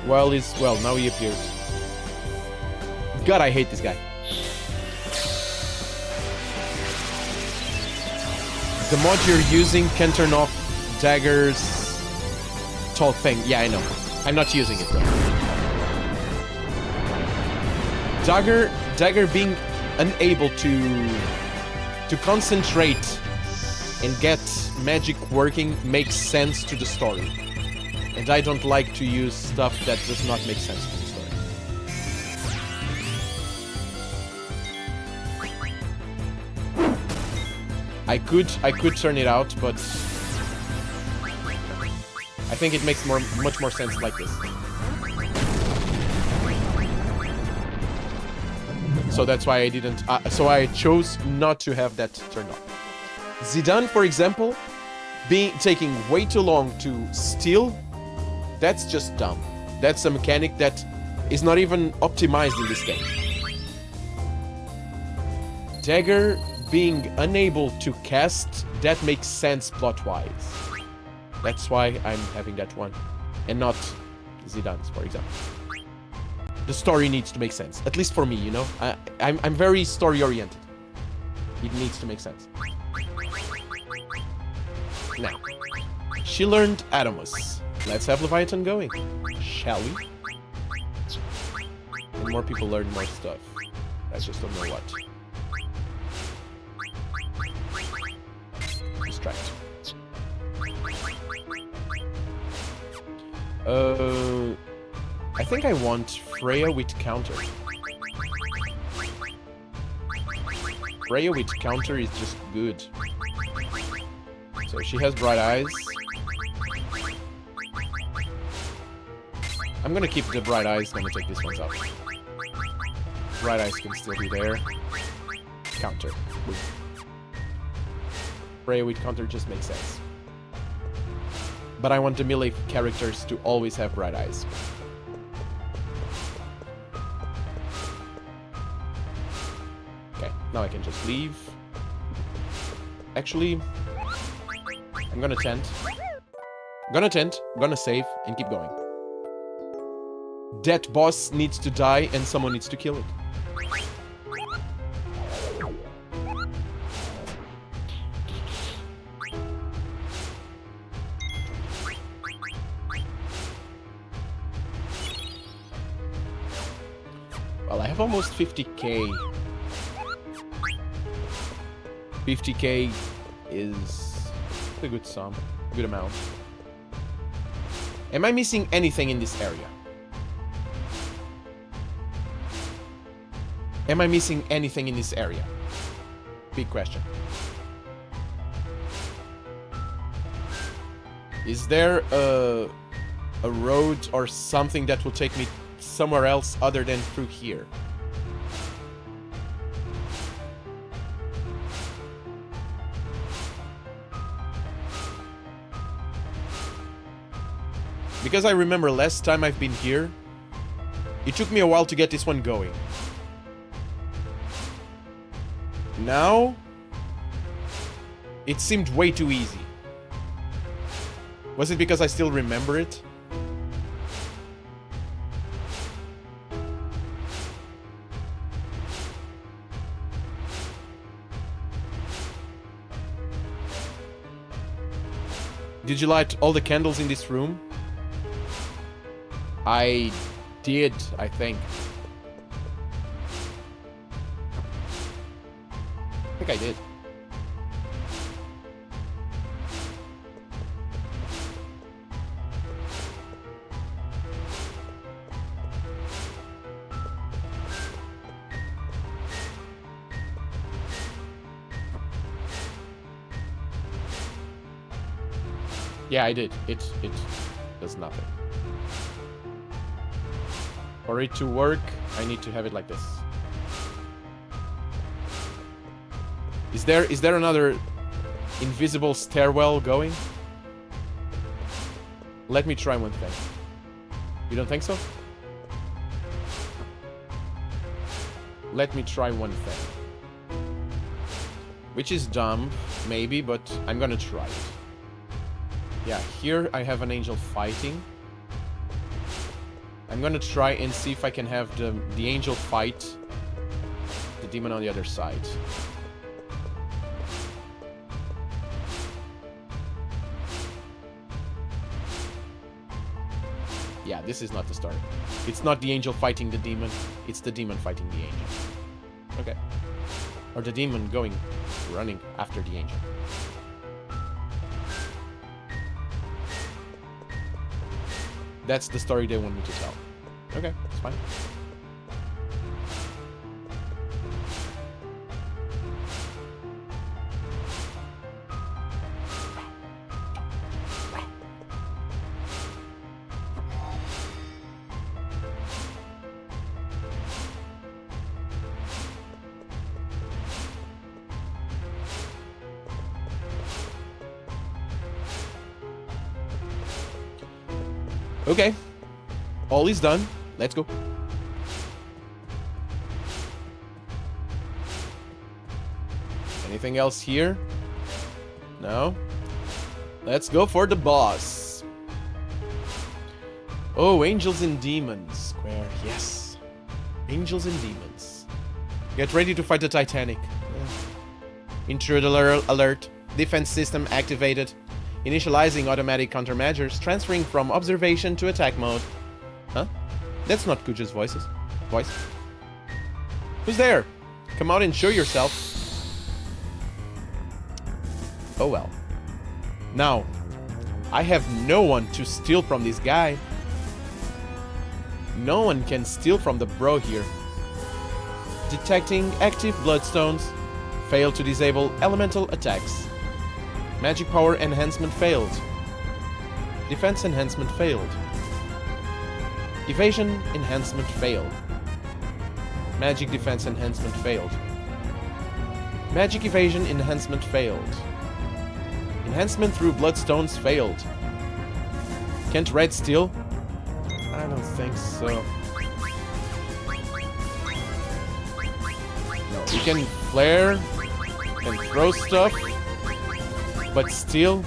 while he's... Well, now he appears. God, I hate this guy. The mod you're using can turn off Dagger's tall thing. Yeah, I know. I'm not using it though. Dagger being unable to concentrate and get magic working makes sense to the story. And I don't like to use stuff that does not make sense to the story. I could turn it out, but I think it makes much more sense like this. So that's why I didn't. So I chose not to have that turned on. Zidane, for example, taking way too long to steal. That's just dumb. That's a mechanic that is not even optimized in this game. Dagger being unable to cast, that makes sense plot-wise. That's why I'm having that one, and not Zidane's, for example. The story needs to make sense, at least for me, you know? I'm very story-oriented. It needs to make sense. Now, she learned Adamus. Let's have Leviathan going, shall we? And more people learn more stuff. I just don't know what. Distract. I think I want Freya with counter. Freya with counter is just good. So she has bright eyes. I'm gonna keep the bright eyes, gonna take this ones out. Bright eyes can still be there. Counter. Freya with counter just makes sense. But I want the melee characters to always have bright eyes. Okay, now I can just leave. Actually, I'm gonna tent. I'm gonna save, and keep going. That boss needs to die, and someone needs to kill it. Well, I have almost 50k. 50k is a good sum, a good amount. Am I missing anything in this area? Am I missing anything in this area? Big question. Is there a road or something that will take me somewhere else other than through here? Because I remember last time I've been here, it took me a while to get this one going. Now, it seemed way too easy. Was it because I still remember it? Did you light all the candles in this room? I did, I think. I think I did. Yeah, I did. It does nothing. For it to work, I need to have it like this. Is there another invisible stairwell going? Let me try one thing. You don't think so? Let me try one thing. Which is dumb, maybe, but I'm gonna try it. Yeah, here I have an angel fighting. I'm gonna try and see if I can have the angel fight the demon on the other side. Yeah, this is not the start. It's not the angel fighting the demon, it's the demon fighting the angel. Okay. Or the demon running after the angel. That's the story they want me to tell. Okay, it's fine. Okay. All is done. Let's go. Anything else here? No? Let's go for the boss. Oh, Angels and Demons Square. Yes. Angels and Demons. Get ready to fight the Titanic. Yeah. Intruder alert. Defense system activated. Initializing automatic countermeasures. Transferring from observation to attack mode. Huh? That's not Kuja's voice. Who's there? Come out and show yourself. Oh well. Now, I have no one to steal from this guy. No one can steal from the bro here. Detecting active bloodstones. Failed to disable elemental attacks. Magic power enhancement failed. Defense enhancement failed. Evasion enhancement failed. Magic defense enhancement failed. Magic evasion enhancement failed. Enhancement through bloodstones failed. Can't red steal? I don't think so. No, you can flare and throw stuff, but steal?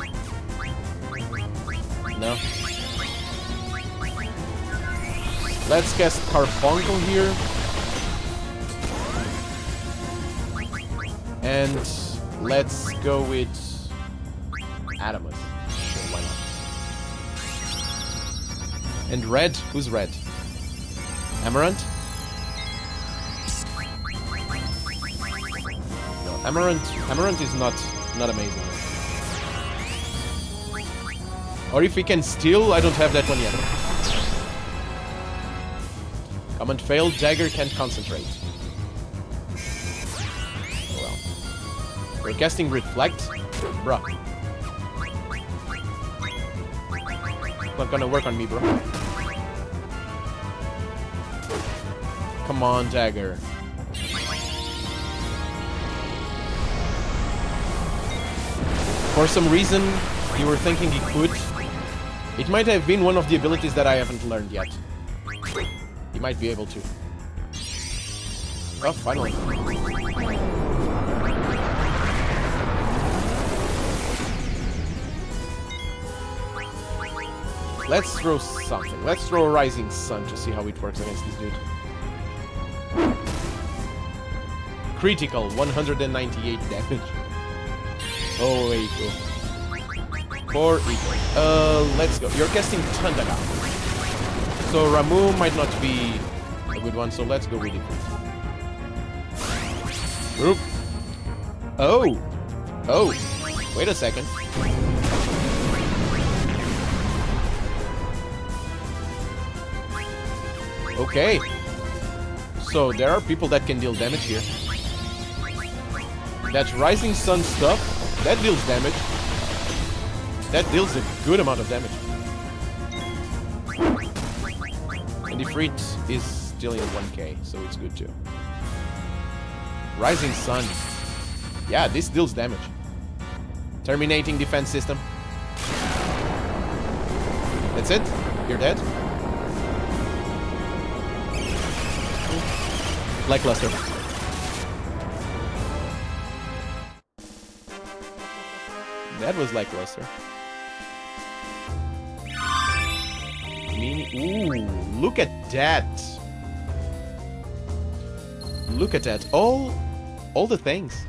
No. Let's cast Carbuncle here. And let's go with Adamus. Sure, why not? And red? Who's red? Amaranth? No, Amaranth is not amazing. Or if we can steal, I don't have that one yet. Command failed, dagger can't concentrate. Well. We're casting Reflect? Bruh. Not gonna work on me, bro. Come on, dagger. For some reason, you were thinking he could. It might have been one of the abilities that I haven't learned yet. He might be able to. Oh, finally. Let's throw something. Let's throw a Rising Sun to see how it works against this dude. Critical, 198 damage. Oh, wait, go. For Eco. Let's go. You're casting Thundaga. So Ramu might not be a good one, so let's go with it. Oop. Oh! Oh! Wait a second. Okay. So there are people that can deal damage here. That Rising Sun stuff, that deals damage. That deals a good amount of damage. And Ifrit is dealing 1k, so it's good too. Rising Sun. Yeah, this deals damage. Terminating defense system. That's it? You're dead? Lackluster. That was lackluster. Ooh, look at that. Look at that. All the things.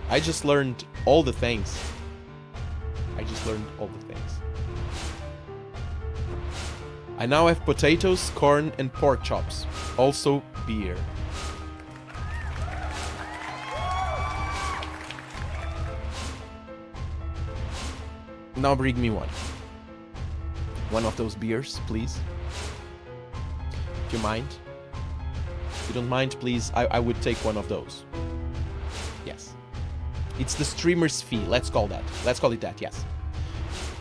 I just learned all the things. I now have potatoes, corn, and pork chops. Also beer. Now bring me one. One of those beers, please. If you mind. If you don't mind, please, I would take one of those. Yes. It's the streamer's fee. Let's call that. Let's call it that, yes.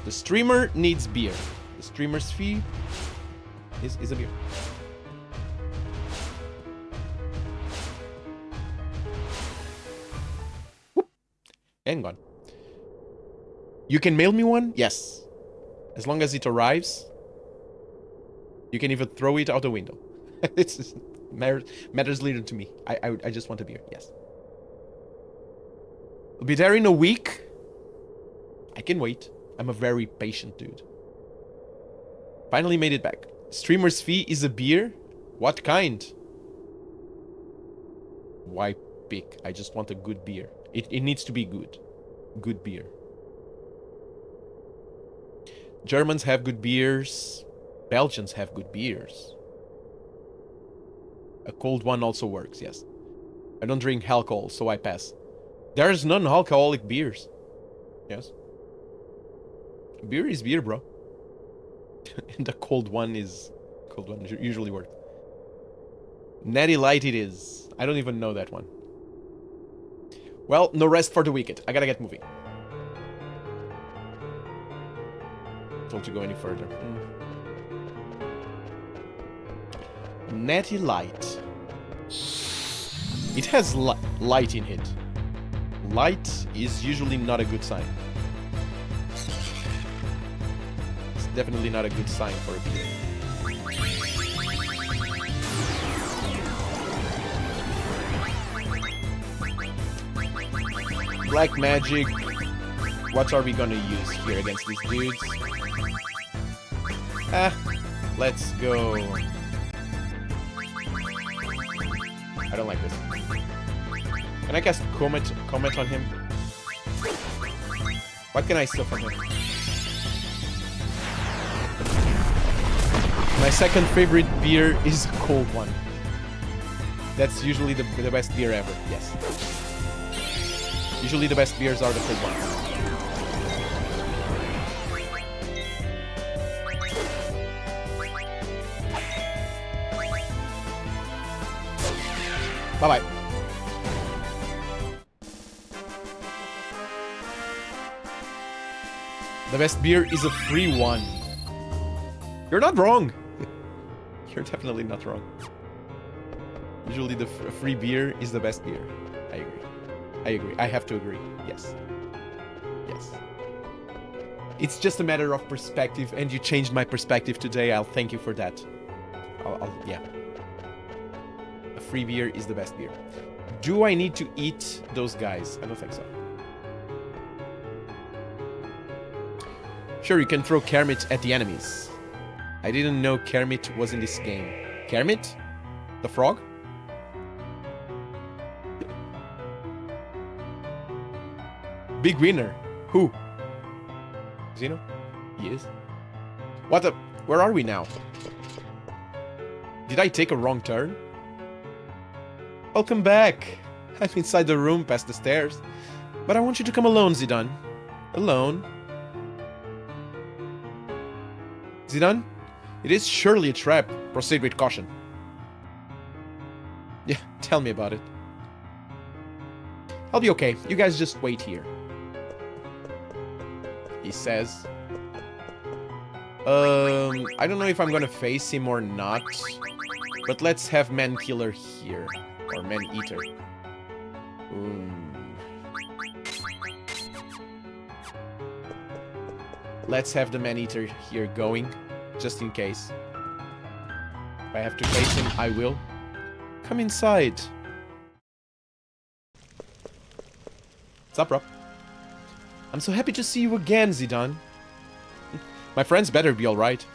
The streamer needs beer. The streamer's fee is a beer. Whoop. And gone. You can mail me one? Yes. As long as it arrives. You can even throw it out the window. It's matters little to me. I just want a beer. Yes. I'll be there in a week. I can wait. I'm a very patient dude. Finally made it back. Streamer's fee is a beer? What kind? Why pick? I just want a good beer. It needs to be good. Good beer. Germans have good beers. Belgians have good beers. A cold one also works, yes. I don't drink alcohol, so I pass. There's non-alcoholic beers. Yes. Beer is beer, bro. And the cold one usually works. Natty Light it is. I don't even know that one. Well, no rest for the wicked. I gotta get moving. Told to go any further. Natty Light. It has light in it. Light is usually not a good sign. It's definitely not a good sign for a beer. Black magic. What are we gonna use here against these dudes? Let's go. I don't like this. Can I cast Comet on him? What can I steal from him? My second favorite beer is a cold one. That's usually the best beer ever, yes. Usually the best beers are the cold ones. Bye-bye. The best beer is a free one. You're not wrong. You're definitely not wrong. Usually the free beer is the best beer. I agree. I agree. I have to agree. Yes. Yes. It's just a matter of perspective, and you changed my perspective today. I'll thank you for that. Yeah. A free beer is the best beer. Do I need to eat those guys? I don't think so. Sure, you can throw Kermit at the enemies. I didn't know Kermit was in this game. Kermit? The frog? Big winner. Who? Xeno? He is. What the? Where are we now? Did I take a wrong turn? Welcome back. I'm inside the room past the stairs. But I want you to come alone, Zidane. Alone? Zidane? It is surely a trap. Proceed with caution. Yeah, tell me about it. I'll be okay. You guys just wait here. He says. I don't know if I'm gonna face him or not. But let's have Man Killer here. Or Man Eater. Let's have the Man Eater here going. Just in case. If I have to face him, I will. Come inside. What's up, bro? I'm so happy to see you again, Zidane. My friends better be alright.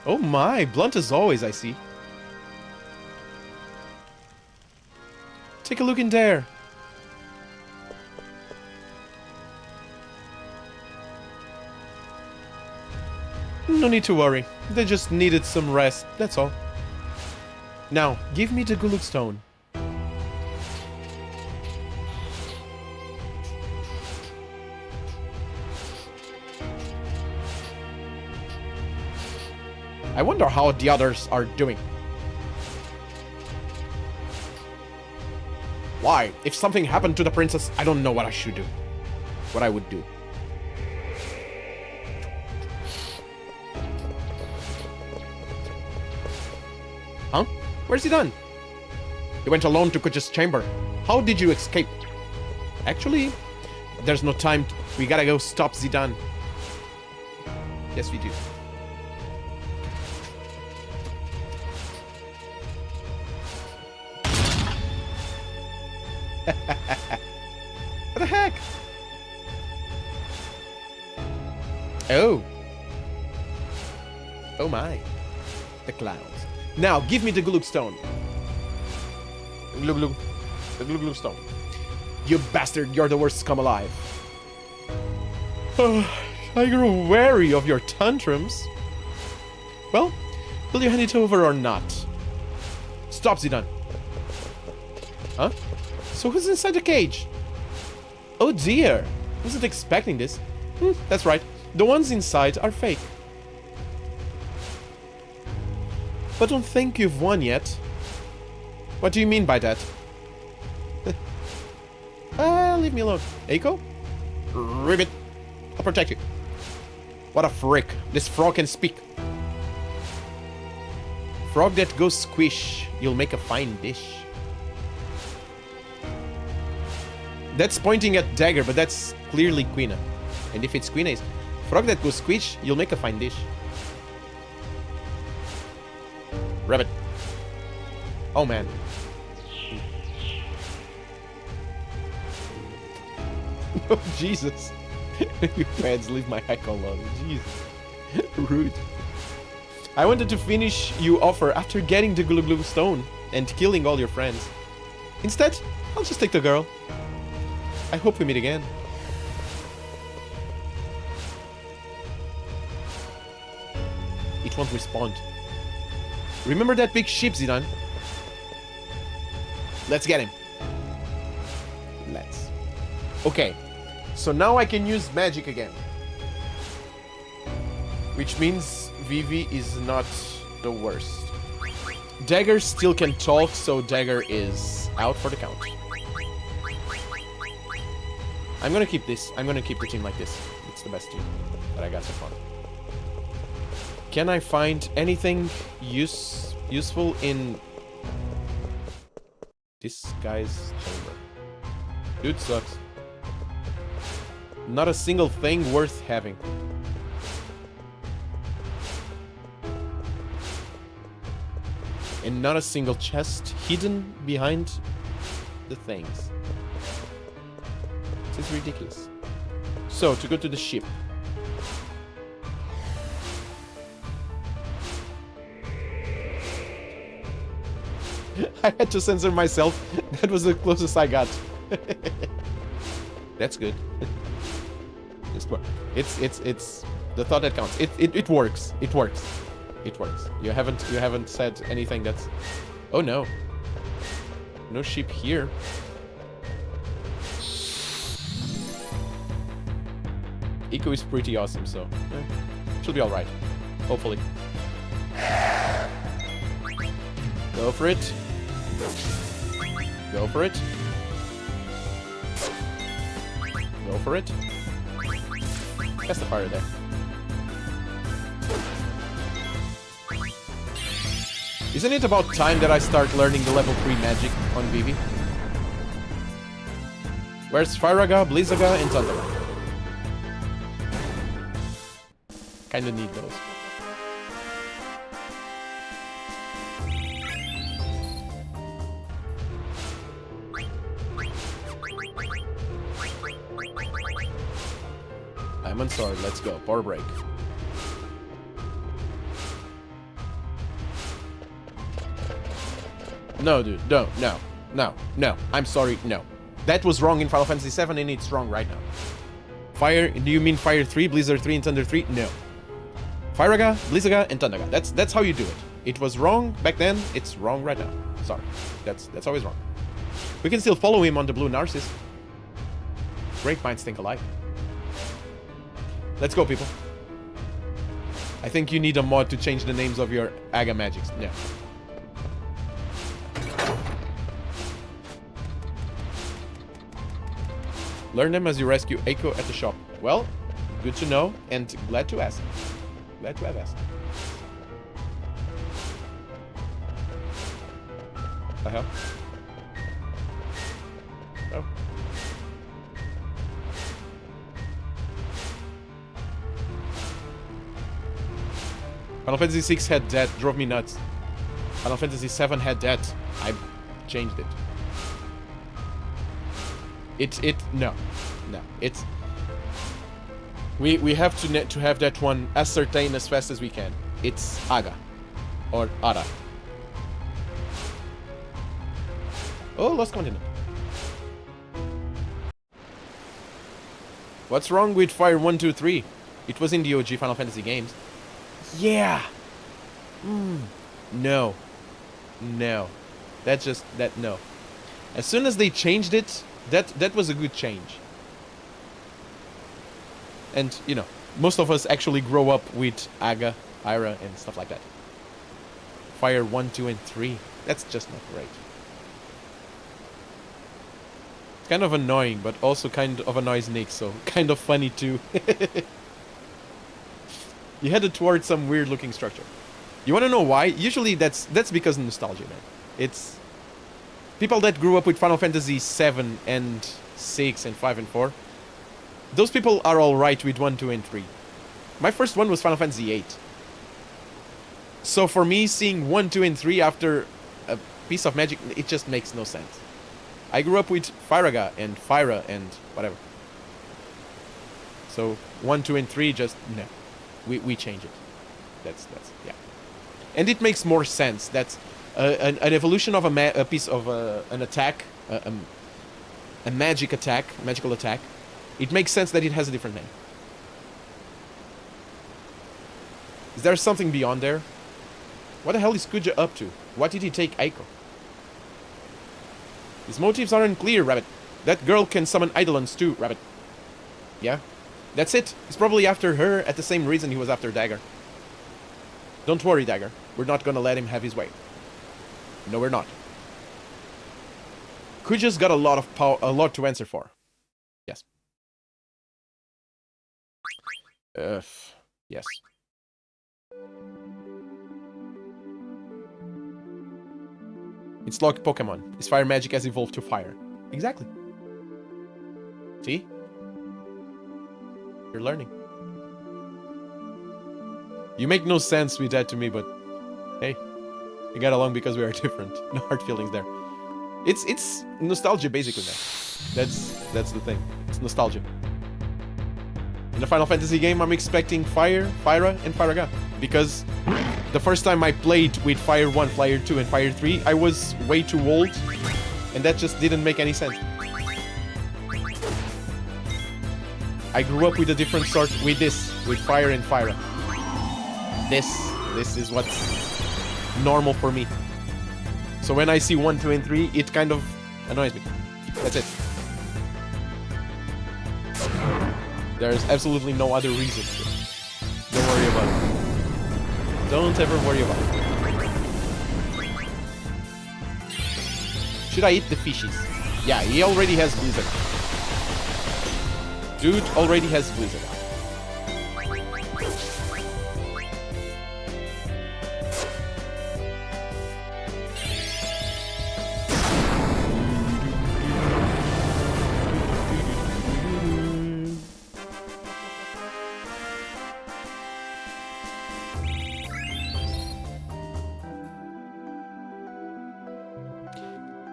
Oh my, blunt as always, I see. Take a look in there. No need to worry. They just needed some rest, that's all. Now, give me the Gulug Stone. I wonder how the others are doing. Why? If something happened to the princess, I don't know what I should do. What I would do. Huh? Where's Zidane? He went alone to Kuch's chamber. How did you escape? Actually, there's no time. We gotta go stop Zidane. Yes, we do. What the heck? Oh. Oh my. The clouds. Now, give me the Glug Stone. Glug Glug. The Glug Glug Stone. You bastard, you're the worst scum alive. I grow wary of your tantrums. Well, will you hand it over or not? Stop, Zidane. Huh? So who's inside the cage? Oh dear. Wasn't expecting this. That's right. The ones inside are fake. But don't think you've won yet. What do you mean by that? Leave me alone. Eiko? Ribbit. I'll protect you. What a frick. This frog can speak. Frog that goes squish. You'll make a fine dish. That's pointing at Dagger, but that's clearly Quina. And if it's Quina, it's frog that goes squish, you'll make a fine dish. Rabbit. Oh man. Oh Jesus. You fans, leave my Eiko alone. Jesus. Rude. I wanted to finish you offer after getting the Glug Glug Stone and killing all your friends. Instead, I'll just take the girl. I hope we meet again. It won't respond. Remember that big ship, Zidane? Let's get him. Let's. Okay. So now I can use magic again. Which means Vivi is not the worst. Dagger still can talk, so Dagger is out for the count. I'm gonna keep this. I'm gonna keep the team like this. It's the best team that I got so far. Can I find anything useful in this guy's chamber? Dude sucks. Not a single thing worth having. And not a single chest hidden behind the things. This is ridiculous. So, to go to the ship. I had to censor myself. That was the closest I got. That's good. It's the thought that counts. It works. It works. It works. You haven't said anything that's... Oh no. No ship here. Eiko is pretty awesome, so she'll be alright. Hopefully. Go for it. Go for it. Go for it. That's the fire there. Isn't it about time that I start learning the level 3 magic on Vivi? Where's Firaga, Blizzaga, and Thundaga? Kinda need those. I'm on sword, let's go. Power break. No, dude, no. I'm sorry, no. That was wrong in Final Fantasy VII and it's wrong right now. Fire, do you mean Fire 3, Blizzard 3, and Thunder 3? No. Firaga, Blizzaga, and Thundaga. That's how you do it. It was wrong back then, it's wrong right now. Sorry. That's always wrong. We can still follow him on the Blue Narcissus. Great minds think alike. Let's go, people. I think you need a mod to change the names of your Aga magics. Yeah. Learn them as you rescue Eiko at the shop. Well, good to know, and glad to ask. Glad to have asked. The hell? Oh. Final Fantasy VI had that, drove me nuts. Final Fantasy VII had that, I changed it. No. It's... We have to have that one ascertained as fast as we can. It's Aga. Or Ara. Oh, lost continent. What's wrong with Fire 1, 2, 3? It was in the OG Final Fantasy games. Yeah! No. No. No. As soon as they changed it, that was a good change. And, you know, most of us actually grow up with Aga, Ira, and stuff like that. Fire 1, 2, and 3. That's just not great. It's kind of annoying, but also kind of annoys Nick, so kind of funny too. You headed towards some weird looking structure. You want to know why? Usually that's because of nostalgia, man. It's people that grew up with Final Fantasy 7 and 6 and 5 and 4. Those people are alright with 1, 2, and 3. My first one was Final Fantasy 8. So for me, seeing 1, 2, and 3 after a piece of magic, it just makes no sense. I grew up with Firaga and Fyra and whatever. So 1, 2, and 3 just, no. We change it. That's yeah. And it makes more sense. That's an evolution of a piece of an attack, a magical attack. It makes sense that it has a different name. Is there something beyond there? What the hell is Kuja up to? Why did he take Aiko? His motives aren't clear, Rabbit. That girl can summon Eidolons too, Rabbit. Yeah? That's it. He's probably after her at the same reason he was after Dagger. Don't worry, Dagger. We're not gonna let him have his way. No, we're not. Kuja's got a lot to answer for. Yes. Yes. It's like Pokemon. His fire magic has evolved to fire. Exactly. See? You're learning. You make no sense with that to me, but hey, we got along because we are different. No hard feelings there. It's nostalgia basically, man. That's the thing. It's nostalgia. In a Final Fantasy game, I'm expecting Fire, Fyra, and Firaga. Because the first time I played with Fire 1, Fire 2, and Fire 3, I was way too old. And that just didn't make any sense. I grew up with a different sort, with Fire and Fyra. This is what's normal for me. So when I see 1, 2, and 3, it kind of annoys me. That's it. There's absolutely no other reason. Don't worry about it. Don't ever worry about it. Should I eat the fishes? Yeah, he already has Blizzard. Dude already has Blizzard.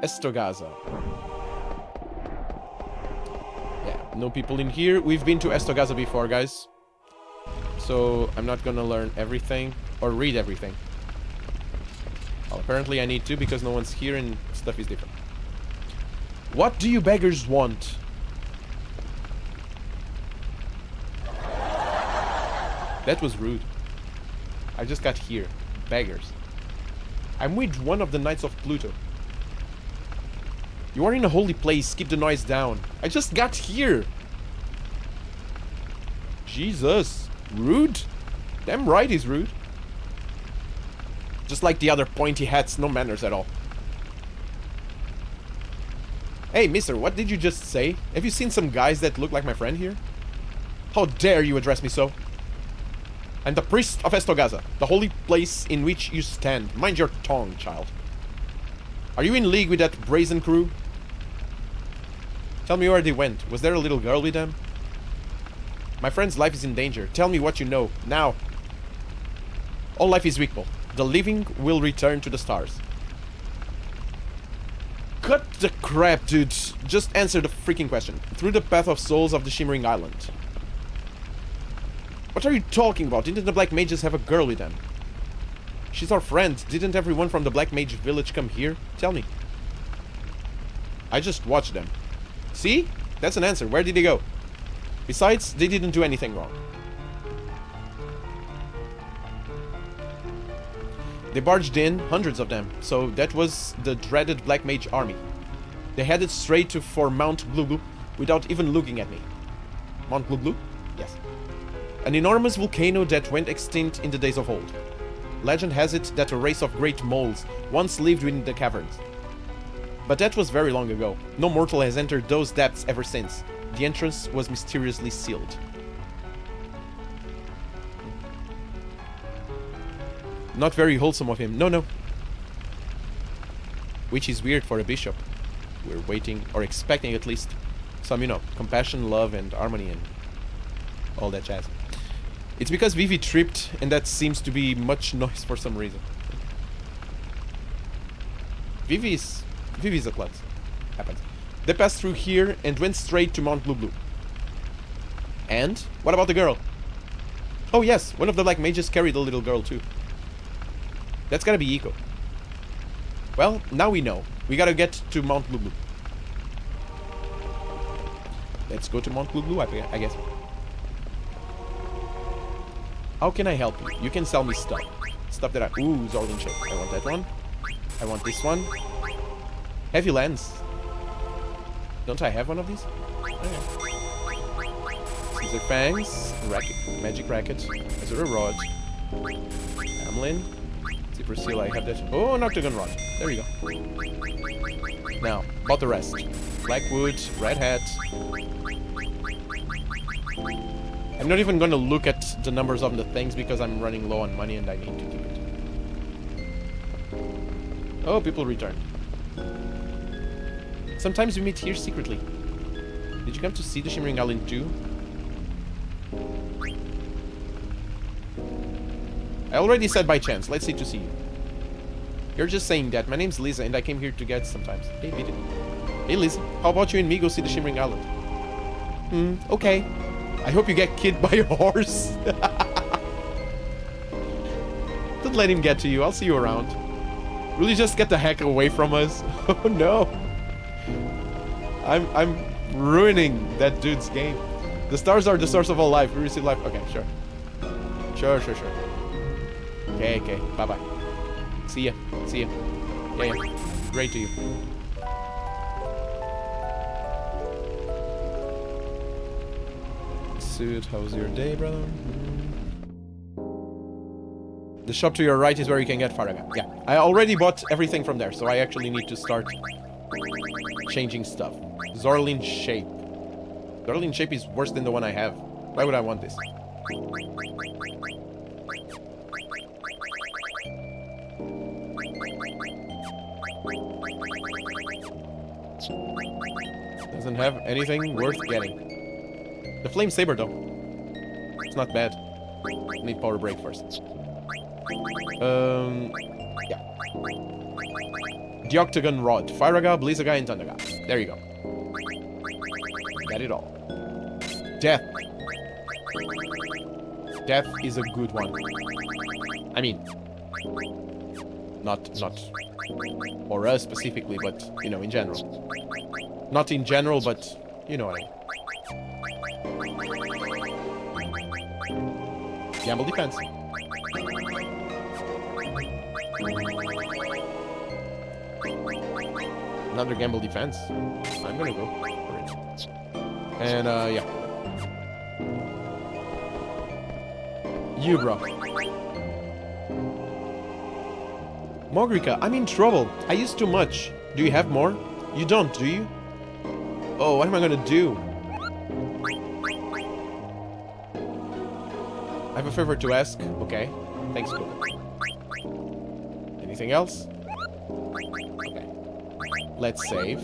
Estogaza. Yeah, no people in here. We've been to Estogaza before, guys. So I'm not gonna learn everything or read everything. Well, apparently I need to because no one's here and stuff is different. What do you beggars want? That was rude. I just got here. Beggars. I'm with one of the Knights of Pluto. You are in a holy place. Keep the noise down. I just got here. Jesus. Rude? Damn right he's rude. Just like the other pointy hats. No manners at all. Hey, mister, what did you just say? Have you seen some guys that look like my friend here? How dare you address me so? I'm the priest of Estogaza, the holy place in which you stand. Mind your tongue, child. Are you in league with that brazen crew? Tell me where they went. Was there a little girl with them? My friend's life is in danger. Tell me what you know, now. All life is equal. The living will return to the stars. cut the crap, dude. Just answer the freaking question. Through the path of souls of the Shimmering Island. What are you talking about? Didn't the Black Mages have a girl with them? She's our friend. Didn't everyone from the Black Mage village come here? Tell me. I just watched them. See? That's an answer. Where did they go? Besides, they didn't do anything wrong. They barged in, hundreds of them, so that was the dreaded Black Mage army. They headed straight for Mount Gluglu without even looking at me. Mount Gluglu? Yes. An enormous volcano that went extinct in the days of old. Legend has it that a race of great moles once lived within the caverns. But that was very long ago. No mortal has entered those depths ever since. The entrance was mysteriously sealed. Not very wholesome of him. No. Which is weird for a bishop. We're waiting, or expecting at least, some, you know, compassion, love, and harmony, and all that jazz. It's because Vivi tripped, and that seems to be much noise for some reason. Vivi's a klutz. Happens. They passed through here and went straight to Mount Gluglu. And? What about the girl? Oh yes, one of the Black Mages carried a little girl too. That's gotta be Eiko. Well, now we know. We gotta get to Mount Gluglu. Let's go to Mount Gluglu, I guess. How can I help you? You can sell me stuff. Stuff that I... Ooh, Zorlin shape. I want that one. I want this one. Heavy lens. Don't I have one of these? Okay. Caesar Fangs. Racket. Magic Racket. Azura Rod. Amlin. Zipper Seal, I have that. Oh, Noctagon Rod. There we go. Now, about the rest. Blackwood. Red Hat. I'm not even going to look at the numbers of the things because I'm running low on money and I need to keep it. Oh, people returned. Sometimes we meet here secretly. Did you come to see the Shimmering Island too? I already said by chance. Let's see to see you. You're just saying that. My name's Lisa and I came here to get sometimes. Hey, beat it. Hey, Lisa. How about you and me go see the Shimmering Island? Okay. I hope you get killed by a horse. Don't let him get to you. I'll see you around. Will you just get the heck away from us? Oh no. I'm ruining that dude's game. The stars are the source of all life. We receive life. Okay, sure. Sure. Okay. Bye-bye. See ya. Yeah. Great to you. Suit, how's your day, brother? The shop to your right is where you can get Faraga. Yeah, I already bought everything from there, so I actually need to start changing stuff. Zorlin shape. Zorlin shape is worse than the one I have. Why would I want this? Doesn't have anything worth getting. The Flame Saber, though. It's not bad. Need Power Break first. Yeah. The Octagon Rod. Firaga, Blizzaga, and Thundaga. There you go. Got it all. Death. Death is a good one. I mean... Not for us specifically, but, you know, in general. Not in general, but you know what I mean. Gamble defense. Another gamble defense. I'm gonna go for it. And yeah. You, bro. Mogrica, I'm in trouble. I used too much. Do you have more? You don't, do you? Oh, what am I gonna do? I have a favor to ask. Okay. Thanks, Cook. Anything else? Okay. Let's save.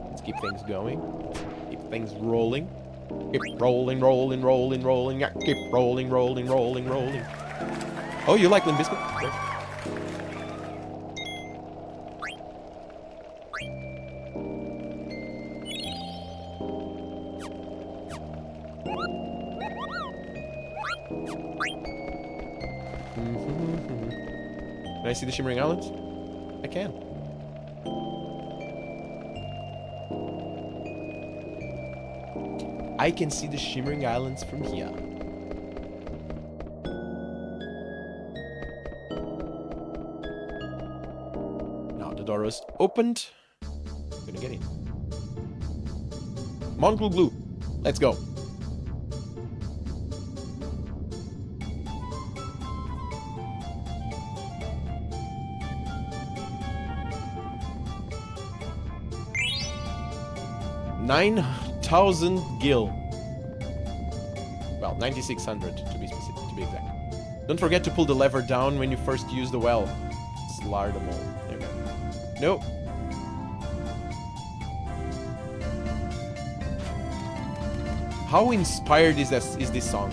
Let's keep things going. Keep things rolling. Keep rolling. Yeah, keep rolling. Oh, you like Limp Bizkit? Great. Can I see the Shimmering Islands? I can. I can see the Shimmering Islands from here. Now the door is opened. I'm gonna get in. Mount Blue Blue. Let's go. $9,000 gil. Well, 9,600 to be specific, to be exact. Don't forget to pull the lever down when you first use the well. Slard them all. There we go. Nope. How inspired is this song?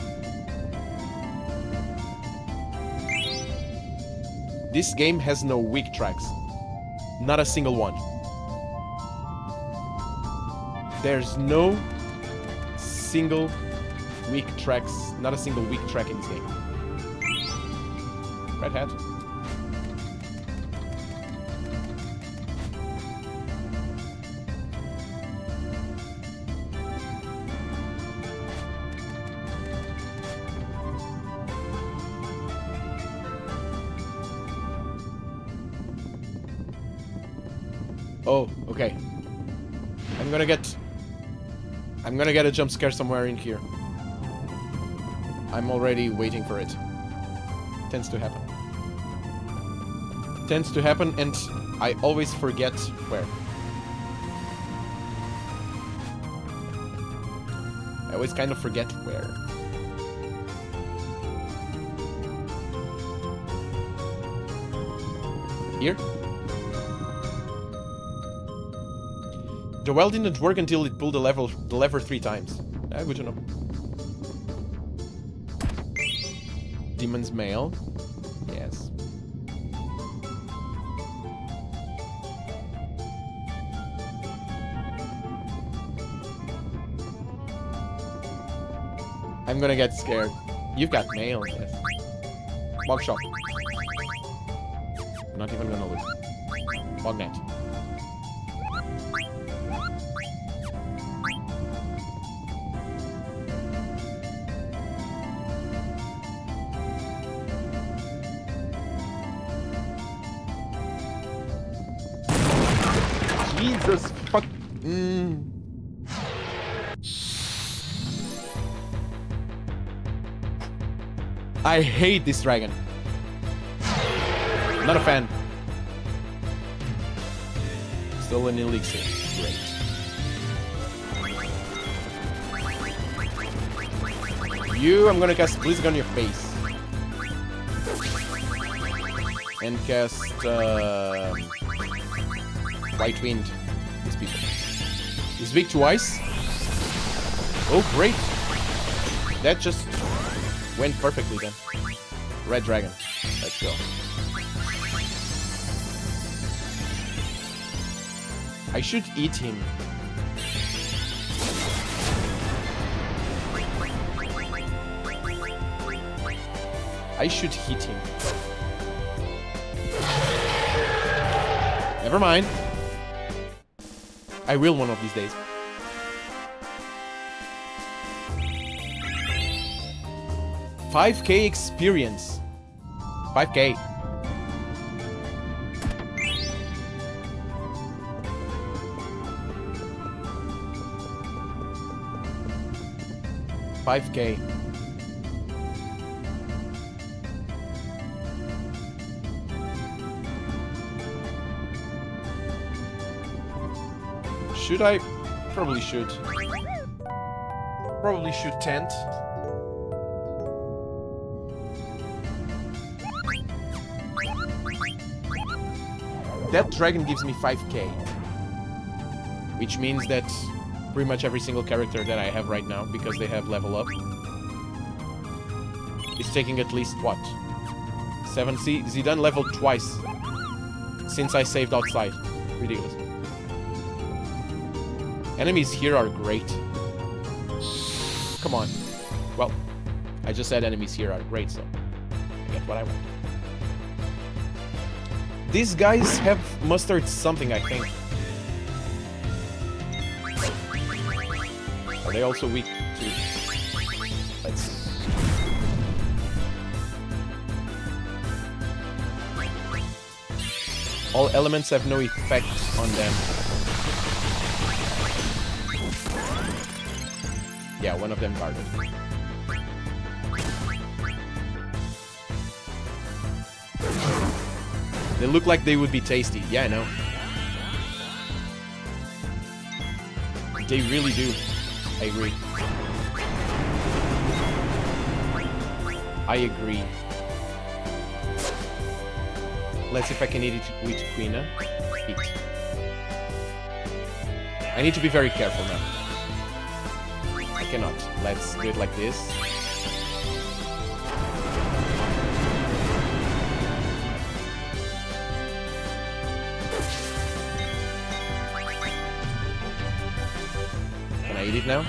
This game has no weak tracks. Not a single one. There's no single weak tracks, not a single weak track in this game. Red hat. Oh, okay. I'm gonna get a jump scare somewhere in here. I'm already waiting for it. Tends to happen. Tends to happen, and I always forget where. I always kind of forget where. Here? The well didn't work until it pulled the lever 3 times. Ah, good to know. Demon's Mail. Yes. I'm gonna get scared. You've got mail, yes. Bog shop. I'm not even gonna look. Bognet. Jesus fuck. I hate this dragon. Not a fan. Still an elixir. Great. You, I'm gonna cast Blizzard on your face. And cast White Wind. These people. He's weak to ice. Oh, great. That just went perfectly then. Red Dragon. Let's go. I should eat him. I should hit him. Never mind. I will one of these days. $5K experience. 5K. $5K. Should I? Probably should. Probably should tent. That dragon gives me 5K. Which means that pretty much every single character that I have right now, because they have level up, is taking at least, what? 7? See, Zidane leveled twice since I saved outside. Ridiculous. Enemies here are great. Come on. Well, I just said enemies here are great, so I get what I want. These guys have mustered something, I think. Are they also weak to... Let's... All elements have no effect on them. Yeah, one of them guarded. They look like they would be tasty. Yeah, I know. They really do. I agree. I agree. Let's see if I can eat it with Quina. Eat. I need to be very careful now. I cannot. Let's do it like this. Can I eat it now?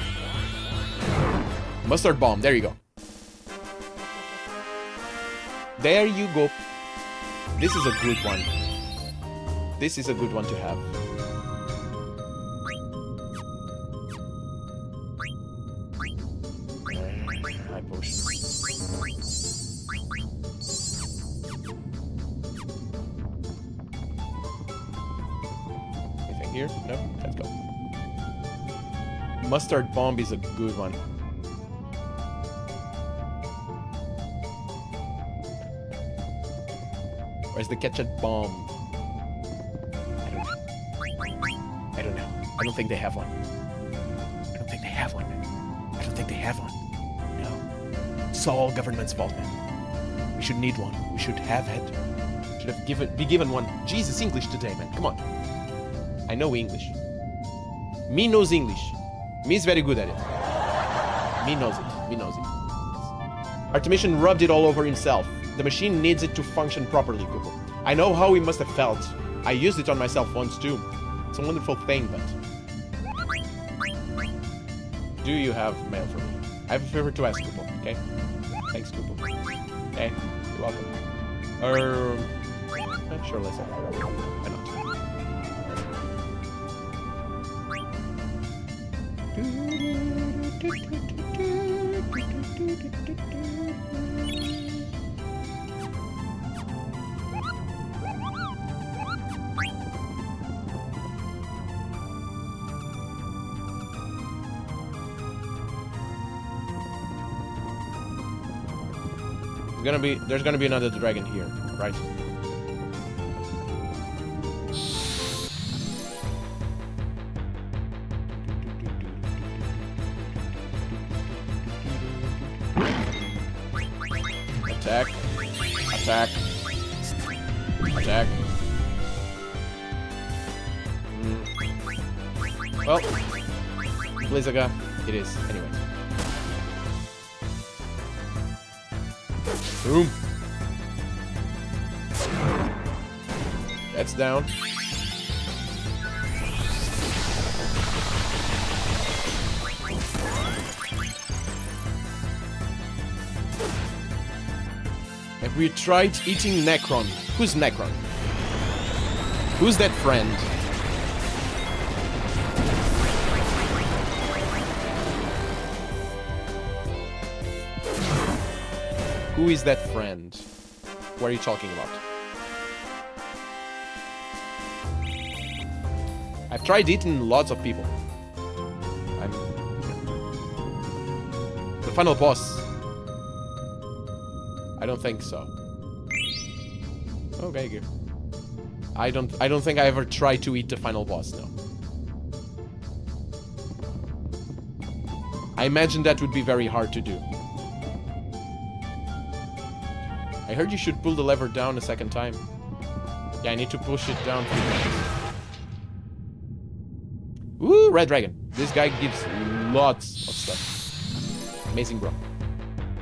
Mustard bomb. There you go. There you go. This is a good one. This is a good one to have. High potion. Anything here? No? Let's go. Mustard bomb is a good one. Where's the ketchup bomb? I don't know. I don't think they have one. I don't think they have one. I don't think they have one. No. It's all government's fault, man. We should need one. We should have had. Should have be given one. Jesus, English today, man. Come on. I know English. Me knows English. Me is very good at it. Me knows it. Me knows it. Artemission rubbed it all over himself. The machine needs it to function properly, Kupo. I know how he must have felt. I used it on myself once too. It's a wonderful thing, but... Do you have mail for me? I have a favor to ask, Kupo, okay? Thanks, Kupo. Okay, you're welcome. Sure, let's have it. Why not? There's gonna be another dragon here, right? Attack. Attack. Attack. Well, Blizzaga, it is. Anyway. Boom. That's down. Have we tried eating Necron? Who's Necron? Who's that friend? Who is that friend? What are you talking about? I've tried eating lots of people. The final boss. I don't think so. Okay, good. I don't think I ever tried to eat the final boss, no. I imagine that would be very hard to do. I heard you should pull the lever down a second time. Yeah, I need to push it down 3 times. Ooh, Red Dragon. This guy gives lots of stuff. Amazing, bro.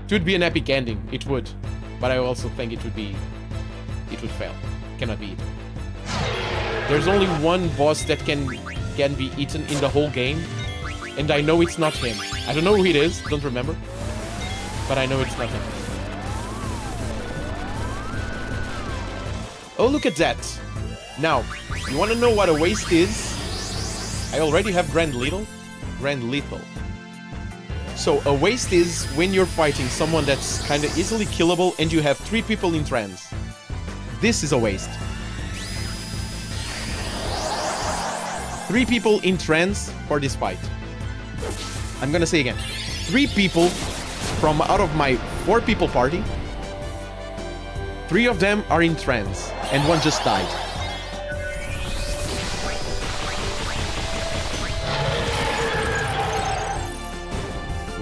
It would be an epic ending. It would. But I also think it would fail. Cannot be eaten. There's only one boss that can be eaten in the whole game. And I know it's not him. I don't know who it is. Don't remember. But I know it's nothing. Oh, look at that. Now, you want to know what a waste is? I already have Grand Lethal. So, a waste is when you're fighting someone that's kind of easily killable and you have 3 people in trance. This is a waste. 3 people in trance for this fight. I'm gonna say again. 3 people from out of my 4 people party. 3 of them are in trance, and 1 just died.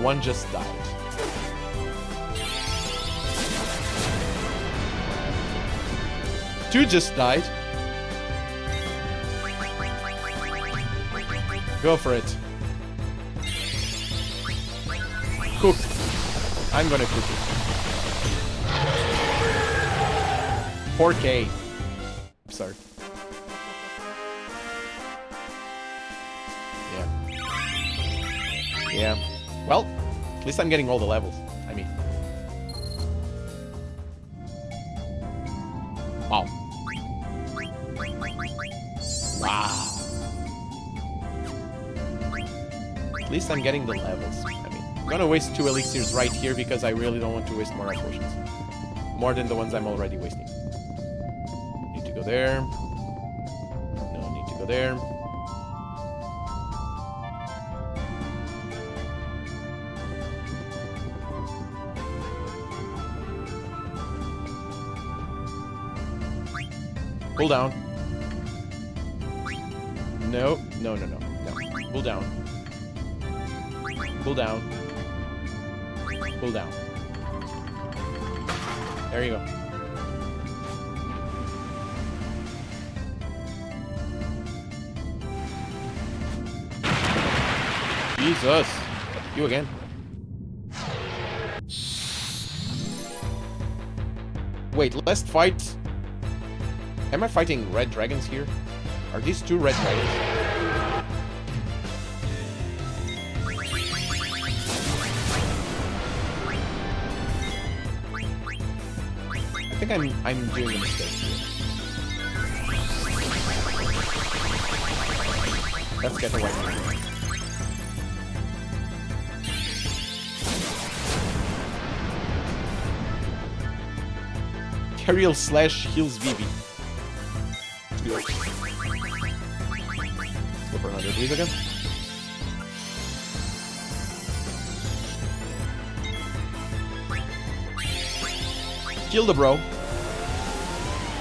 One just died. Two just died. Go for it. Cook. I'm gonna cook it. 4K. Sorry. Yeah. Yeah. Well, at least I'm getting all the levels. I mean. Wow. Wow. At least I'm getting the levels. I mean, I'm gonna waste 2 elixirs right here because I really don't want to waste more potions. More than the ones I'm already wasting. Need to go there. No, need to go there. Pull down. No, no, no, no, no. Pull down. Pull down. Pull down. There you go. Jesus. You again. Wait, last fight. Am I fighting red dragons here? Are these 2 red dragons? I think I'm doing a mistake here. Let's get the white one. Cariel slash heals Vivi. Go for another please again. Kill the bro.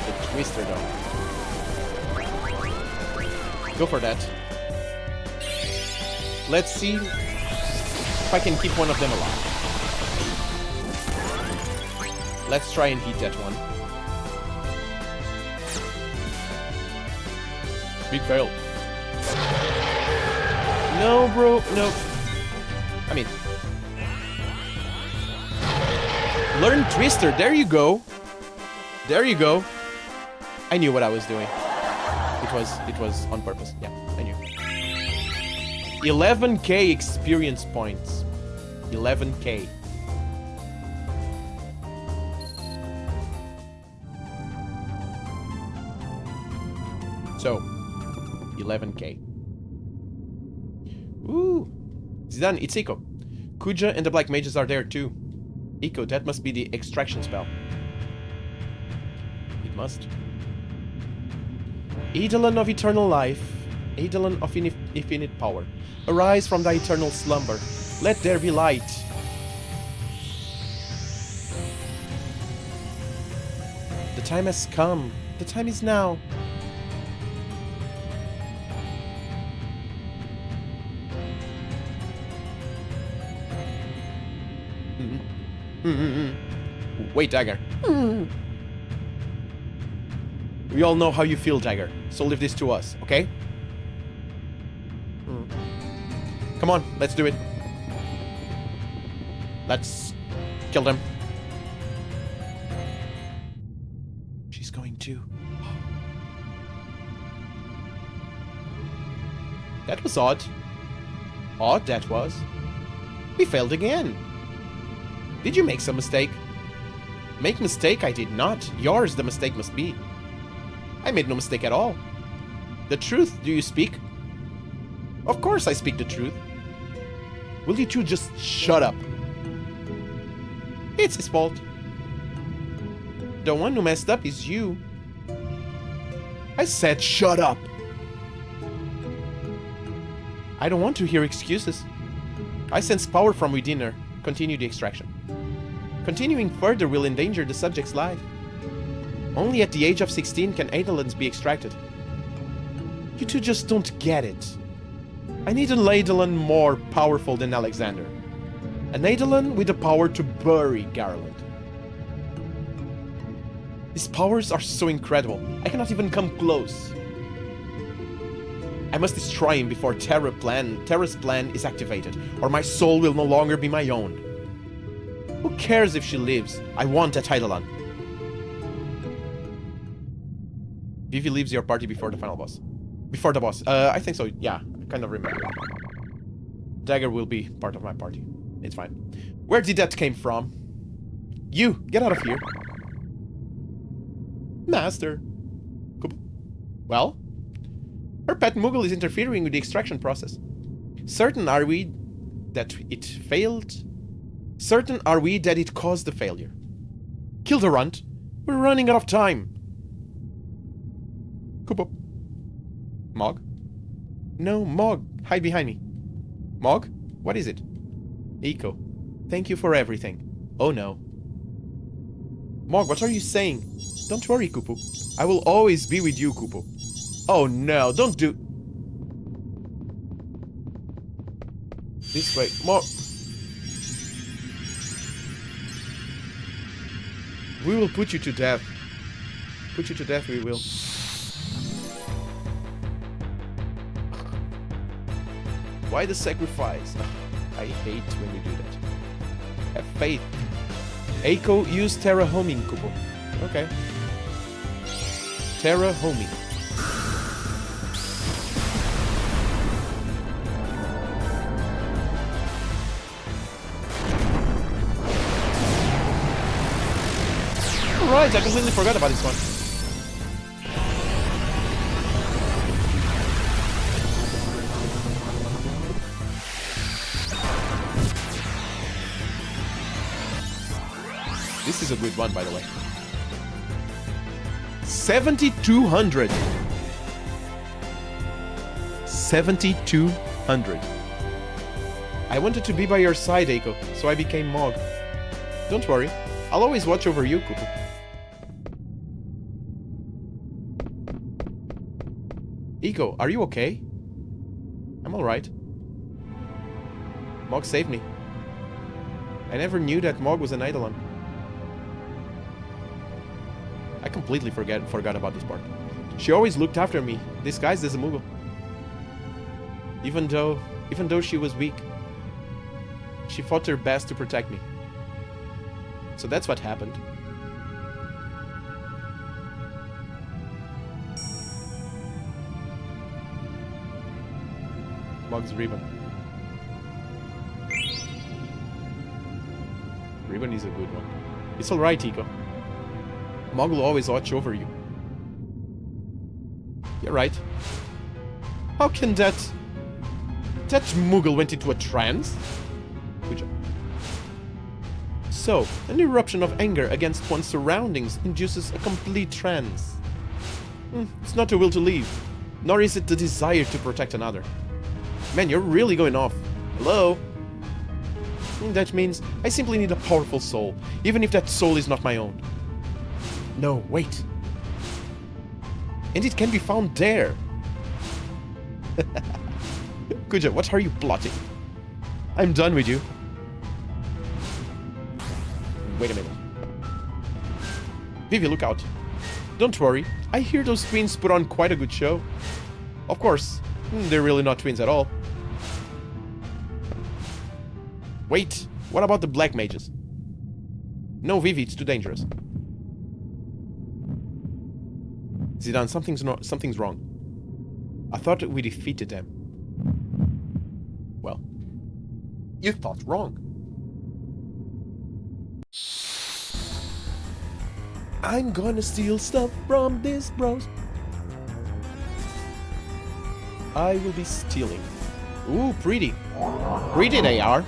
The twister though. Go for that. Let's see if I can keep one of them alive. Let's try and hit that one. Big fail. No, bro. No. I mean... Learn Twister. There you go. There you go. I knew what I was doing. It was on purpose. Yeah, I knew. 11k experience points. 11k. So... 11k. Ooh. Zidane, it's Eiko. Kuja and the Black Mages are there too. Eiko, that must be the extraction spell. It must. Eidolon of eternal life. Eidolon of infinite power. Arise from thy eternal slumber. Let there be light. The time has come. The time is now. Wait, Dagger. We all know how you feel, Dagger. So leave this to us, okay? Come on, let's do it. Let's kill them. She's going to. That was odd. Odd, that was. We failed again. Did you make some mistake? Make mistake? I did not. Yours the mistake must be. I made no mistake at all. The truth, do you speak? Of course I speak the truth. Will you two just shut up? It's his fault. The one who messed up is you. I said shut up. I don't want to hear excuses. I sense power from within her. Continue the extraction. Continuing further will endanger the subject's life. Only at the age of 16 can Eidolons be extracted. You two just don't get it. I need an Eidolon more powerful than Alexander. An Eidolon with the power to bury Garland. His powers are so incredible, I cannot even come close. I must destroy him before Terra's plan is activated, or my soul will no longer be my own. Who cares if she lives? I want that Eidolon. Vivi leaves your party before the final boss. Before the boss. I think so, yeah. I kind of remember. Dagger will be part of my party. It's fine. Where did that came from? You! Get out of here. Master. Well? Her pet Moogle is interfering with the extraction process. Certain are we that it failed? Certain are we that it caused the failure. Kill the runt. We're running out of time. Kupo. Mog? No, Mog. Hide behind me. Mog? What is it? Eiko. Thank you for everything. Oh no. Mog, what are you saying? Don't worry, Kupo. I will always be with you, Kupo. Oh no, don't do... This way. Mog... We will put you to death. Put you to death, we will. Why the sacrifice? I hate when you do that. Have faith. Eiko, use Terra homing, Kupo. Okay. Terra homing. Alright, I completely forgot about this one. This is a good one, by the way. 7,200. 7,200. I wanted to be by your side, Eiko, so I became Mog. Don't worry, I'll always watch over you, Kupo. Eiko, are you okay? I'm alright. Mog saved me. I never knew that Mog was an Eidolon. I completely forgot about this part. She always looked after me, disguised as a Moogle. Even though she was weak, she fought her best to protect me. So that's what happened. Mog's ribbon. Ribbon is a good one. It's alright, Eiko. Mog will always watch over you. You're right. How can that Moogle went into a trance? Good job. So, an eruption of anger against one's surroundings induces a complete trance. It's not the will to leave, nor is it the desire to protect another. Man, you're really going off. Hello? That means I simply need a powerful soul, even if that soul is not my own. No, wait. And it can be found there. Kuja, what are you plotting? I'm done with you. Wait a minute. Vivi, look out. Don't worry, I hear those twins put on quite a good show. Of course, they're really not twins at all. Wait, what about the black mages? No, Vivi, it's too dangerous. Zidane, something's wrong. I thought we defeated them. Well, you thought wrong. I'm gonna steal stuff from this bros. I will be stealing. Ooh, pretty. Pretty they are.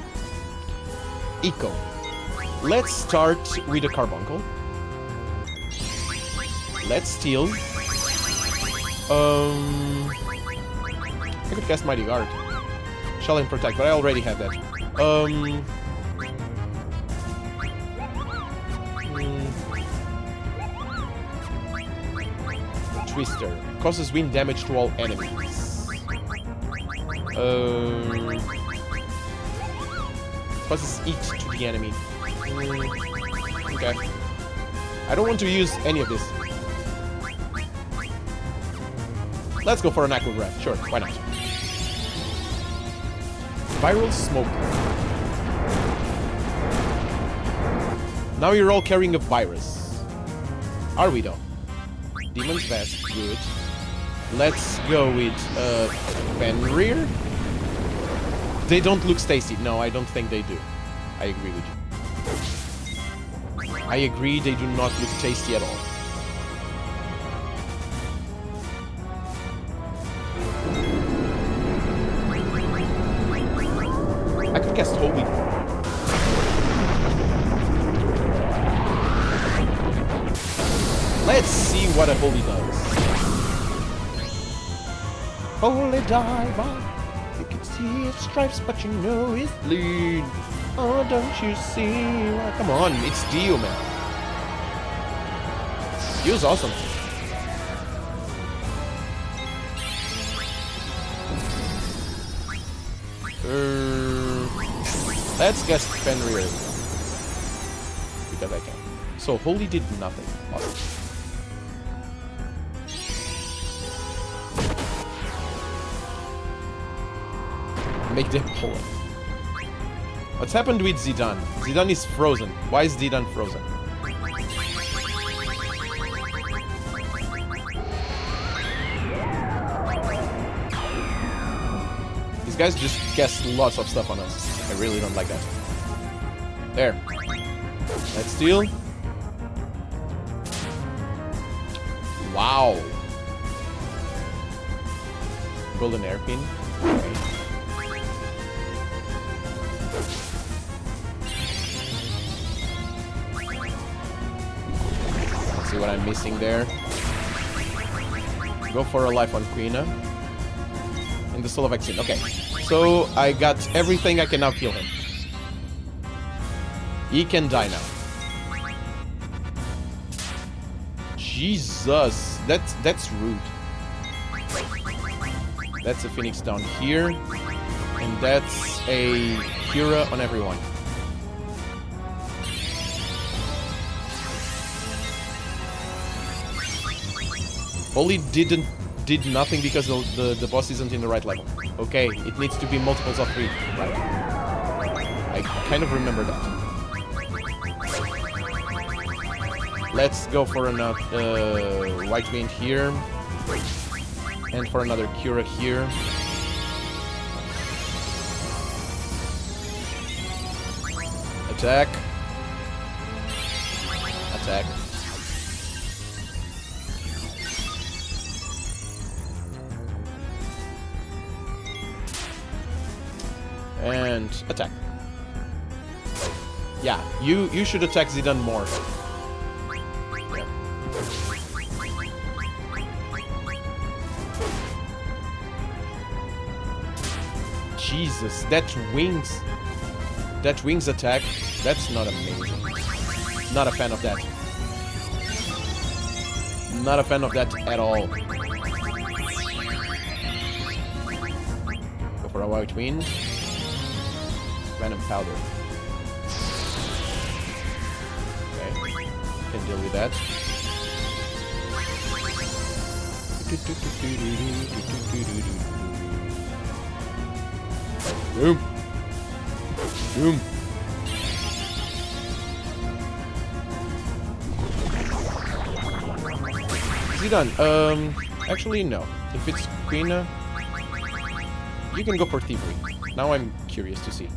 Eco. Let's start with a carbuncle. Let's steal. I could cast Mighty Guard. Shell and Protect, but I already have that. Twister. Causes wind damage to all enemies. Causes heat to the enemy. Okay. I don't want to use any of this. Let's go for an Aqua Breath. Sure, why not? Viral Smoke. Now you're all carrying a virus. Are we though? Demon's Vest, good. Let's go with Fenrir. They don't look tasty. No, I don't think they do. I agree with you. I agree, they do not look tasty at all. I could cast Holy. Let's see what a Holy does. Holy Diver. You can see its stripes, but you know it's bleed. Oh, don't you see? Well, come on, it's Dio, man. Dio's awesome. Let's guess Fenrir. Because I can. So, Holy did nothing. Awesome. Make them pull it. What's happened with Zidane? Zidane is frozen. Why is Zidane frozen? These guys just cast lots of stuff on us. I really don't like that. There. Let's steal. Wow. Golden Hairpin. Okay. Let's see what I'm missing there. Go for a life on Quina. And the Soul of Exile. Okay. So I got everything. I can now kill him. He can die now. Jesus. That's rude. That's a Phoenix down here. And that's a Cura on everyone. Holy did nothing because the boss isn't in the right level. Okay, it needs to be multiples of 3. Right. I kind of remember that. Let's go for another White Wind here. And for another Cura here. Attack. Attack. And attack. Yeah, you should attack Zidane more. Yeah. Jesus, that wings attack, that's not amazing. Not a fan of that. Not a fan of that at all. Go for a White Wind. Venom Powder. Okay, can deal with that. Boom. Boom. Zidane, actually no. If it's Quina, you can go for Thievery. Now I'm curious to see.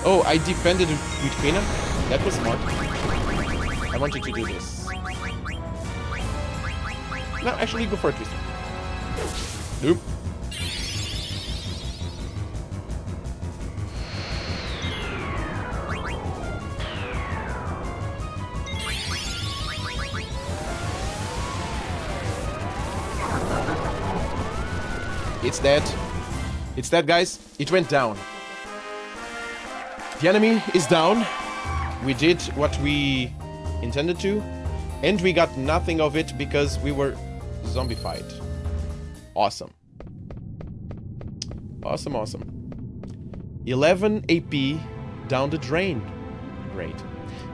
Oh, I defended with Fina? That was smart. I wanted to do this. No, actually go for a twister. Nope. It's dead. It's dead, guys. It went down. The enemy is down. We did what we intended to, and we got nothing of it because we were zombified. Awesome. Awesome, awesome. 11 AP down the drain. Great.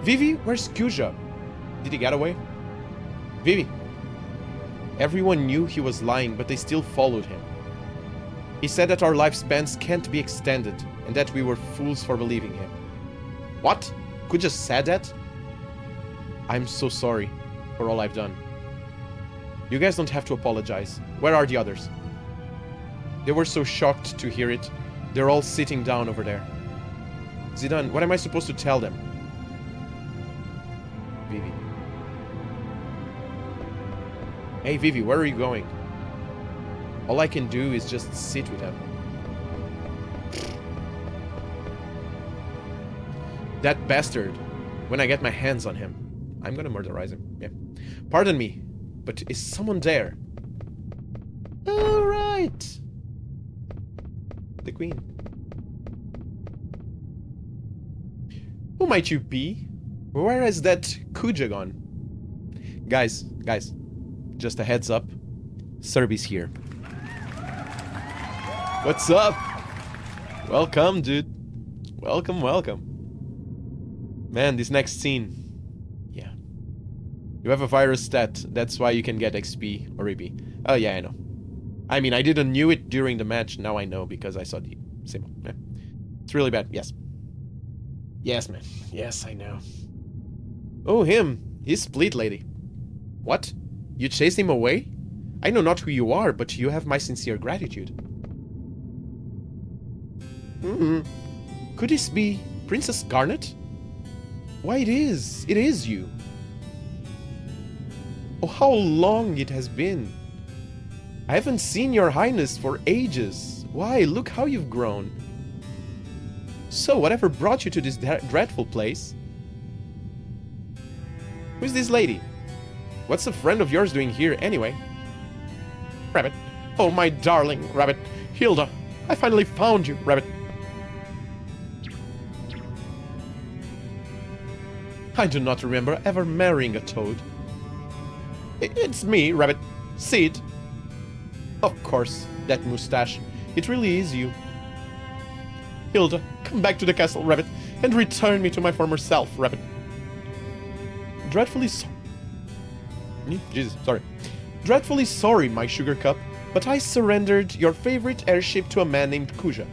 Vivi, where's Kuja? Did he get away? Vivi. Everyone knew he was lying, but they still followed him. He said that our lifespans can't be extended, and that we were fools for believing him. What? Kuja said that? I'm so sorry for all I've done. You guys don't have to apologize. Where are the others? They were so shocked to hear it. They're all sitting down over there. Zidane, what am I supposed to tell them? Vivi. Hey, Vivi, where are you going? All I can do is just sit with them. That bastard. When I get my hands on him, I'm gonna murderize him. Yeah. Pardon me, but is someone there? All right. The queen. Who might you be? Where is that Kuja gone? Guys, just a heads up. Serby's here. What's up? Welcome, dude. Welcome, welcome. Man, this next scene. Yeah. You have a virus stat. That's why you can get XP or EP. Oh, yeah, I know. I mean, I didn't knew it during the match. Now I know because I saw the symbol. Yeah. It's really bad. Yes. Yes, man. Yes, I know. Oh, him. He's Split Lady. What? You chased him away? I know not who you are, but you have my sincere gratitude. Could this be Princess Garnet? Why, it is you. Oh, how long it has been. I haven't seen your highness for ages. Why, look how you've grown. So, whatever brought you to this dreadful place? Who's this lady? What's a friend of yours doing here anyway? Rabbit. Oh, my darling Rabbit. Hilda, I finally found you, Rabbit. I do not remember ever marrying a toad. It's me, Rabbit. Sid. Of course, that mustache. It really is you. Hilda, come back to the castle, Rabbit, and return me to my former self, Rabbit. Dreadfully sorry. Jesus, sorry. Dreadfully sorry, my sugar cup, but I surrendered your favorite airship to a man named Kuja.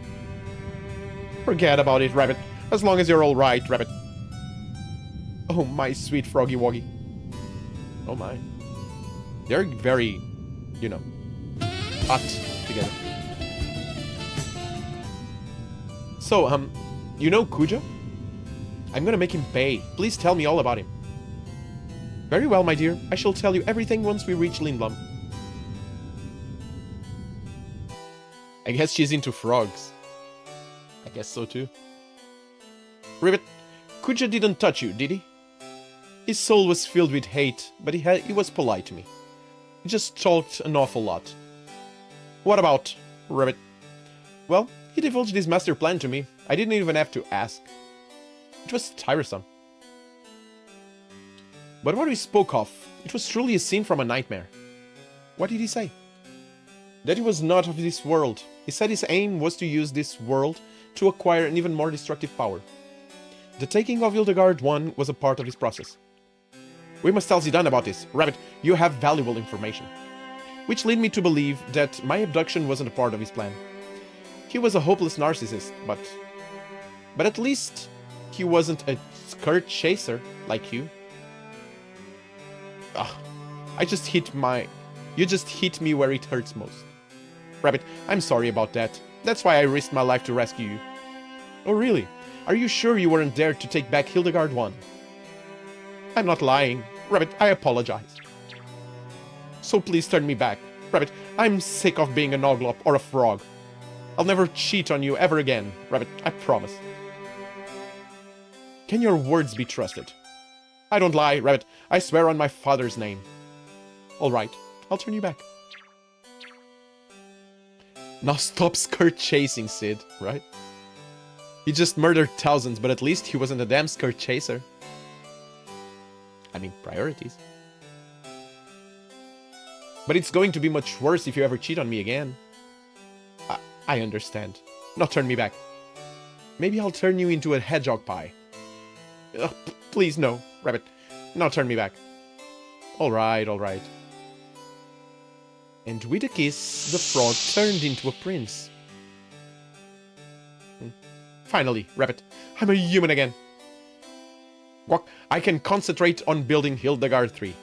Forget about it, Rabbit, as long as you're all right, Rabbit. Oh, my sweet Froggy Woggy. Oh, my. They're very, you know, hot together. So, you know Kuja? I'm gonna make him pay. Please tell me all about him. Very well, my dear. I shall tell you everything once we reach Lindblom. I guess she's into frogs. I guess so, too. Ribbit, Kuja didn't touch you, did he? His soul was filled with hate, but he was polite to me. He just talked an awful lot. What about Ribbit? Well, he divulged his master plan to me. I didn't even have to ask. It was tiresome. But what we spoke of, it was truly a scene from a nightmare. What did he say? That he was not of this world. He said his aim was to use this world to acquire an even more destructive power. The taking of Hildegard I was a part of his process. We must tell Zidane about this. Rabbit, you have valuable information. Which led me to believe that my abduction wasn't a part of his plan. He was a hopeless narcissist, but at least he wasn't a skirt chaser like you. You just hit me where it hurts most. Rabbit, I'm sorry about that. That's why I risked my life to rescue you. Oh really? Are you sure you weren't there to take back Hildegard 1? I'm not lying. Rabbit, I apologize. So please turn me back. Rabbit, I'm sick of being a Noglop or a frog. I'll never cheat on you ever again, Rabbit, I promise. Can your words be trusted? I don't lie, Rabbit. I swear on my father's name. All right, I'll turn you back. Now stop skirt chasing, Sid, right? He just murdered thousands, but at least he wasn't a damn skirt chaser. I mean, priorities. But it's going to be much worse if you ever cheat on me again. I understand. Now turn me back. Maybe I'll turn you into a hedgehog pie. Ugh, please, no, Rabbit. Now turn me back. Alright, alright. And with a kiss, the frog turned into a prince. Finally, Rabbit, I'm a human again. Guac, I can concentrate on building Hildegard 3.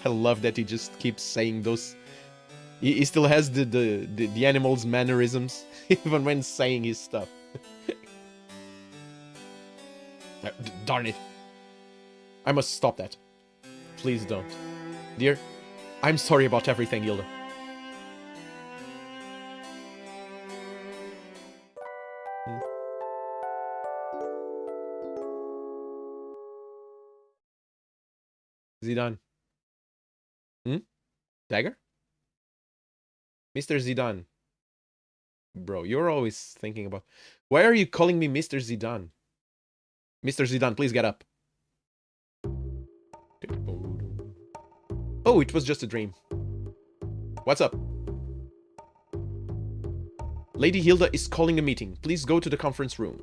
I love that he just keeps saying those. He still has the animal's mannerisms, even when saying his stuff. Darn it. I must stop that. Please don't. Dear, I'm sorry about everything, Hilda. Zidane. Dagger? Mr. Zidane. Bro, you're always thinking about... Why are you calling me Mr. Zidane? Mr. Zidane, please get up. Oh, it was just a dream. What's up? Lady Hilda is calling a meeting. Please go to the conference room.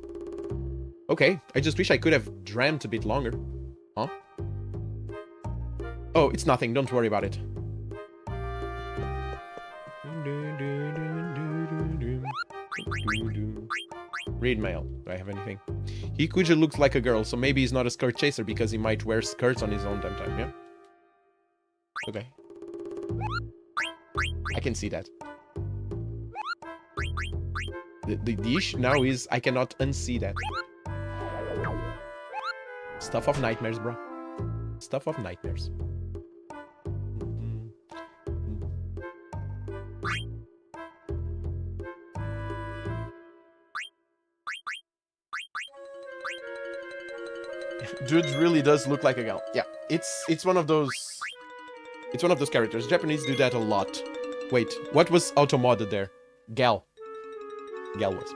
Okay, I just wish I could have dreamt a bit longer. Huh? Oh, it's nothing. Don't worry about it. Read mail. Do I have anything? Hikuja looks like a girl, so maybe he's not a skirt chaser because he might wear skirts on his own damn time, yeah? Okay. I can see that. The issue now is I cannot unsee that. Stuff of nightmares, bro. Stuff of nightmares. Dude really does look like a gal. Yeah, it's one of those characters. Japanese do that a lot. Wait, what was auto-modded there? Gal. Gal was.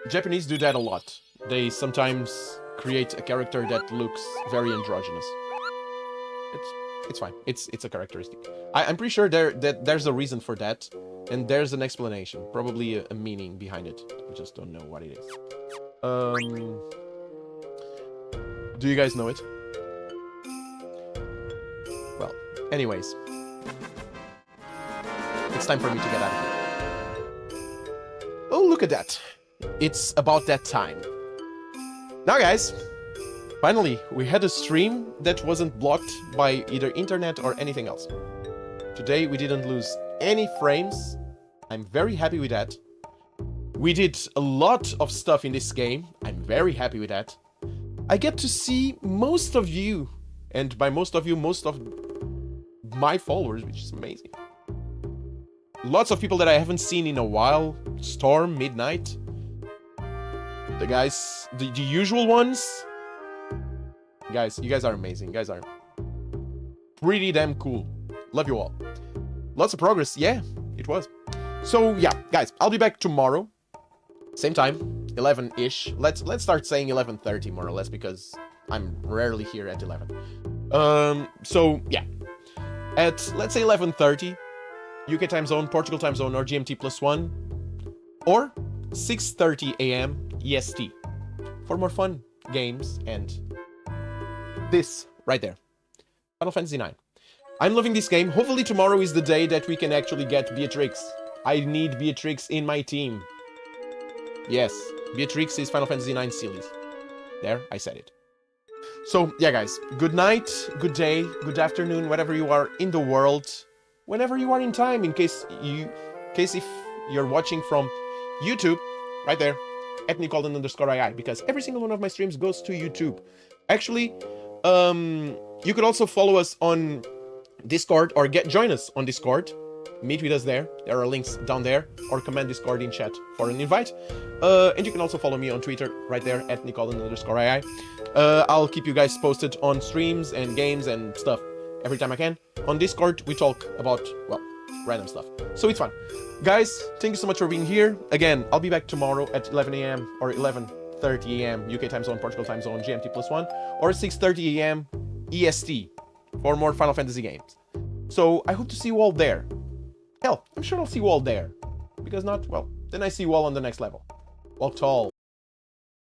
Japanese do that a lot. They sometimes create a character that looks very androgynous. It's fine. It's a characteristic. I'm pretty sure there's a reason for that, and there's an explanation, probably a meaning behind it. I just don't know what it is. Do you guys know it? Well, anyways. It's time for me to get out of here. Oh, look at that. It's about that time. Now, guys, finally, we had a stream that wasn't blocked by either internet or anything else. Today, we didn't lose any frames. I'm very happy with that. We did a lot of stuff in this game. I'm very happy with that. I get to see most of you, and by most of you, most of my followers, which is amazing. Lots of people that I haven't seen in a while. Storm, Midnight. The guys, the usual ones. Guys, you guys are amazing. You guys are pretty damn cool. Love you all. Lots of progress. Yeah, it was. So yeah, guys, I'll be back tomorrow. Same time, 11-ish. Let's start saying 11:30 more or less because I'm rarely here at 11. So yeah, at let's say 11:30, UK time zone, Portugal time zone, or GMT +1, or 6:30 AM EST for more fun games and this right there, Final Fantasy IX. I'm loving this game. Hopefully tomorrow is the day that we can actually get Beatrix. I need Beatrix in my team. Yes, Beatrix is Final Fantasy IX series. There, I said it. So, yeah, guys, good night, good day, good afternoon, whatever you are in the world, whenever you are in time, in case if you're watching from YouTube, right there, at @Nicolden_II, because every single one of my streams goes to YouTube. Actually, you could also follow us on Discord or join us on Discord. Meet with us there. There are links down there, or command Discord in chat for an invite. And you can also follow me on Twitter right there at @Nicolden_II. I'll keep you guys posted on streams and games and stuff every time I can. On Discord, we talk about, well, random stuff. So it's fun. Guys, thank you so much for being here. Again, I'll be back tomorrow at 11 a.m. or 11:30 a.m. UK time zone, Portugal time zone, GMT +1, or 6:30 a.m. EST for more Final Fantasy games. So I hope to see you all there. Hell, I'm sure I'll see you all there. Because not, well, then I see you all on the next level. Walk tall.